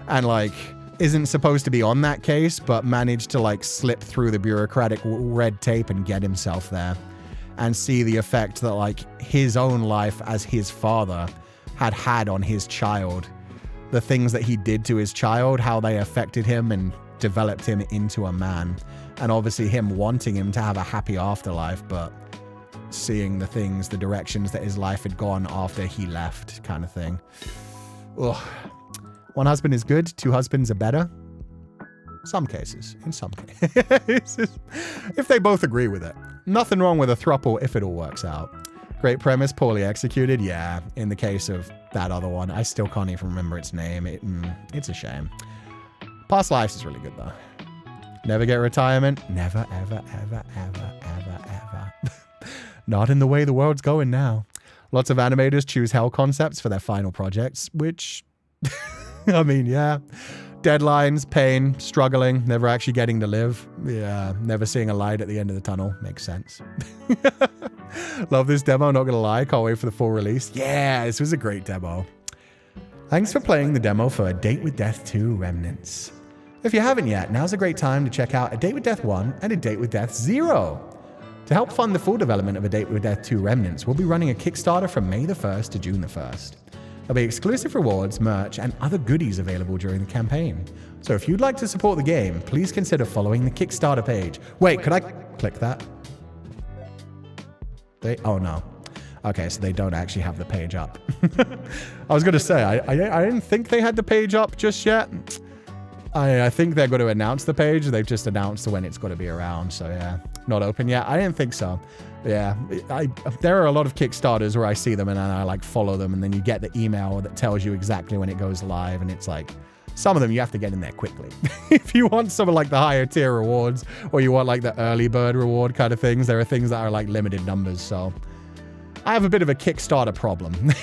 and like isn't supposed to be on that case, but managed to like slip through the bureaucratic red tape and get himself there and see the effect that like his own life as his father had on his child. The things that he did to his child, how they affected him and developed him into a man. And obviously him wanting him to have a happy afterlife, but seeing the things, the directions that his life had gone after he left, kind of thing. Ugh. One husband is good, two husbands are better. Some cases, in some cases. If they both agree with it. Nothing wrong with a throuple if it all works out. Great premise, poorly executed. Yeah, in the case of that other one, I still can't even remember its name. It's a shame. Past Lives is really good though. Never get retirement. Never, ever, ever, ever, ever, ever. Not in the way the world's going now. Lots of animators choose hell concepts for their final projects, which... I mean, yeah. Deadlines, pain, struggling, never actually getting to live. Yeah, never seeing a light at the end of the tunnel. Makes sense. Love this demo, not gonna lie. Can't wait for the full release. Yeah, this was a great demo. Thanks for playing the demo for A Date with Death 2 Remnants. If you haven't yet, now's a great time to check out A Date with Death 1 and A Date with Death 0. To help fund the full development of A Date with Death 2 Remnants, we'll be running a Kickstarter from May the 1st to June the 1st. There'll be exclusive rewards, merch, and other goodies available during the campaign. So if you'd like to support the game, please consider following the Kickstarter page. Wait, could I click that? Oh no. Okay, so they don't actually have the page up. I was going to say, I didn't think they had the page up just yet. I think they're going to announce the page. They've just announced when it's going to be around. So yeah, not open yet. I didn't think so. Yeah, there are a lot of Kickstarters where I see them and I like follow them, and then you get the email that tells you exactly when it goes live, and it's like, some of them you have to get in there quickly. If you want some of like the higher tier rewards, or you want like the early bird reward kind of things, there are things that are like limited numbers, so I have a bit of a Kickstarter problem.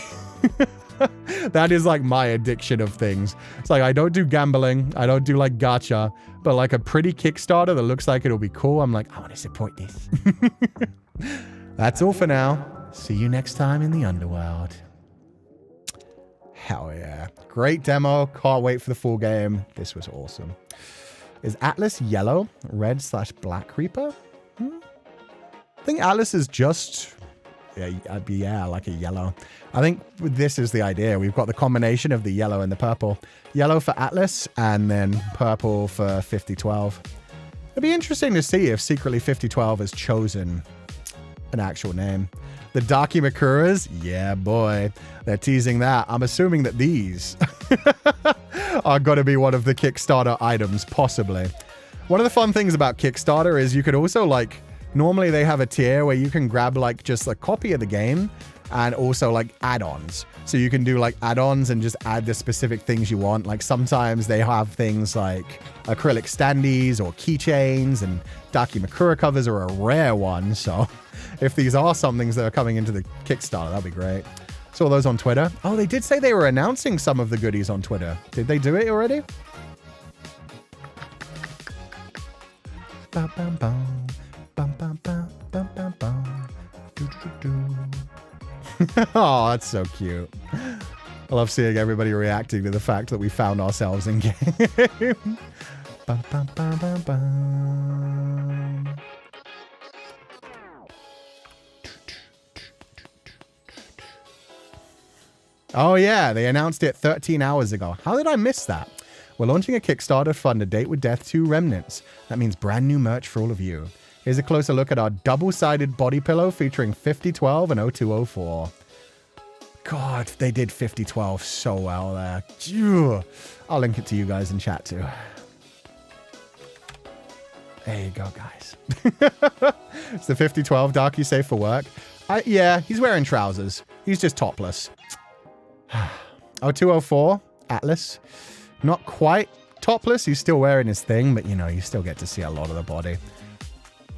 That is like my addiction of things. It's like I don't do gambling, I don't do like gacha, but like a pretty Kickstarter that looks like it'll be cool, I'm like, I want to support this. That's all for now. See you next time in the underworld. Hell yeah. Great demo. Can't wait for the full game. This was awesome. Is Atlas yellow? Red/Black Reaper? I think Atlas is just... Yeah, like a yellow. I think this is the idea. We've got the combination of the yellow and the purple. Yellow for Atlas, and then purple for 5012. It'd be interesting to see if secretly 5012 has chosen an actual name. The Dakimakuras? Yeah, boy. They're teasing that. I'm assuming that these are going to be one of the Kickstarter items, possibly. One of the fun things about Kickstarter is you could also, like, normally they have a tier where you can grab, like, just a copy of the game and also, like, add-ons. So you can do, like, add-ons and just add the specific things you want. Like, sometimes they have things like acrylic standees or keychains, and Dakimakura covers are a rare one. So if these are some things that are coming into the Kickstarter, that'd be great. Saw those on Twitter. Oh, they did say they were announcing some of the goodies on Twitter. Did they do it already? Bum, bum, bum. Bum, bum, bum, bum, bum, bum. Do, do, do, do. Oh, that's so cute. I love seeing everybody reacting to the fact that we found ourselves in game. Bum, bum, bum, bum, bum. Oh yeah, they announced it 13 hours ago. How did I miss that? We're launching a Kickstarter to fund A Date with Death 2 Remnants. That means brand new merch for all of you. Here's a closer look at our double-sided body pillow featuring 5012 and 0204. God, they did 5012 so well there. Phew. I'll link it to you guys in chat too. There you go, guys. It's the 5012 Darky safe for work. Yeah, he's wearing trousers. He's just topless. 0204, Atlas. Not quite topless. He's still wearing his thing, but you know, you still get to see a lot of the body.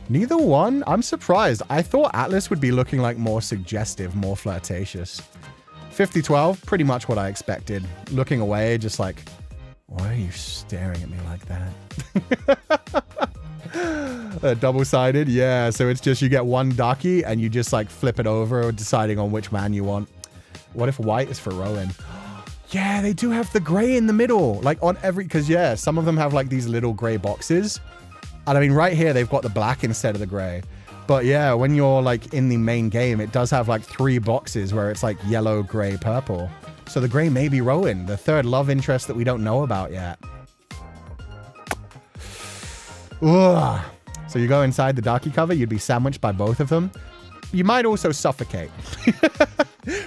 Neither one. I'm surprised. I thought Atlas would be looking like more suggestive, more flirtatious. 5012, pretty much what I expected. Looking away, just like, why are you staring at me like that? Double-sided, yeah. So it's just you get one Darky and you just like flip it over, deciding on which man you want. What if white is for Rowan? Yeah, they do have the gray in the middle. Like on every, because yeah, some of them have like these little gray boxes. And I mean, right here, they've got the black instead of the gray. But yeah, when you're like in the main game, it does have like 3 boxes where it's like yellow, gray, purple. So the gray may be Rowan, the third love interest that we don't know about yet. Ugh. So you go inside the Darky cover, you'd be sandwiched by both of them. You might also suffocate.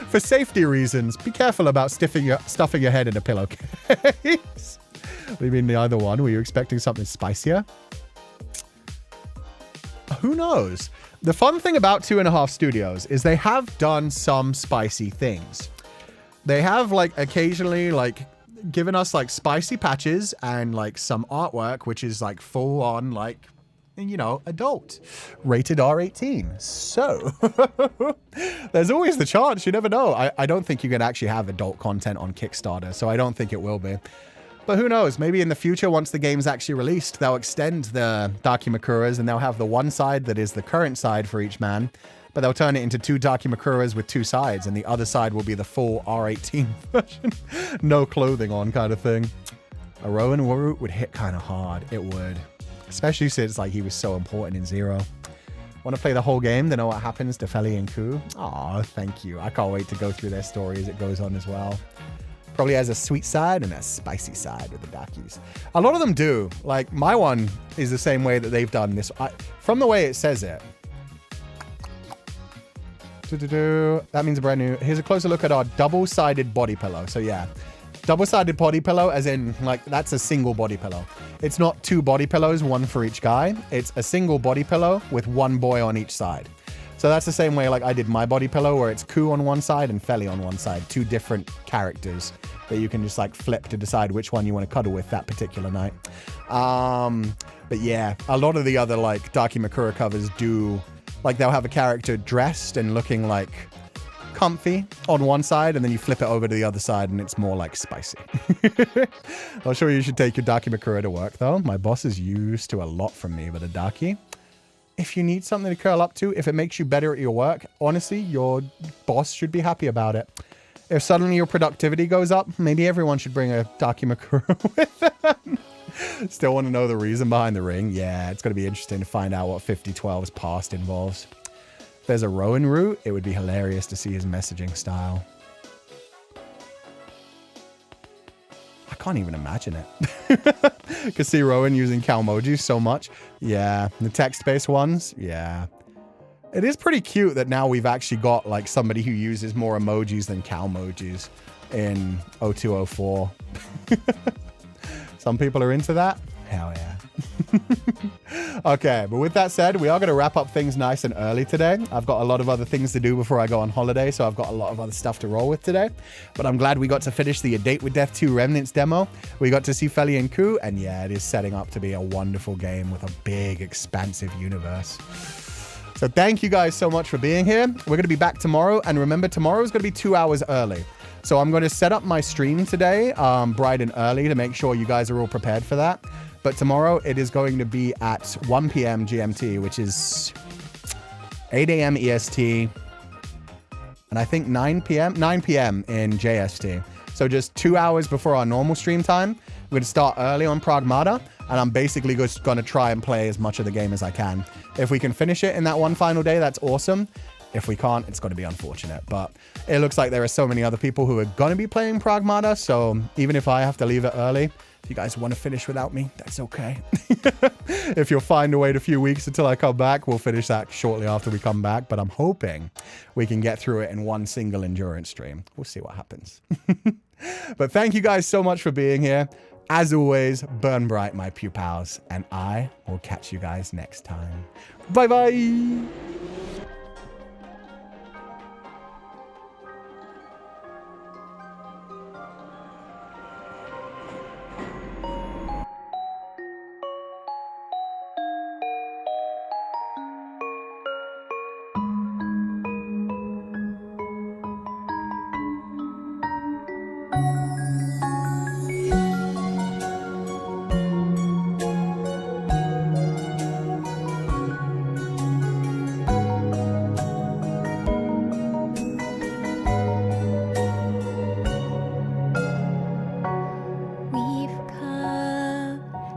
For safety reasons, be careful about stuffing your head in a pillowcase. What do you mean the other one? Were you expecting something spicier? Who knows? The fun thing about 2.5 Studios is they have done some spicy things. They have like occasionally like given us like spicy patches and like some artwork, which is like full on like, you know, adult, rated R18. So there's always the chance, you never know. I don't think you can actually have adult content on Kickstarter, so I don't think it will be. But who knows, maybe in the future, once the game's actually released, they'll extend the Dakimakuras and they'll have the one side that is the current side for each man, but they'll turn it into 2 Dakimakuras with 2 sides, and the other side will be the full R18 version. No clothing on kind of thing. A Rowan root would hit kind of hard, it would. Especially since like he was so important in 0. Want to play the whole game to know what happens to Féileacán and Cú? Aw, thank you. I can't wait to go through their story as it goes on as well. Probably has a sweet side and a spicy side with the Darkies. A lot of them do. Like my one is the same way that they've done this. From the way it says it. That means a brand new. Here's a closer look at our double-sided body pillow. So yeah. Double-sided body pillow, as in, like, that's a single body pillow. It's not 2 body pillows, one for each guy. It's a single body pillow with 1 boy on each side. So that's the same way, like, I did my body pillow, where it's Cú on one side and Féile on one side. 2 different characters that you can just, like, flip to decide which one you want to cuddle with that particular night. But yeah, a lot of the other, like, Dakimakura covers do, like, they'll have a character dressed and looking, like, comfy on one side, and then you flip it over to the other side and it's more like spicy. I'll show you should take your Dakimakura to work though. My boss is used to a lot from me, but a Daki, if you need something to curl up to, if it makes you better at your work, honestly, your boss should be happy about it. If suddenly your productivity goes up, maybe everyone should bring a Dakimakura with them. Still want to know the reason behind the ring? Yeah, it's going to be interesting to find out what 5012's past involves. If there's a Rowan route, it would be hilarious to see his messaging style. I can't even imagine it. Could see Rowan using Calmojis so much. Yeah, the text-based ones, yeah. It is pretty cute that now we've actually got like somebody who uses more emojis than Calmojis in 0204. Some people are into that. Hell yeah. Okay, but with that said, we are going to wrap up things nice and early today. I've got a lot of other things to do before I go on holiday, so I've got a lot of other stuff to roll with today. But I'm glad we got to finish the A Date with Death 2 Remnants demo. We got to see Féileacán and Cú, and yeah, it is setting up to be a wonderful game with a big, expansive universe. So thank you guys so much for being here. We're going to be back tomorrow, and remember, tomorrow is going to be 2 hours early. So I'm going to set up my stream today bright and early to make sure you guys are all prepared for that. But tomorrow it is going to be at 1 p.m. GMT, which is 8 a.m. EST, and I think 9 p.m. in JST. So just 2 hours before our normal stream time. We're going to start early on Pragmata, and I'm basically just going to try and play as much of the game as I can. If we can finish it in that one final day, that's awesome. If we can't, it's going to be unfortunate. But it looks like there are so many other people who are going to be playing Pragmata, so even if I have to leave it early, if you guys want to finish without me, that's okay. If you'll find a wait a few weeks until I come back, we'll finish that shortly after we come back. But I'm hoping we can get through it in one single endurance stream. We'll see what happens. But thank you guys so much for being here. As always, burn bright, my pupils, and I will catch you guys next time. Bye-bye!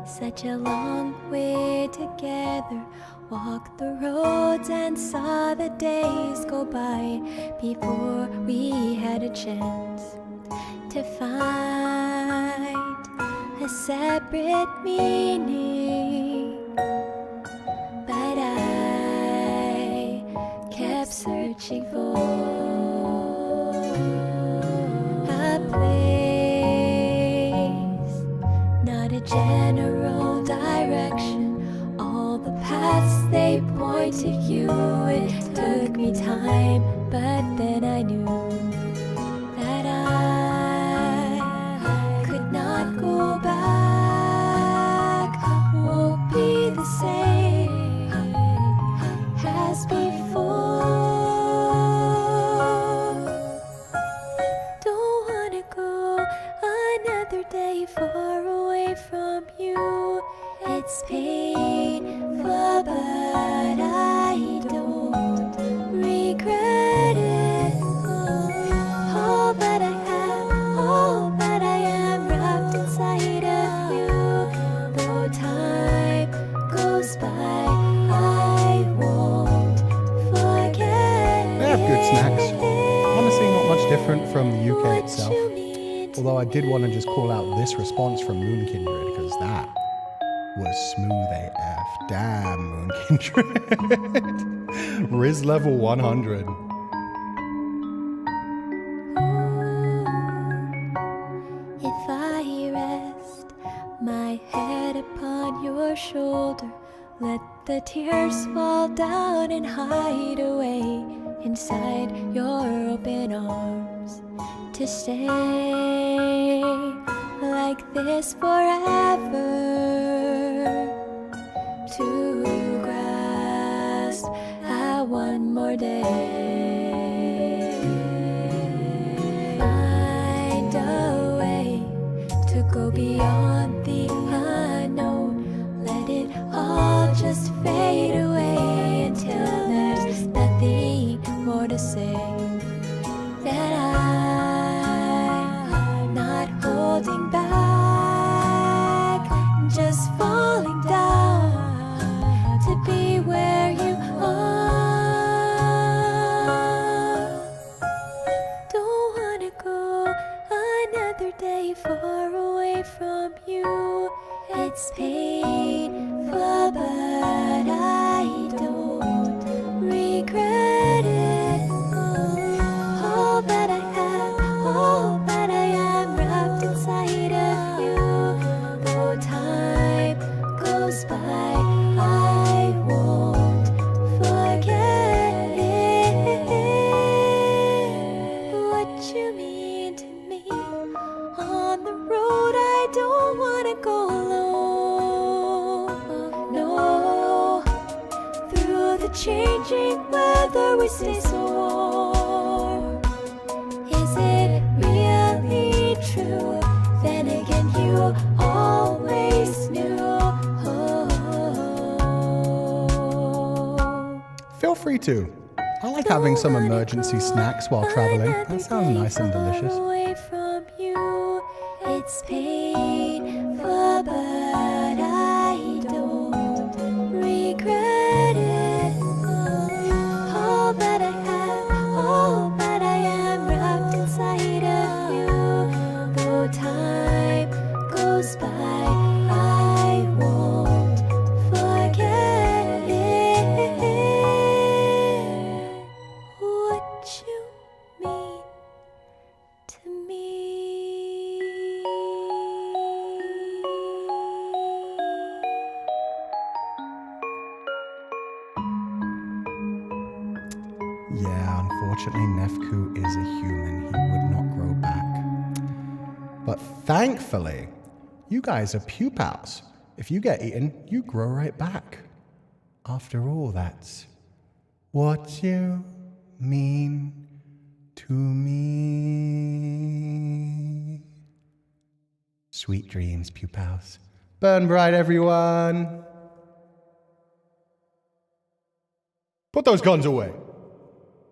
Such a long way together, walked the roads and saw the days go by before we had a chance to find a separate meaning. But I kept searching for a place, not a general direction. All the paths they point to you. It took me time, but then I knew that I could not go back. Won't be the same as before. Don't wanna go another day far away from you. It's painful, but I don't regret it. All that I have, all that I am, wrapped inside of you. Though time goes by, I won't forget. They have good snacks. Honestly, not much different from the UK itself. Although I did want to just call out this response from Moon Kindred, because that was smooth AF. Damn, Moon Kindred. Riz level 100. If I rest my head upon your shoulder, let the tears fall down and hide away inside your open arms, to stay like this forever, to grasp at one more day, find a way to go beyond the unknown, let it all just fade away until there's nothing more to say, that I'm not holding back, just falling down to be where you are. Don't wanna go another day far away from you. It's painful, but I don't regret it. All that I have, all that I am, wrapped inside of you. Though time goes by, I won't forget it. What you mean to me. On the road, I don't wanna go alone. No, through the changing weather, we stay so warm. Is it really true? Then again, you always knew. too. I like having some emergency snacks while traveling. That sounds nice and delicious. Away from you, it's painful, but I don't regret it. All that I have, all that I am, wrapped inside of you. Though time goes by, I won't forget it. What you mean to me. Yeah, unfortunately, Nefku is a human. He would not grow back. But thankfully, you guys are pupals. If you get eaten, you grow right back. After all, that's what you mean to me. Sweet dreams, pupils. Burn bright, everyone. Put those guns away.